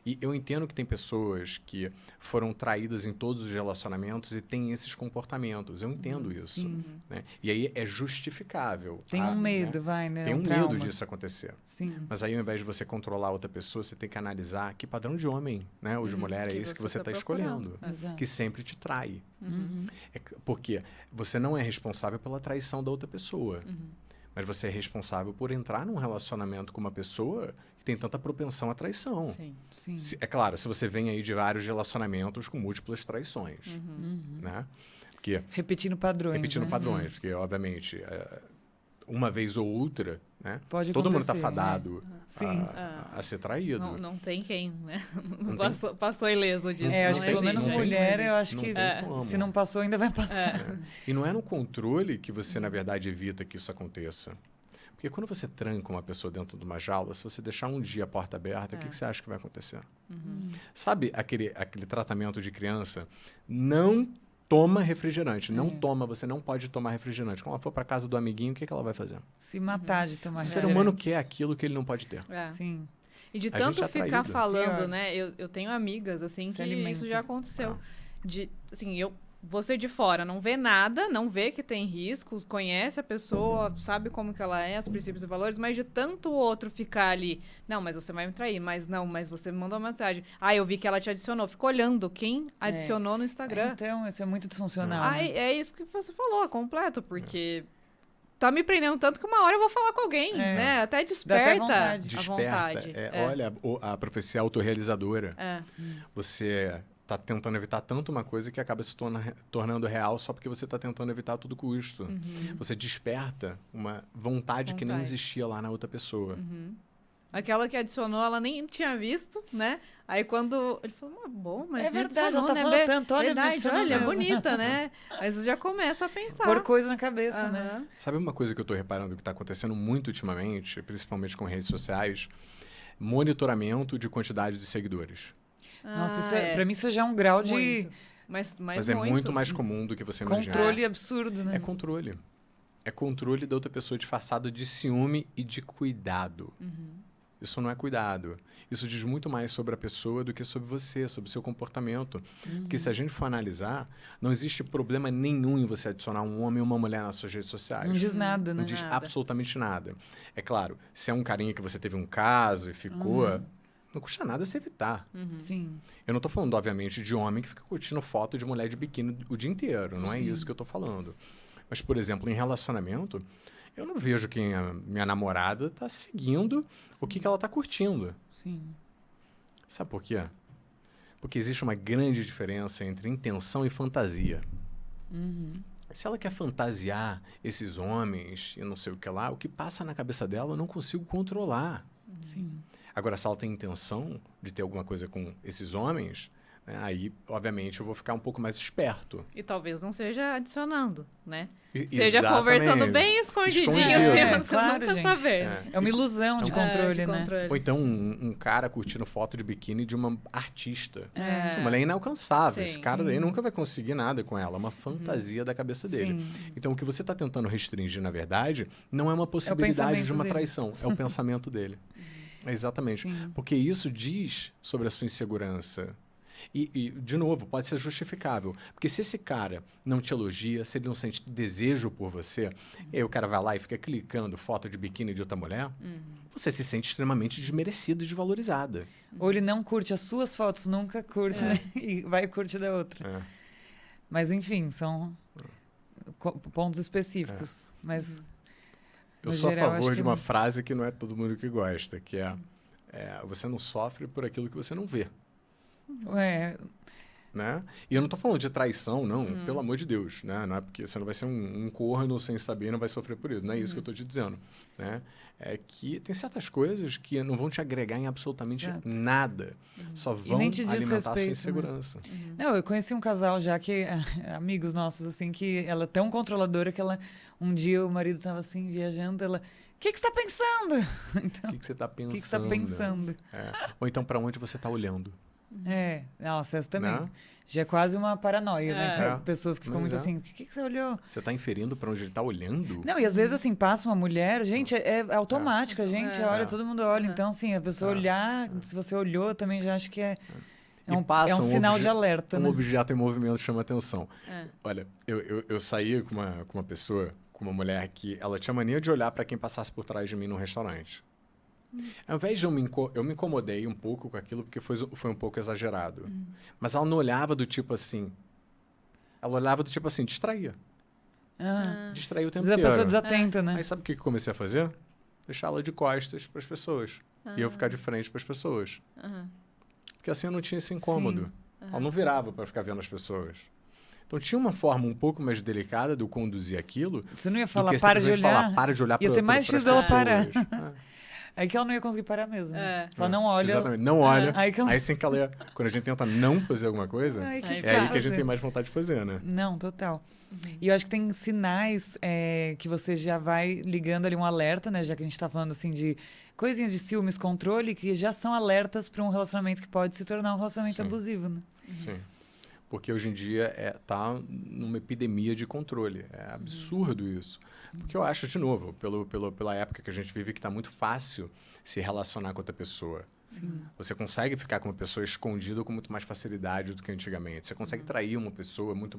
E eu entendo que tem pessoas que foram traídas em todos os relacionamentos e têm esses comportamentos. Eu entendo isso. sim. Né? E aí é justificável. Tem um medo, né? vai, né? Tem um trauma. medo disso acontecer. Sim. Mas aí, ao invés de você controlar outra pessoa, você tem que analisar que padrão de homem, né, ou de mulher é que esse que você você tá está procurando. escolhendo. Exato. Que sempre te trai. Uhum. Porque você não é responsável pela traição da outra pessoa. Mas você é responsável por entrar num relacionamento com uma pessoa que tem tanta propensão à traição. Sim. Sim. É claro, se você vem aí de vários relacionamentos com múltiplas traições. Né? Porque, Repetindo padrões. repetindo né? padrões, porque, obviamente, uma vez ou outra, né? Pode Todo mundo está acontecer, fadado Sim. a ser traído. Não tem quem, né? Não Não passou ileso disso. É, acho não que pelo existe. menos mulher, eu acho Não que tem como. se não passou, ainda vai passar. É. E não é no controle que você, na verdade, evita que isso aconteça. Porque quando você tranca uma pessoa dentro de uma jaula, se você deixar um dia a porta aberta, o que você acha que vai acontecer? Sabe aquele tratamento de criança? Não toma refrigerante. Não toma, você não pode tomar refrigerante. Quando ela for para casa do amiguinho, o que ela vai fazer? Se matar de tomar O ser refrigerante. humano quer aquilo que ele não pode ter. É. Sim. E de A tanto gente é ficar atraído. falando, Pior. né? Eu tenho amigas, assim, Se que alimenta. isso já aconteceu. De, assim, você de fora não vê nada, não vê que tem riscos, conhece a pessoa, sabe como que ela é, os princípios e valores, mas de tanto o outro ficar ali, não, mas você vai me trair, mas não, mas você me mandou uma mensagem. Eu vi que ela te adicionou. Fica olhando quem adicionou no Instagram. Então, isso é muito disfuncional. né? É isso que você falou, completo, porque tá me prendendo tanto que uma hora eu vou falar com alguém, né? Até desperta vontade. a Desperta. vontade. Olha a profecia autorrealizadora. É. Você está tentando evitar tanto uma coisa que acaba se tornando real só porque você está tentando evitar a todo custo. Você desperta uma vontade que nem existia lá na outra pessoa. Aquela que adicionou, ela nem tinha visto, né? Aí quando ele falou, bom, mas É me verdade, adicionou, ela tá né? falando tanto, olha, me verdade, adicionou olha, mesmo. bonita, né? Aí você já começa a pensar. Pôr coisa na cabeça, né? Aham. Sabe uma coisa que eu estou reparando que está acontecendo muito ultimamente, principalmente com redes sociais? Monitoramento de quantidade de seguidores. Nossa, isso pra mim isso já é um grau de Muito. Mas é muito mais comum do que você imagina. controle absurdo, né? É controle. É controle da outra pessoa disfarçado de ciúme e de cuidado. Isso não é cuidado. Isso diz muito mais sobre a pessoa do que sobre você, sobre o seu comportamento. Porque se a gente for analisar, não existe problema nenhum em você adicionar um homem ou uma mulher nas suas redes sociais. Não diz nada, né? Não diz Nada. absolutamente nada. É claro, se é um carinha que você teve um caso e ficou, não custa nada se evitar. Sim. Eu não estou falando, obviamente, de homem que fica curtindo foto de mulher de biquíni o dia inteiro. Não é isso que eu estou falando. Mas, por exemplo, em relacionamento, eu não vejo quem a minha namorada está seguindo o que ela está curtindo. Sim. Sabe por quê? Porque existe uma grande diferença entre intenção e fantasia. Se ela quer fantasiar esses homens e não sei o que lá, o que passa na cabeça dela eu não consigo controlar. Sim. Agora, se ela tem intenção de ter alguma coisa com esses homens, né, aí, obviamente, eu vou ficar um pouco mais esperto. E talvez não seja adicionando, né? E- Seja exatamente. conversando bem escondidinho, Escondido. assim, É, você claro, nunca gente. saber. É uma ilusão de controle, de né? controle. Ou então um cara curtindo foto de biquíni de uma artista. É. Essa mulher é inalcançável. Sim. Esse cara daí nunca vai conseguir nada com ela. É uma fantasia da cabeça dele. Sim. Então, o que você está tentando restringir, na verdade, não é uma possibilidade de pensamento uma dele. traição. É o pensamento dele. Exatamente. Sim. Porque isso diz sobre a sua insegurança. E, de novo, pode ser justificável. Porque se esse cara não te elogia, se ele não sente desejo por você, e aí o cara vai lá e fica clicando foto de biquíni de outra mulher, você se sente extremamente desmerecida e desvalorizada. Ou ele não curte as suas fotos, nunca curte, né? E vai curtir da outra. É. Mas, enfim, são pontos específicos. Mas, Eu no sou geral, a favor acho de que uma não. frase que não é todo mundo que gosta, que você não sofre por aquilo que você não vê. né? E eu não tô falando de traição, não, pelo amor de Deus, né? Não é porque você não vai ser um corno sem saber e não vai sofrer por isso. Não é isso que eu tô te dizendo, né? É que tem certas coisas que não vão te agregar em absolutamente nada. Só E vão nem te diz alimentar a sua respeito, né? insegurança. Não, eu conheci um casal já que, amigos nossos, assim, que ela é tão controladora que ela, um dia o marido tava assim, viajando, ela, o que você tá pensando? Então, O que você tá pensando? o que você tá pensando? É. Ou então, para onde você tá olhando? Nossa, essa também. Né? Já é quase uma paranoia, né? É. Pessoas que ficam Mas muito é. assim, o que você olhou? Você tá inferindo para onde ele tá olhando? Não, e às vezes, assim, passa uma mulher, gente, é automático, a gente olha, todo mundo olha. Então, assim, a pessoa olhar, se você olhou, eu também já acho que é E um passa sinal de alerta, um né? objeto em movimento chama atenção. Olha, eu saí com uma pessoa, com uma mulher que ela tinha mania de olhar para quem passasse por trás de mim num restaurante. Ao invés de eu me incomodei um pouco com aquilo, porque foi um pouco exagerado. Mas ela não olhava do tipo assim... Ela olhava do tipo assim, distraía. Distraía o tempo Às vezes a inteiro. pessoa desatenta, né? Aí sabe o que eu comecei a fazer? Deixar ela de costas para as pessoas. E eu ficar de frente para as pessoas. Porque assim eu não tinha esse incômodo. Ela não virava para ficar vendo as pessoas. Então tinha uma forma um pouco mais delicada de eu conduzir aquilo. Você não ia do falar, que para de simplesmente olhar. falar, para de olhar Ia ser mais pras difícil dela parar. pessoas. Aí que ela não ia conseguir parar mesmo. Né? Ela É, não olha. Exatamente. Não olha. Aí que ela- Aí sim que ela ia... Quando a gente tenta não fazer alguma coisa, Ai, que é aí que a fazer. gente tem mais vontade de fazer, né? Não, total. E eu acho que tem sinais que você já vai ligando ali um alerta, né? Já que a gente tá falando assim de coisinhas de ciúmes, controle, que já são alertas para um relacionamento que pode se tornar um relacionamento Sim. abusivo, né? Sim. Porque hoje em dia tá numa epidemia de controle. É absurdo isso. Porque eu acho, de novo, pela época que a gente vive, que está muito fácil se relacionar com outra pessoa. Você consegue ficar com uma pessoa escondida com muito mais facilidade do que antigamente. Você consegue trair uma pessoa muito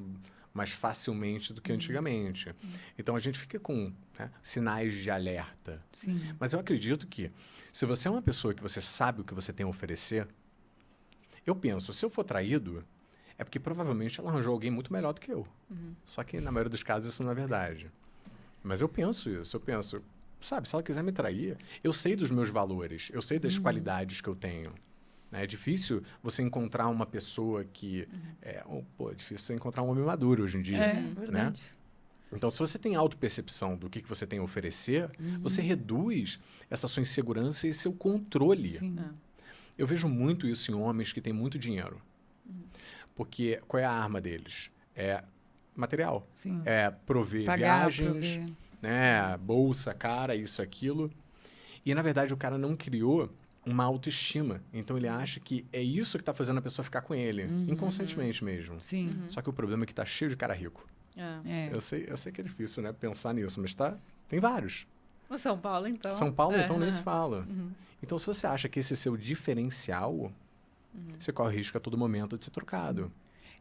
mais facilmente do que antigamente. Então, a gente fica com sinais de alerta. Sim. Mas eu acredito que, se você é uma pessoa que você sabe o que você tem a oferecer, eu penso, se eu for traído, é porque provavelmente ela arranjou alguém muito melhor do que eu. Só que, na maioria dos casos, isso não é verdade. Mas eu penso isso, sabe, se ela quiser me trair, eu sei dos meus valores, eu sei das qualidades que eu tenho. Né? É difícil você encontrar uma pessoa que... é difícil você encontrar um homem maduro hoje em dia. É, né? verdade. Então, se você tem autopercepção do que você tem a oferecer, você reduz essa sua insegurança e seu controle. Sim. Eu vejo muito isso em homens que têm muito dinheiro. Porque qual é a arma deles? É material. Sim. É prover Pagar, viagens, prover. né? Bolsa, cara, isso, aquilo. E, na verdade, o cara não criou uma autoestima. Então, ele acha que é isso que está fazendo a pessoa ficar com ele. Inconscientemente mesmo. Sim. Só que o problema é que tá cheio de cara rico. É. Eu sei que é difícil, né? Pensar nisso, mas tem vários. O São Paulo, então. São Paulo, então, nem se fala. Então, se você acha que esse é seu diferencial, você corre risco a todo momento de ser trocado.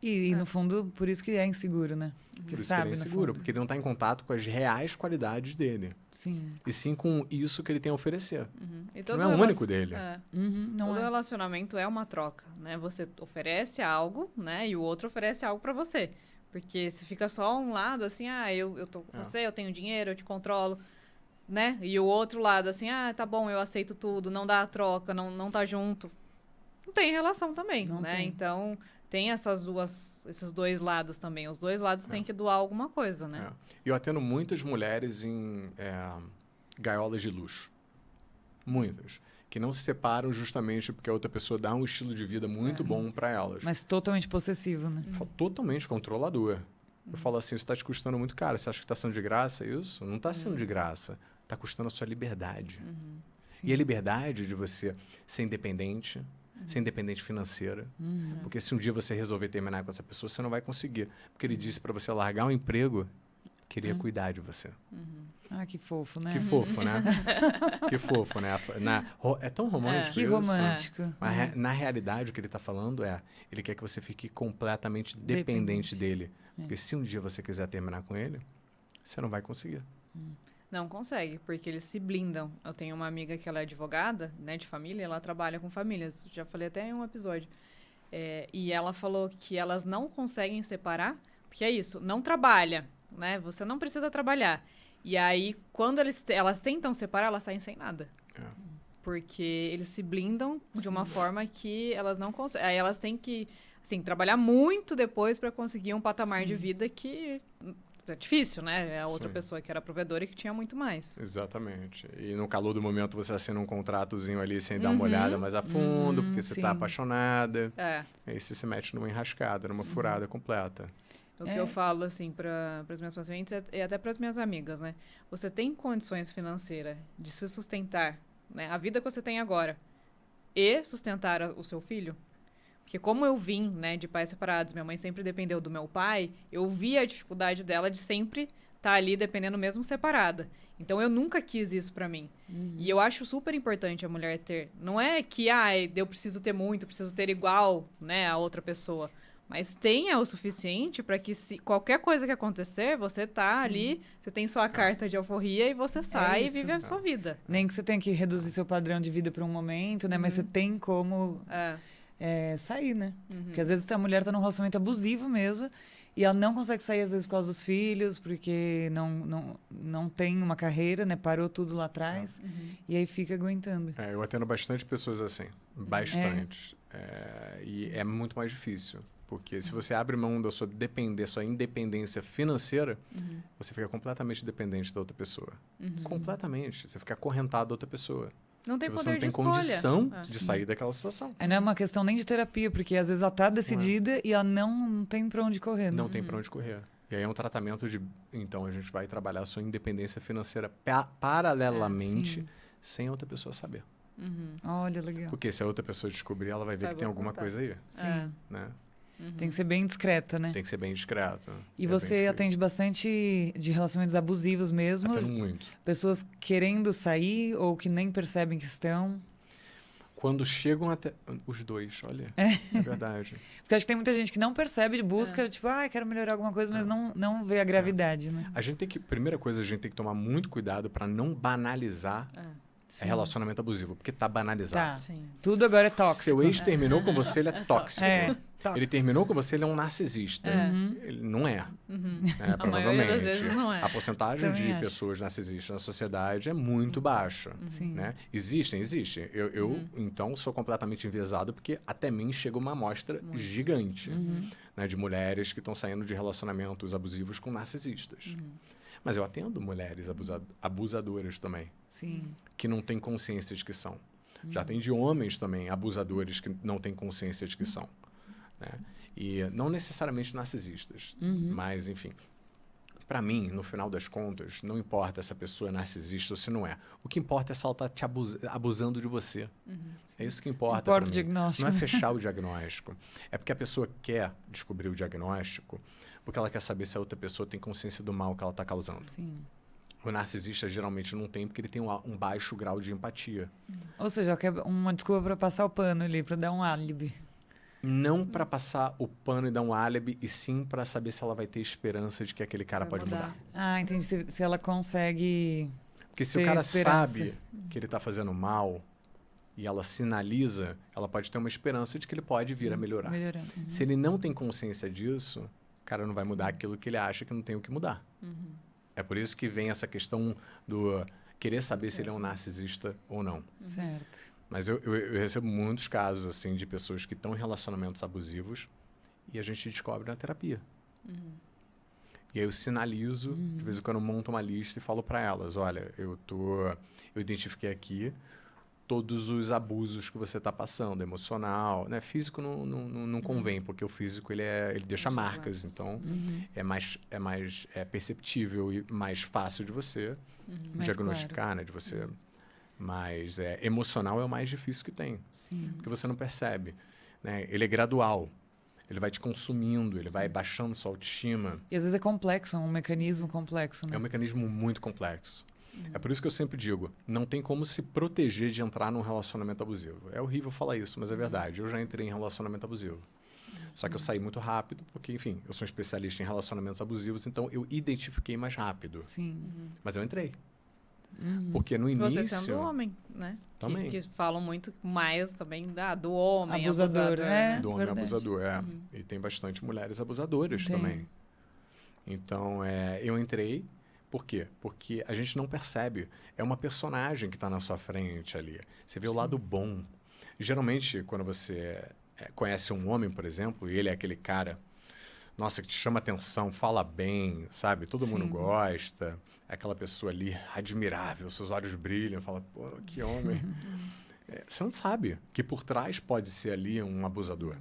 E no fundo, por isso que é inseguro, né? Porque Por isso sabe, que ele é no inseguro, fundo. porque ele não está em contato com as reais qualidades dele. Sim. E sim com isso que ele tem a oferecer. E Não é o único dele. Não Todo é. relacionamento é uma troca, né? Você oferece algo, né? E o outro oferece algo pra você. Porque se fica só um lado, assim, eu tô com você, eu tenho dinheiro, eu te controlo, né? E o outro lado, assim, tá bom, eu aceito tudo, não dá a troca, não tá junto. Não tem relação também, Não né? tem. Então, tem esses dois lados também. Os dois lados têm que doar alguma coisa, né? E eu atendo muitas mulheres em gaiolas de luxo. Muitas. Que não se separam justamente porque a outra pessoa dá um estilo de vida muito bom para elas. Mas totalmente possessivo, né? Totalmente controlador. Eu falo assim, isso está te custando muito caro. Você acha que está sendo de graça isso? Não está sendo de graça. Está custando a sua liberdade. Sim. E a liberdade de você ser independente, ser independente financeira. Porque se um dia você resolver terminar com essa pessoa, você não vai conseguir. Porque ele disse para você largar o emprego, queria cuidar de você. Ah, que fofo, né? Que fofo, né? Que fofo, né? É tão romântico Que isso. romântico. Mas na realidade, o que ele está falando ele quer que você fique completamente dependente dele. Porque se um dia você quiser terminar com ele, você não vai conseguir. Não consegue, porque eles se blindam. Eu tenho uma amiga que ela é advogada, né, de família, ela trabalha com famílias. Já falei até em um episódio. E ela falou que elas não conseguem separar, porque é isso, não trabalha, né? Você não precisa trabalhar. E aí, quando elas tentam separar, elas saem sem nada. Porque eles se blindam de uma forma que elas não conseguem. Aí elas têm que assim, trabalhar muito depois para conseguir um patamar de vida que é difícil, né? A outra Sim. pessoa que era provedora e que tinha muito mais. Exatamente. E no calor do momento você assina um contratozinho ali sem dar uma olhada mais a fundo, porque você tá sim. apaixonada. É. Aí você se mete numa enrascada, numa furada completa. O que eu falo, assim, para as minhas pacientes e até para as minhas amigas, né? Você tem condições financeiras de se sustentar, né? A vida que você tem agora e sustentar o seu filho? Porque como eu vim, né, de pais separados, minha mãe sempre dependeu do meu pai, eu vi a dificuldade dela de sempre estar ali dependendo mesmo separada. Então eu nunca quis isso pra mim. E eu acho super importante a mulher ter. Não é que, eu preciso ter muito, preciso ter igual, né, a outra pessoa. Mas tenha o suficiente para que se qualquer coisa que acontecer, você tá ali, você tem sua carta de alforria e você sai e isso. vive a sua vida. Nem que você tenha que reduzir seu padrão de vida por um momento, né? Mas você tem como sair, né? Porque às vezes a mulher tá num relacionamento abusivo mesmo e ela não consegue sair, às vezes, por causa dos filhos, porque não tem uma carreira, né? Parou tudo lá atrás e aí fica aguentando. Eu atendo bastante pessoas assim. Bastante. E é muito mais difícil. Porque se você abre mão da sua independência financeira, você fica completamente dependente da outra pessoa. Completamente. Você fica acorrentado da outra pessoa. Não tem Porque poder você não de tem escolha. condição de sair daquela situação. Aí não é uma questão nem de terapia, porque às vezes ela tá decidida e ela não tem pra onde correr. Né? Não tem para onde correr. E aí é um tratamento de... Então, a gente vai trabalhar a sua independência financeira paralelamente, sem a outra pessoa saber. Olha, legal. Porque se a outra pessoa descobrir, ela vai ver Vai que tem alguma contar. coisa aí. Sim. Né? Tem que ser bem discreta, né? Tem que ser bem discreto. E É você bem atende difícil. bastante de relacionamentos abusivos mesmo? Atendo muito. Pessoas querendo sair ou que nem percebem que estão? Quando chegam até... Os dois, olha. É verdade. Porque acho que tem muita gente que não percebe, busca, tipo, quero melhorar alguma coisa, mas não vê a gravidade, né? A gente tem que... Primeira coisa, a gente tem que tomar muito cuidado para não banalizar relacionamento abusivo. Porque tá banalizado. Tá. Sim. Tudo agora é tóxico. Seu ex terminou com você, ele é tóxico. Tóxico. Ele terminou com você, ele é um narcisista. Ele não é. A maioria das vezes não é. A porcentagem Também de acho. pessoas narcisistas na sociedade é muito baixa. Sim. Né? Existem. Eu então, sou completamente enviesado porque até mim chega uma amostra gigante né, de mulheres que estão saindo de relacionamentos abusivos com narcisistas. Mas eu atendo mulheres abusadoras também, Sim. que não têm consciência de que são. Já atendi homens também, abusadores, que não têm consciência de que são. Né? E não necessariamente narcisistas, mas, enfim. Para mim, no final das contas, não importa se a pessoa é narcisista ou se não é. O que importa é se ela está te abusando de você. É isso que importa. Importa o pra mim. diagnóstico. Não é fechar o diagnóstico. É porque a pessoa quer descobrir o diagnóstico porque ela quer saber se a outra pessoa tem consciência do mal que ela está causando. Sim. O narcisista geralmente não tem porque ele tem um baixo grau de empatia. Ou seja, ela quer uma desculpa pra passar o pano ali, pra dar um álibi. Não para passar o pano e dar um álibi, e sim para saber se ela vai ter esperança de que aquele cara Vai pode mudar. Entendi. Se ela consegue... Porque se ter o cara esperança. sabe que ele está fazendo mal e ela sinaliza, ela pode ter uma esperança de que ele pode vir a melhorar. Melhorando. Se ele não tem consciência disso, o cara não vai mudar aquilo que ele acha que não tem o que mudar. É por isso que vem essa questão do querer saber se ele é um narcisista ou não. Certo. Mas eu recebo muitos casos assim de pessoas que estão em relacionamentos abusivos e a gente descobre na terapia. E aí eu sinalizo, de vez em quando eu monto uma lista e falo para elas, olha, eu identifiquei aqui todos os abusos que você está passando, emocional, né? Físico não convém, porque o físico ele deixa marcas, então é mais perceptível e mais fácil de você Mais diagnosticar, né? De você, mas emocional é o mais difícil que tem, porque você não percebe, né? Ele é gradual, ele vai te consumindo, ele vai baixando sua autoestima. E às vezes é complexo, é um mecanismo complexo, né? É um mecanismo muito complexo. É por isso que eu sempre digo, não tem como se proteger de entrar num relacionamento abusivo. É horrível falar isso, mas é verdade. Eu já entrei em relacionamento abusivo. Só que eu saí muito rápido, porque, enfim, eu sou um especialista em relacionamentos abusivos, então eu identifiquei mais rápido. Sim. Mas eu entrei. Porque no início... Você sendo homem, né? Também. Que falam muito mais também do homem Abusador, né? Do homem verdade. abusador, E tem bastante mulheres abusadoras Tem. também. Então, eu entrei... Por quê? Porque a gente não percebe. É uma personagem que está na sua frente ali. Você vê o lado bom. Geralmente, quando você conhece um homem, por exemplo, e ele é aquele cara, nossa, que te chama atenção, fala bem, sabe? Todo mundo gosta. É aquela pessoa ali admirável, seus olhos brilham, fala, pô, que homem. Você não sabe que por trás pode ser ali um abusador.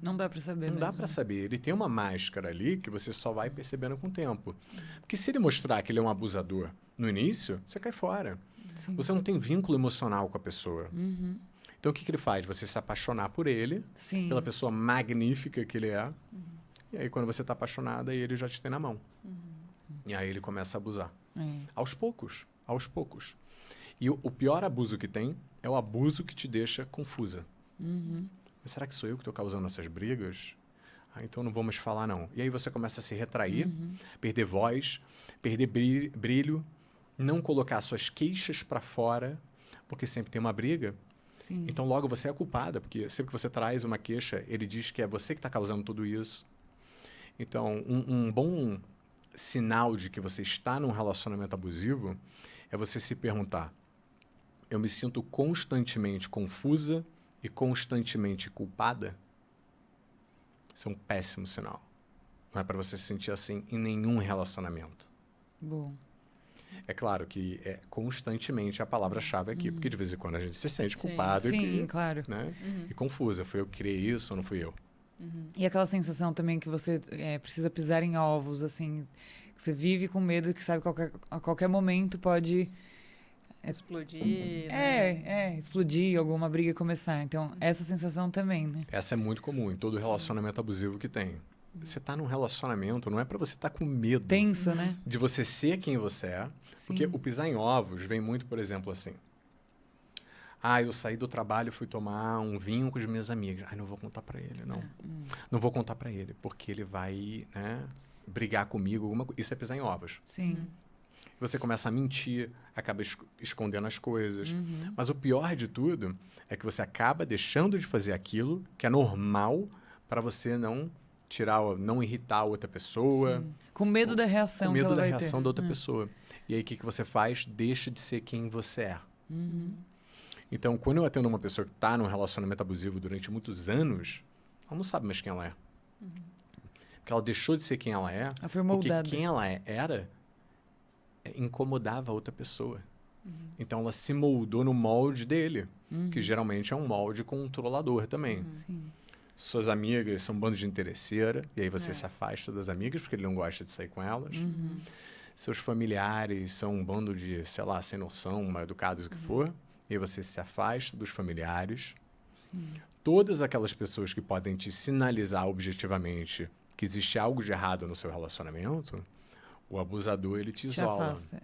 Não dá pra saber Não mesmo. dá para saber. Ele tem uma máscara ali que você só vai percebendo com o tempo. Porque se ele mostrar que ele é um abusador no início, você cai fora. Sim. Você não tem vínculo emocional com a pessoa. Uhum. Então, o que ele faz? Você se apaixonar por ele, Sim. pela pessoa magnífica que ele é. E aí, quando você está apaixonada, ele já te tem na mão. E aí ele começa a abusar. Aos poucos. Aos poucos. E o pior abuso que tem é o abuso que te deixa confusa. Mas será que sou eu que estou causando essas brigas? Então não vou mais falar, não. E aí você começa a se retrair, perder voz, perder brilho, não colocar suas queixas para fora, porque sempre tem uma briga. Sim. Então logo você é a culpada, porque sempre que você traz uma queixa, ele diz que é você que está causando tudo isso. Então, um bom sinal de que você está num relacionamento abusivo é você se perguntar: eu me sinto constantemente confusa e constantemente culpada? Isso é um péssimo sinal. Não é para você se sentir assim em nenhum relacionamento. Bom. É claro que é constantemente a palavra-chave aqui, porque de vez em quando a gente se sente culpado Sim, claro. né? E confusa. Foi eu que criei isso ou não fui eu? E aquela sensação também que você precisa pisar em ovos, assim, que você vive com medo que sabe a qualquer momento pode explodir. Né? Explodir, alguma briga começar. Então, essa sensação também, né? Essa é muito comum em todo relacionamento abusivo que tem. Você tá num relacionamento, não é para você estar com medo Tensa, né? de você ser quem você é. Porque o pisar em ovos vem muito, por exemplo, assim. Eu saí do trabalho e fui tomar um vinho com as minhas amigas. Não vou contar para ele, não. Não vou contar para ele, porque ele vai, né, brigar comigo. Isso é pisar em ovos. Sim. Você começa a mentir, acaba escondendo as coisas. Mas o pior de tudo é que você acaba deixando de fazer aquilo que é normal para você não irritar a outra pessoa. Sim. Com medo da reação. Com medo que ela da vai reação ter. da outra pessoa. E aí o que você faz? Deixa de ser quem você é. Então, quando eu atendo uma pessoa que está num relacionamento abusivo durante muitos anos, ela não sabe mais quem ela é. Porque ela deixou de ser quem ela é. Ela foi moldada. Porque quem ela era incomodava a outra pessoa. Então, ela se moldou no molde dele, que geralmente é um molde controlador também. Sim. Suas amigas são um bando de interesseira, e aí você se afasta das amigas porque ele não gosta de sair com elas. Seus familiares são um bando de, sei lá, sem noção, mal educados, o que for. E aí você se afasta dos familiares. Todas aquelas pessoas que podem te sinalizar objetivamente que existe algo de errado no seu relacionamento, o abusador, ele te isola. Afasta,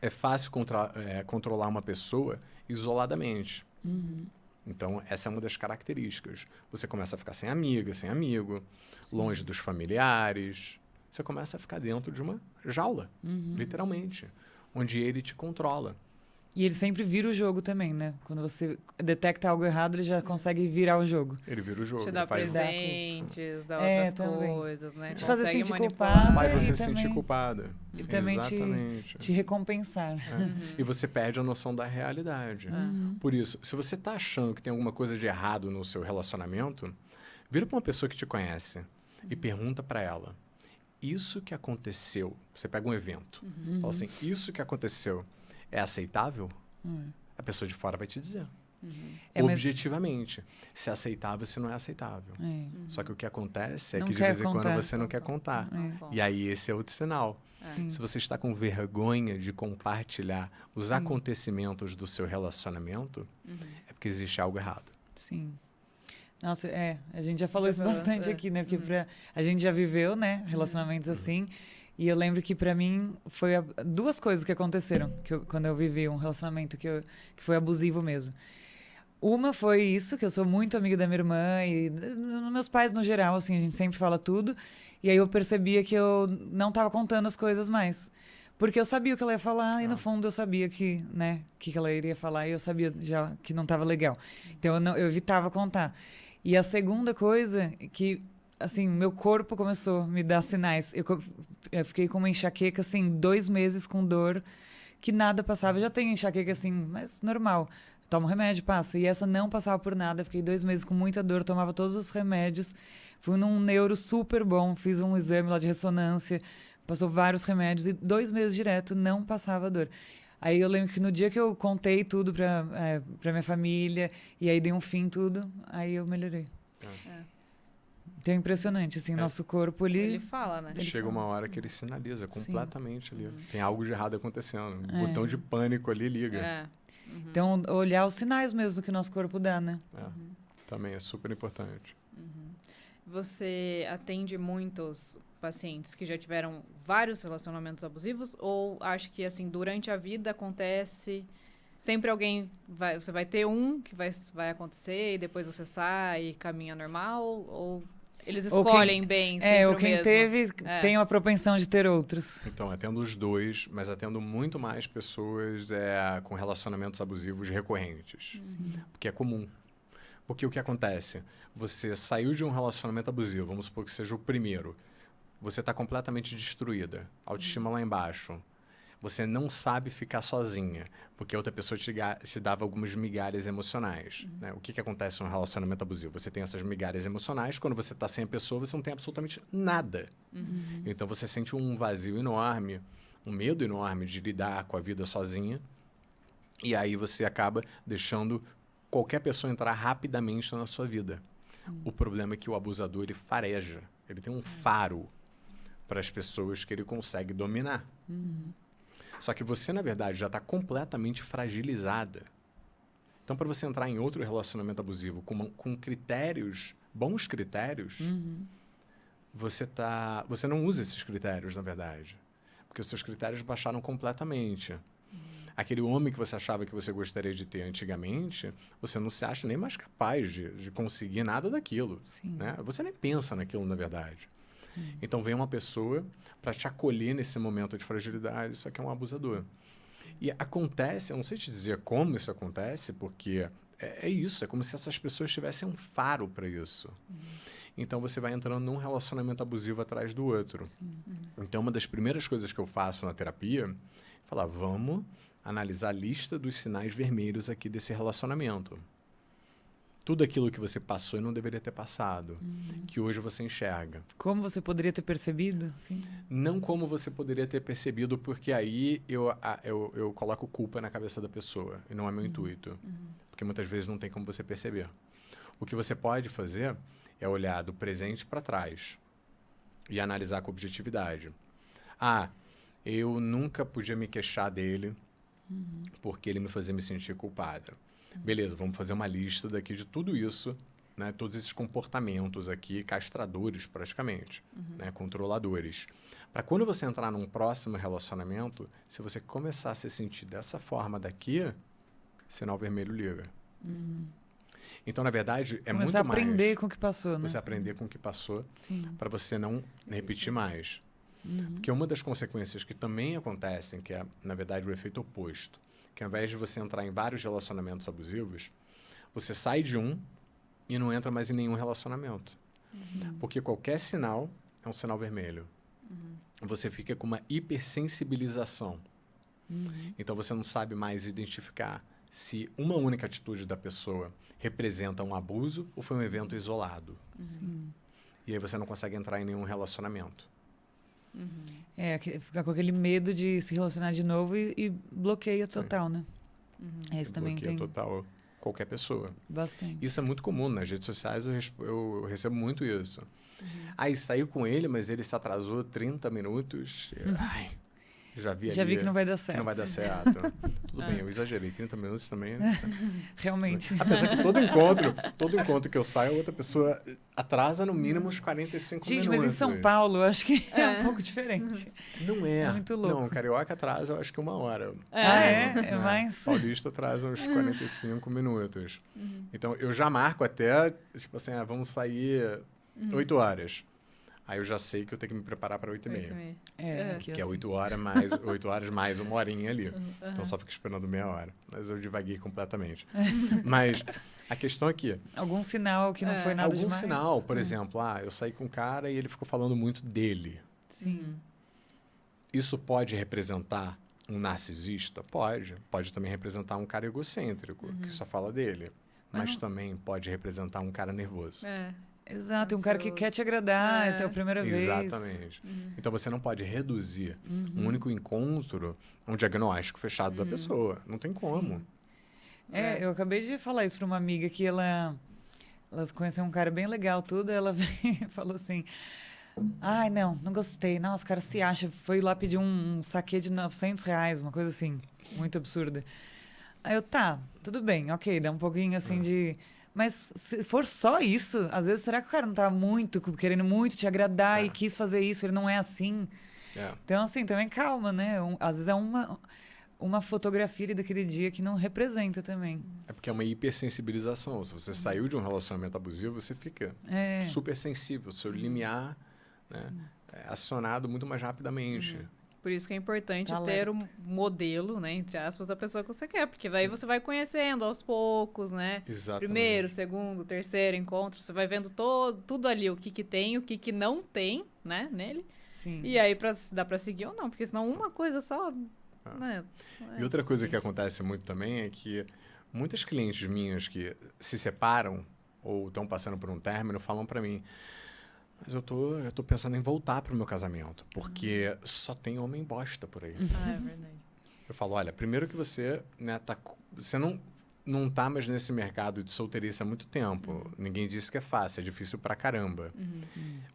É fácil controlar uma pessoa isoladamente. Então, essa é uma das características. Você começa a ficar sem amiga, sem amigo, longe dos familiares. Você começa a ficar dentro de uma jaula, literalmente, onde ele te controla. E ele sempre vira o jogo também, né? Quando você detecta algo errado, ele já consegue virar o jogo. Ele vira o jogo. Te dá ele faz presentes, dá outras também. coisas, né? Te fazer Consegue sentir manipular. culpada. Faz você E se sentir também- culpada. E também Exatamente. te recompensar. E você perde a noção da realidade. Por isso, se você está achando que tem alguma coisa de errado no seu relacionamento, vira para uma pessoa que te conhece e pergunta para ela: isso que aconteceu, você pega um evento, fala assim, isso que aconteceu é aceitável? A pessoa de fora vai te dizer. É, mas- Objetivamente. Se é aceitável, se não é aceitável. Só que o que acontece é Não que de quer vez em quando contar. você não quer contar. E aí esse é outro sinal. Sim. Se você está com vergonha de compartilhar os acontecimentos do seu relacionamento, é porque existe algo errado. Sim. Nossa, a gente já falou Já isso falou, bastante aqui, né? Porque a gente já viveu, né? Relacionamentos assim. E eu lembro que pra mim foi duas coisas que aconteceram quando eu vivi um relacionamento que foi abusivo mesmo. Uma foi isso, que eu sou muito amiga da minha irmã e dos meus pais no geral, assim, a gente sempre fala tudo. E aí eu percebia que eu não tava contando as coisas mais. Porque eu sabia o que ela ia falar e no fundo eu sabia que, né, o que ela iria falar e eu sabia já que não tava legal. Então eu evitava contar. E a segunda coisa que, assim, meu corpo começou a me dar sinais. Eu fiquei com uma enxaqueca, assim, 2 meses com dor, que nada passava. Eu já tenho enxaqueca, assim, mas normal. toma um remédio, passa. E essa não passava por nada, fiquei 2 meses com muita dor, tomava todos os remédios. Fui num neuro super bom, fiz um exame lá de ressonância, passou vários remédios e 2 meses direto não passava dor. Aí eu lembro que no dia que eu contei tudo pra minha família, e aí dei um fim em tudo, aí eu melhorei. Então é impressionante, assim, nosso corpo, Ele fala, né? Chega uma hora que ele sinaliza completamente ali. Tem algo de errado acontecendo. O botão de pânico ali liga. Então, olhar os sinais mesmo que o nosso corpo dá, né? Também é super importante. Você atende muitos pacientes que já tiveram vários relacionamentos abusivos ou acha que, assim, durante a vida acontece... Sempre você vai ter um que vai acontecer e depois você sai e caminha normal? Ou eles escolhem bem sempre ou o quem mesmo? teve tem uma propensão de ter outros. Então, atendo os dois, mas atendo muito mais pessoas com relacionamentos abusivos recorrentes. Porque é comum. Porque o que acontece? Você saiu de um relacionamento abusivo, vamos supor que seja o primeiro. Você está completamente destruída. Autoestima lá embaixo. Você não sabe ficar sozinha, porque a outra pessoa te dava algumas migalhas emocionais. Né? O que acontece no relacionamento abusivo? Você tem essas migalhas emocionais, quando você está sem a pessoa, você não tem absolutamente nada. Então você sente um vazio enorme, um medo enorme de lidar com a vida sozinha, e aí você acaba deixando qualquer pessoa entrar rapidamente na sua vida. O problema é que o abusador, ele fareja, ele tem um faro para as pessoas que ele consegue dominar. Só que você, na verdade, já está completamente fragilizada. Então, para você entrar em outro relacionamento abusivo com critérios, bons critérios, você não usa esses critérios, na verdade. Porque os seus critérios baixaram completamente. Aquele homem que você achava que você gostaria de ter antigamente, você não se acha nem mais capaz de conseguir nada daquilo. Né? Você nem pensa naquilo, na verdade. Então, vem uma pessoa para te acolher nesse momento de fragilidade, só que é um abusador. E acontece, eu não sei te dizer como isso acontece, porque é isso, é como se essas pessoas tivessem um faro para isso. Então, você vai entrando num relacionamento abusivo atrás do outro. Então, uma das primeiras coisas que eu faço na terapia é falar, vamos analisar a lista dos sinais vermelhos aqui desse relacionamento. Tudo aquilo que você passou e não deveria ter passado, que hoje você enxerga. Como você poderia ter percebido? Sim. Não como você poderia ter percebido, porque aí eu coloco culpa na cabeça da pessoa, e não é meu intuito. Porque muitas vezes não tem como você perceber. O que você pode fazer é olhar do presente para trás e analisar com objetividade. Eu nunca podia me queixar dele porque ele me fazia me sentir culpada. Beleza, vamos fazer uma lista daqui de tudo isso, né? Todos esses comportamentos aqui, castradores praticamente, né? Controladores. Para quando você entrar num próximo relacionamento, se você começar a se sentir dessa forma daqui, sinal vermelho liga. Então, na verdade, é muito mais... Começar a aprender com o que passou, né? Você aprender com o que passou, para você não repetir mais. Porque uma das consequências que também acontecem, que é, na verdade, o efeito oposto, que ao invés de você entrar em vários relacionamentos abusivos, você sai de um e não entra mais em nenhum relacionamento. Porque qualquer sinal é um sinal vermelho. Você fica com uma hipersensibilização. Então, você não sabe mais identificar se uma única atitude da pessoa representa um abuso ou foi um evento isolado. E aí você não consegue entrar em nenhum relacionamento. Ficar com aquele medo de se relacionar de novo e bloqueia total, né? Isso também bloqueia tem... total qualquer pessoa. Bastante. Isso é muito comum. Nas redes sociais eu recebo muito isso. Aí saiu com ele, mas ele se atrasou 30 minutos. Já vi que não vai dar certo. Que não vai dar certo. Tudo bem, eu exagerei. 30 minutos também. Realmente. Apesar que todo encontro que eu saio, a outra pessoa atrasa no mínimo uns 45 minutos. Gente, mas em São Paulo, eu acho que é um pouco diferente. Não é. É muito louco. Não, Carioca atrasa, eu acho que 1 hora. É mais? Paulista atrasa uns 45 minutos. Então, eu já marco até, tipo assim, vamos sair 8 horas. Aí eu já sei que eu tenho que me preparar para 8h30. Que é 8 horas mais 1 horinha ali. Então só fico esperando meia hora. Mas eu divaguei completamente. Mas a questão aqui... Algum sinal que não foi nada demais? Algum sinal, por exemplo, eu saí com um cara e ele ficou falando muito dele. Sim. Isso pode representar um narcisista? Pode. Pode também representar um cara egocêntrico, que só fala dele. Mas também pode representar um cara nervoso. Exato, um cara que quer te agradar, é a tua primeira vez. Exatamente. Então você não pode reduzir um único encontro a um diagnóstico fechado da pessoa. Não tem como. Eu acabei de falar isso pra uma amiga que ela conheceu um cara bem legal, tudo. Ela veio e falou assim: ai, não gostei. Nossa, o cara se acha. Foi lá pedir um saquê de R$900, uma coisa assim, muito absurda. Aí eu, tá, tudo bem, ok, dá um pouquinho assim de. Mas se for só isso, às vezes, será que o cara não tá querendo muito te agradar e quis fazer isso, ele não é assim? Então, assim, também calma, né? Às vezes é uma fotografia ali daquele dia que não representa também. É porque é uma hipersensibilização. Se você saiu de um relacionamento abusivo, você fica super sensível. Seu limiar, né, é acionado muito mais rapidamente. Por isso que é importante ter um modelo, né, entre aspas, da pessoa que você quer. Porque daí você vai conhecendo aos poucos, né? Exatamente. Primeiro, segundo, terceiro encontro. Você vai vendo tudo ali, o que tem, o que não tem, né, nele. Sim. E aí dá pra seguir ou não. Porque senão uma coisa só... Né, e outra coisa que acontece muito também é que muitas clientes minhas que se separam ou estão passando por um término falam pra mim: mas eu tô pensando em voltar pro meu casamento, porque só tem homem bosta por aí. É verdade. Eu falo: olha, primeiro que você, né, você não tá mais nesse mercado de solteirice há muito tempo. Ninguém disse que é fácil, é difícil pra caramba.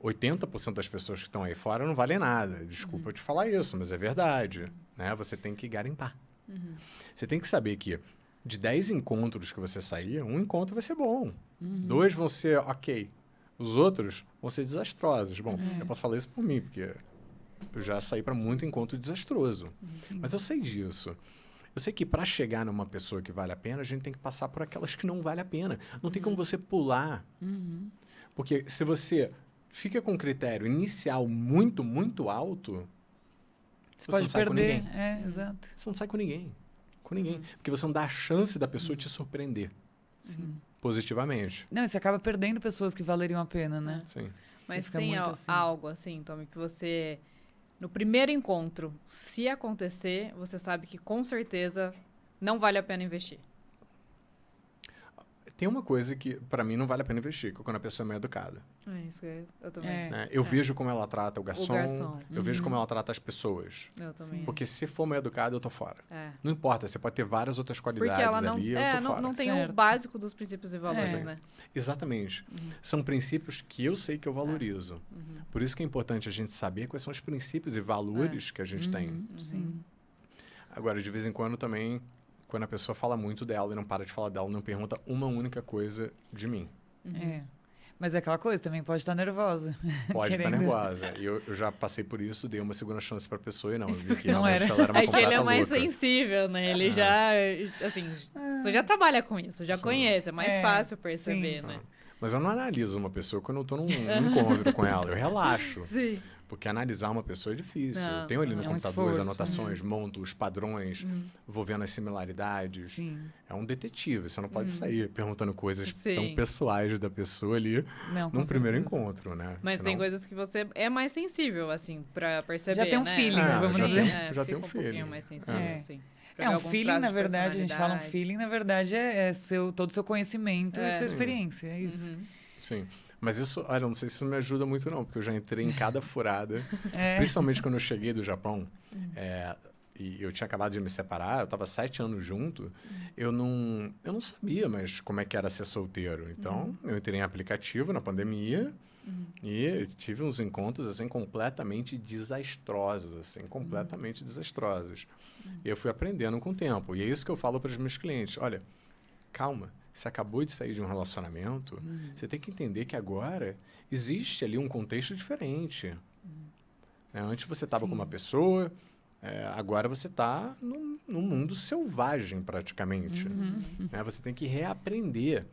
80% das pessoas que estão aí fora não valem nada. Desculpa eu te falar isso, mas é verdade. Né? Você tem que garimpar. Você tem que saber que de 10 encontros que você sair, um encontro vai ser bom. 2 vão ser ok. Os outros vão ser desastrosos. Bom, eu posso falar isso por mim, porque eu já saí para muito encontro desastroso. Mas eu sei disso. Eu sei que para chegar numa pessoa que vale a pena, a gente tem que passar por aquelas que não vale a pena. Não tem como você pular. Porque se você fica com um critério inicial muito, muito alto, você pode não sai perder. com ninguém. Exato. Você não sai com ninguém. Com ninguém. Porque você não dá a chance da pessoa te surpreender. Positivamente. Não, e você acaba perdendo pessoas que valeriam a pena, né? Sim. Mas fica tem muito assim. algo assim, Tommy, que você... No primeiro encontro, se acontecer, você sabe que com certeza não vale a pena investir. Tem uma coisa que, para mim, não vale a pena investir, que é quando a pessoa é mal educada. É isso, eu também. Né? Eu vejo como ela trata o garçom. Eu vejo como ela trata as pessoas. Eu também. Porque se for mal educada, eu tô fora. É. Não importa, você pode ter várias outras qualidades Porque ela não, ali, eu tô fora. não tem Certo. o básico dos princípios e valores, né? Exatamente. São princípios que eu sei que eu valorizo. Por isso que é importante a gente saber quais são os princípios e valores que a gente tem. Sim. Agora, de vez em quando também, quando a pessoa fala muito dela e não para de falar dela, não pergunta uma única coisa de mim. Mas é aquela coisa, também pode estar nervosa. Pode estar Querendo. nervosa. E eu já passei por isso, dei uma segunda chance pra pessoa e não. Eu vi que Não realmente era. ela era uma É que ele é completa mais louca. sensível, né? Ele já, assim, você já trabalha com isso, já conhece, é mais fácil perceber, sim. né? Mas eu não analiso uma pessoa quando eu tô num encontro com ela. Eu relaxo. Sim. Porque analisar uma pessoa é difícil. Não, Eu tenho ali no é um computador as esforço, anotações, monto os padrões, vou vendo as similaridades. Sim. É um detetive. Você não pode sair perguntando coisas Sim. tão pessoais da pessoa ali Não, com num primeiro certeza. encontro, né? Mas Senão- tem coisas que você é mais sensível, assim, pra perceber, Já tem um né? feeling, vamos Sim, dizer. é, Já fica tem um pouquinho feeling. mais sensível, É. assim. É, Pegar um alguns feeling, traços na de verdade, a gente fala um personalidade. feeling, na verdade, é todo o seu conhecimento e sua experiência, é isso. Sim. Mas isso, olha, eu não sei se isso me ajuda muito não, porque eu já entrei em cada furada. É. Principalmente quando eu cheguei do Japão, e eu tinha acabado de me separar, eu estava 7 anos junto, eu não sabia mais como é que era ser solteiro. Então, eu entrei em aplicativo na pandemia e tive uns encontros, assim, completamente desastrosos, assim, completamente desastrosos. E eu fui aprendendo com o tempo. E é isso que eu falo para os meus clientes. Olha, calma. Você acabou de sair de um relacionamento, você tem que entender que agora existe ali um contexto diferente. Né? Antes você estava com uma pessoa, agora você está num mundo selvagem, praticamente. Né? Você tem que reaprender.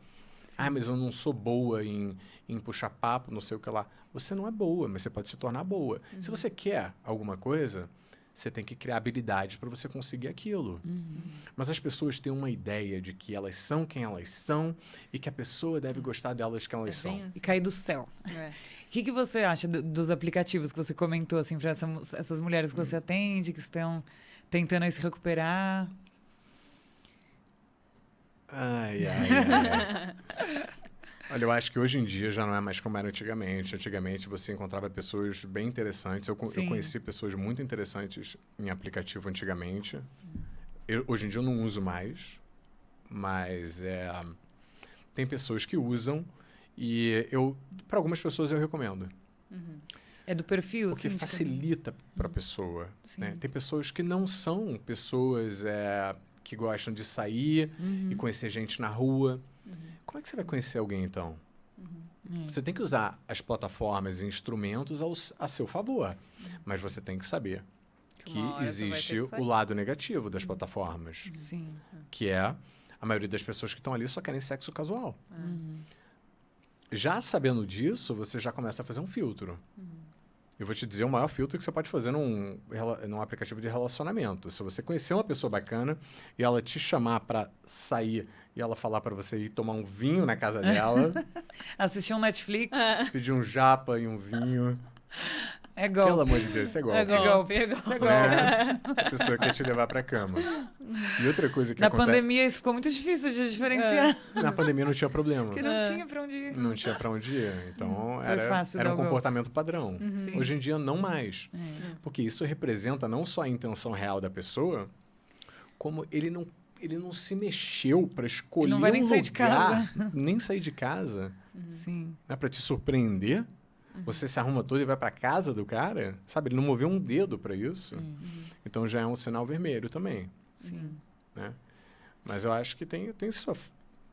Ah, mas eu não sou boa em puxar papo, não sei o que lá. Você não é boa, mas você pode se tornar boa. Se você quer alguma coisa, você tem que criar habilidades para você conseguir aquilo. Mas as pessoas têm uma ideia de que elas são quem elas são e que a pessoa deve gostar delas quem elas são. E cair do céu. É. O que você acha dos aplicativos que você comentou, assim, para essas mulheres que você atende, que estão tentando aí se recuperar. Ai. Olha, eu acho que hoje em dia já não é mais como era antigamente. Antigamente você encontrava pessoas bem interessantes. Eu conheci pessoas muito interessantes em aplicativo antigamente. Hoje em dia eu não uso mais, mas tem pessoas que usam e para algumas pessoas eu recomendo. É do perfil, Porque assim, facilita para a pessoa. Né? Tem pessoas que não são pessoas que gostam de sair e conhecer gente na rua. Como é que você vai conhecer alguém, então? Você tem que usar as plataformas e instrumentos a seu favor, mas você tem que saber que existe o lado negativo das plataformas, Sim. que é a maioria das pessoas que estão ali só querem sexo casual. Já sabendo disso, você já começa a fazer um filtro. Eu vou te dizer o maior filtro que você pode fazer num aplicativo de relacionamento. Se você conhecer uma pessoa bacana e ela te chamar para sair e ela falar para você ir tomar um vinho na casa dela, Assistir um Netflix. pedir um japa e um vinho. É golpe. Pelo amor de Deus, isso é golpe. É golpe. Isso é golpe. A pessoa quer te levar pra cama. E outra coisa que Na acontece... pandemia isso ficou muito difícil de diferenciar. Na pandemia não tinha problema. Porque não tinha pra onde ir. Não tinha pra onde ir. Então, Foi era fácil um dar o golpe. comportamento padrão. Sim. Hoje em dia, não mais. Porque isso representa não só a intenção real da pessoa, como ele não se mexeu para escolher Ele não vai nem um sair de lugar, casa. nem sair de casa, Sim. né, para te surpreender. Você se arruma todo e vai para casa do cara, sabe? Ele não moveu um dedo para isso. Então já é um sinal vermelho também, Sim. né? Mas eu acho que tem sua,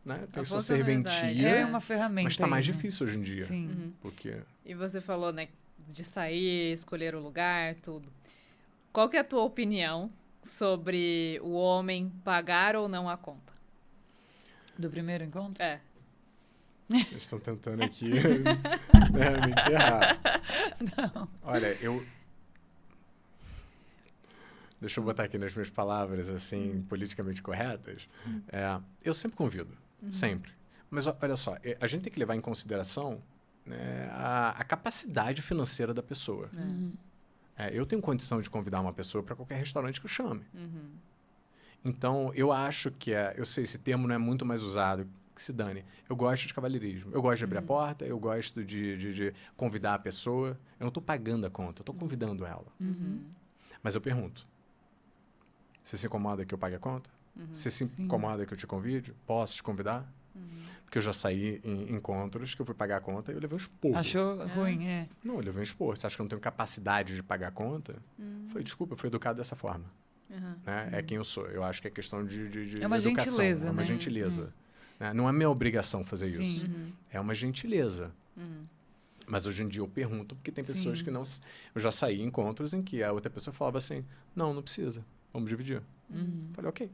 né? Tem A sua funcionalidade. serventia, É uma ferramenta. mas está mais aí, né? difícil hoje em dia, Sim. porque E você falou, né, de sair, escolher o lugar, tudo. Qual que é a tua opinião sobre o homem pagar ou não a conta? Do primeiro encontro? É. eles estão tentando aqui né, me ferrar. Não. Olha, deixa eu botar aqui nas minhas palavras, assim, politicamente corretas. Eu sempre convido, sempre. Mas olha só, a gente tem que levar em consideração, né, a capacidade financeira da pessoa. Eu tenho condição de convidar uma pessoa para qualquer restaurante que eu chame. Então, eu acho que eu sei, esse termo não é muito mais usado, que se dane. Eu gosto de cavalheirismo. Eu gosto de abrir a porta, eu gosto de convidar a pessoa. Eu não estou pagando a conta, eu estou convidando ela. Mas eu pergunto, você se incomoda que eu pague a conta? Você se incomoda que eu te convide? Posso te convidar? Porque eu já saí em encontros que eu fui pagar a conta e eu levei um esporro. Achou ruim, é. Não, eu levei um esporro. Você acha que eu não tenho capacidade de pagar a conta? Desculpa, eu fui educado dessa forma. Né? É quem eu sou. Eu acho que é questão de É uma educação. gentileza, É uma né? gentileza. Né? Não é minha obrigação fazer Sim. isso. É uma gentileza. Mas hoje em dia eu pergunto, porque tem pessoas que não... Eu já saí em encontros em que a outra pessoa falava assim, não precisa, vamos dividir. Falei, ok.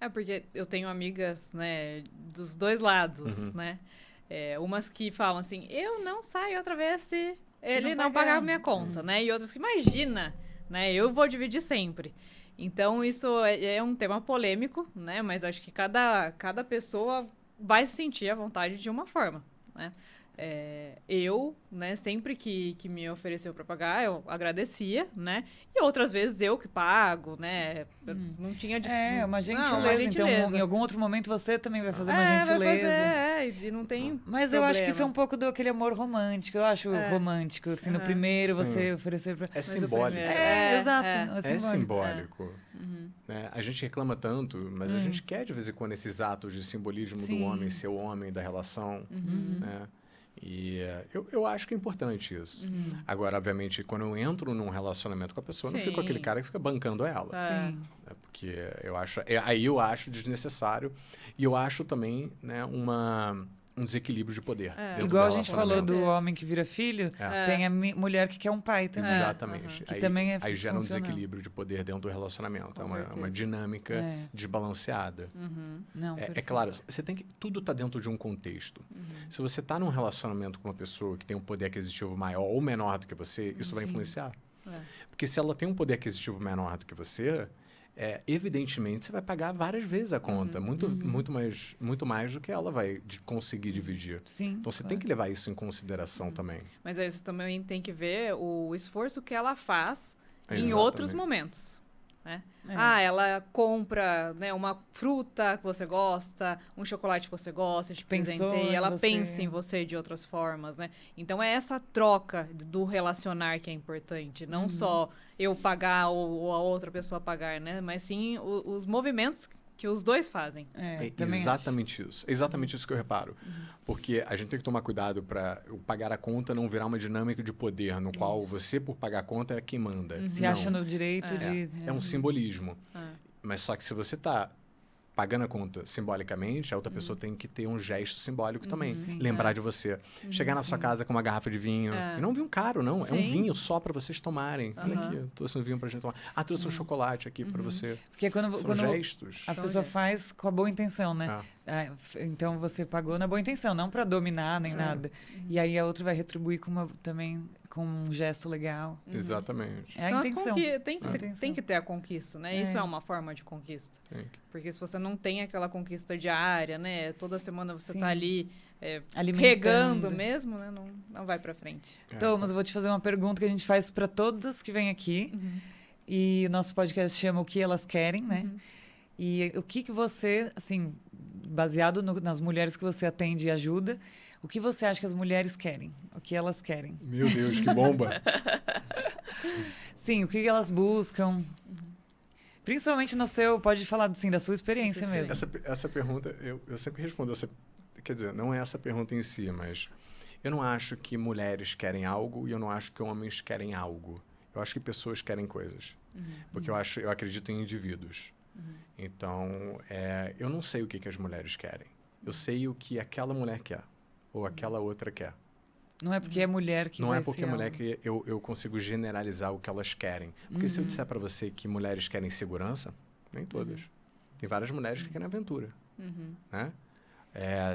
É, porque eu tenho amigas, né, dos dois lados, né? Umas que falam assim, eu não saio outra vez se ele não pagar a minha conta, né? E outras que, imagina, né? Eu vou dividir sempre. Então, isso é um tema polêmico, né? Mas acho que cada pessoa vai se sentir à vontade de uma forma, né? Eu, né, sempre que me ofereceu para pagar, eu agradecia, né? E outras vezes eu que pago, né? Eu não tinha... Uma gentileza. Não, uma gentileza. Então, em algum outro momento, você também vai fazer uma vai gentileza. fazer, e não tem Mas eu acho que isso é um pouco daquele amor romântico. Eu acho romântico, assim, no primeiro Sim. você oferecer pra... É simbólico. Exato. É simbólico. Né? A gente reclama tanto, mas a gente quer, de vez em quando, esses atos de simbolismo do homem, ser o homem da relação, né? E eu acho que é importante isso. Agora, obviamente, quando eu entro num relacionamento com a pessoa, eu não fico aquele cara que fica bancando ela. Sim. Né? Porque eu acho... aí eu acho desnecessário. E eu acho também, né, um desequilíbrio de poder. dentro Igual a do gente falou relacionamento. do homem que vira filho, tem a mulher que quer um pai também. Exatamente. Que também é aí gera um funcional. desequilíbrio de poder dentro do relacionamento. Com É certeza. uma dinâmica desbalanceada. Não, É perfeito. claro, você tem que... Tudo está dentro de um contexto. Se você está num relacionamento com uma pessoa que tem um poder aquisitivo maior ou menor do que você, isso vai influenciar. Porque se ela tem um poder aquisitivo menor do que você, evidentemente você vai pagar várias vezes a conta. Muito mais do que ela vai conseguir dividir. Sim, Então você tem que levar isso em consideração também. Mas aí você também tem que ver o esforço que ela faz em Exatamente. outros momentos. né? Ela compra, né, uma fruta que você gosta, um chocolate que você gosta, te presenteia, ela pensa em você de outras formas, né? Então, é essa troca do relacionar que é importante. Não só eu pagar ou a outra pessoa pagar, né? Mas sim os movimentos que os dois fazem. Exatamente isso. Exatamente isso que eu reparo. Porque a gente tem que tomar cuidado para o pagar a conta não virar uma dinâmica de poder, no qual você, por pagar a conta, é quem manda. Se acha no direito de... É um simbolismo. Mas só que se você está pagando a conta simbolicamente, a outra pessoa tem que ter um gesto simbólico também. Lembrar de você. Chegar na sua casa com uma garrafa de vinho. E não um vinho caro, não. É um vinho só para vocês tomarem. Olha aqui, trouxe um vinho pra gente tomar. Trouxe um chocolate aqui para você. Porque quando gestos. A pessoa faz com a boa intenção, né? Então, você pagou na boa intenção, não para dominar nem nada. E aí, a outra vai retribuir também com um gesto legal. Exatamente. É a intenção. Tem que ter a conquista, né? Isso é uma forma de conquista. Porque se você não tem aquela conquista diária, né? Toda semana você tá ali regando mesmo, né? Não vai pra frente. Thomas, eu vou te fazer uma pergunta que a gente faz para todas que vêm aqui. E o nosso podcast chama O Que Elas Querem, né? E o que você, assim, baseado nas mulheres que você atende e ajuda, o que você acha que as mulheres querem? O que elas querem? Meu Deus, que bomba! Sim, o que elas buscam? Principalmente no seu, pode falar assim, da sua experiência mesmo. Essa pergunta, eu sempre respondo quer dizer, não é essa pergunta em si, mas eu não acho que mulheres querem algo e eu não acho que homens querem algo. Eu acho que pessoas querem coisas. Porque eu acredito em indivíduos. Então, eu não sei o que as mulheres querem. Eu sei o que aquela mulher quer. Ou aquela outra quer. Não é porque é mulher que Não é porque é mulher que eu consigo generalizar o que elas querem. Porque se eu disser para você que mulheres querem segurança, nem todas. Tem várias mulheres que querem aventura. Né?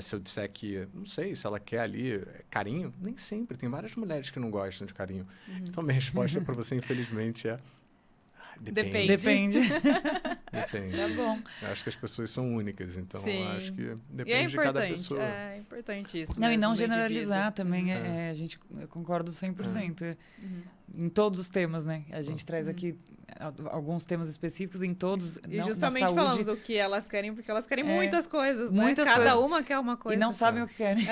Se eu disser que, não sei, se ela quer ali carinho, nem sempre. Tem várias mulheres que não gostam de carinho. Então, minha resposta para você, infelizmente, é... Depende. Depende. Tá bom. Eu acho que as pessoas são únicas, então eu acho que depende de cada pessoa. É importante isso. Não, e não generalizar também. Eu concordo 100%. Em todos os temas, né? A gente traz aqui alguns temas específicos em todos. E justamente falamos o que elas querem, porque elas querem muitas coisas, muitas né? Cada coisas. uma quer uma coisa. E não sabem o que querem.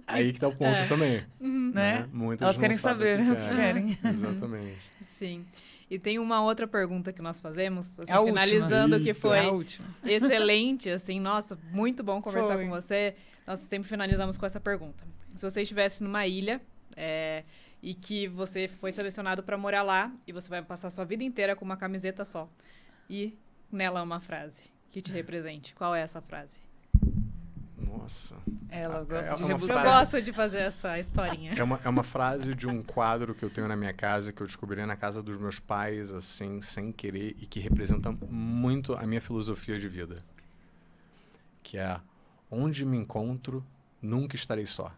Aí que tá o ponto também. Né? Muitas elas não querem sabem saber o que querem. Exatamente. Sim. E tem uma outra pergunta que nós fazemos, assim, a finalizando, última. que foi a última. excelente, assim, nossa, muito bom conversar com você. Nós sempre finalizamos com essa pergunta. Se você estivesse numa ilha e que você foi selecionado para morar lá e você vai passar a sua vida inteira com uma camiseta só e nela uma frase que te represente. Qual é essa frase? Nossa. Ela gosta de Eu gosto de fazer essa historinha. É uma frase de um quadro que eu tenho na minha casa, que eu descobri na casa dos meus pais, assim, sem querer, e que representa muito a minha filosofia de vida. Que é: onde me encontro, nunca estarei só.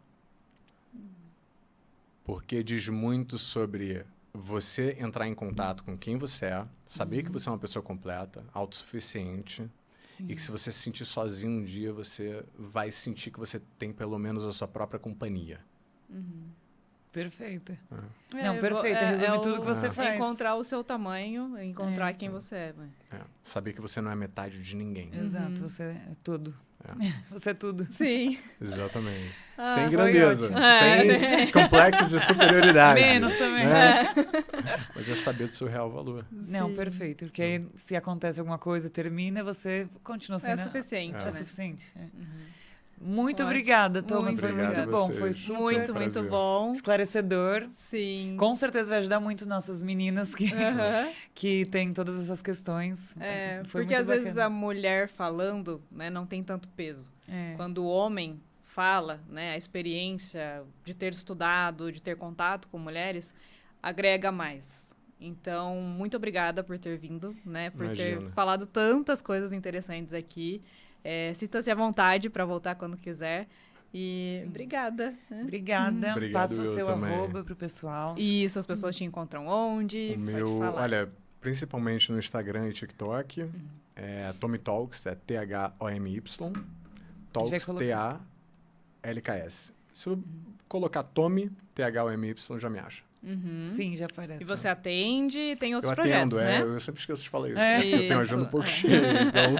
Porque diz muito sobre você entrar em contato com quem você é, saber que você é uma pessoa completa, autossuficiente, e que se você se sentir sozinho um dia, você vai sentir que você tem pelo menos a sua própria companhia. Perfeita. Não, perfeita. Resume tudo que você faz. Encontrar o seu tamanho, encontrar quem você é. Né? Saber que você não é metade de ninguém. Exato, você é tudo. Você é tudo. Sim. Exatamente. Sem grandeza. Sem complexo de superioridade. Menos também. Né? Mas é saber do seu real valor. Não, perfeito. Porque aí, se acontece alguma coisa, termina, você continua sendo... É suficiente. É suficiente. Muito obrigada, Thomas. Foi muito bom. Foi super muito bom. Esclarecedor. Sim. Com certeza vai ajudar muito nossas meninas que têm todas essas questões. Foi porque às vezes a mulher falando, né, não tem tanto peso. Quando o homem fala, né, a experiência de ter estudado, de ter contato com mulheres, agrega mais. Então, muito obrigada por ter vindo, né, por ter falado tantas coisas interessantes aqui. Sinta-se à vontade para voltar quando quiser. E obrigada. Obrigada. Passa o seu arroba pro pessoal. Isso, as pessoas te encontram onde? O meu, olha, principalmente no Instagram e TikTok, é Tommy Talks, é THOMY, Talks, TALKS. Se eu colocar Tommy, THOMY, já me acha. Sim, já aparece. E você atende e tem outros Eu projetos, atendo, né? eu sempre esqueço de falar isso. É. Eu tenho uma Isso. agenda um pouco cheia, então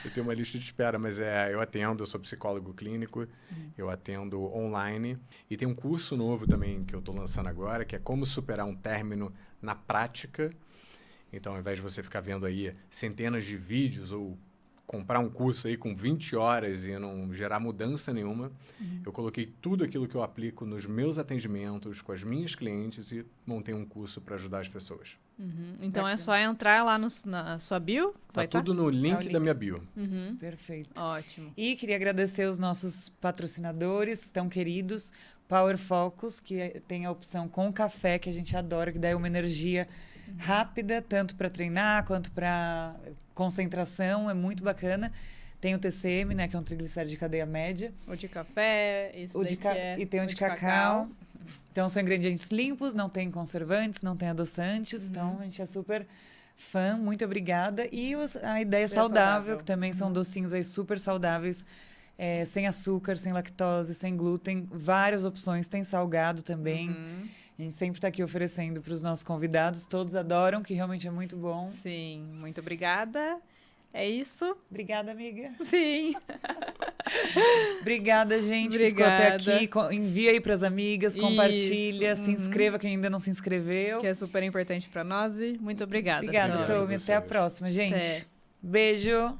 eu tenho uma lista de espera, mas eu atendo, eu sou psicólogo clínico, eu atendo online e tem um curso novo também que eu estou lançando agora, que é como superar um término na prática. Então, ao invés de você ficar vendo aí centenas de vídeos ou comprar um curso aí com 20 horas e não gerar mudança nenhuma, eu coloquei tudo aquilo que eu aplico nos meus atendimentos com as minhas clientes e montei um curso para ajudar as pessoas. Então é só entrar lá na sua bio? Tá tudo no link link. da minha bio. Perfeito. Ótimo. E queria agradecer os nossos patrocinadores tão queridos, Power Focus, que tem a opção com café, que a gente adora, que dá uma energia rápida, tanto para treinar quanto para concentração, é muito bacana. Tem o TCM, né, que é um triglicérido de cadeia média. O de café, isso daí que é e tem o de cacau. Então, são ingredientes limpos, não tem conservantes, não tem adoçantes. Então, a gente é super fã, muito obrigada. E a ideia saudável, que também são docinhos aí super saudáveis, sem açúcar, sem lactose, sem glúten. Várias opções, tem salgado também. A gente sempre está aqui oferecendo para os nossos convidados. Todos adoram, que realmente é muito bom. Sim, muito obrigada. É isso? Obrigada, amiga. Sim. Obrigada, gente, que ficou até aqui. Envia aí para as amigas, compartilha, se inscreva quem ainda não se inscreveu. Que é super importante para nós. E muito obrigada. Obrigada, Tommy. Até a próxima, gente. Beijo.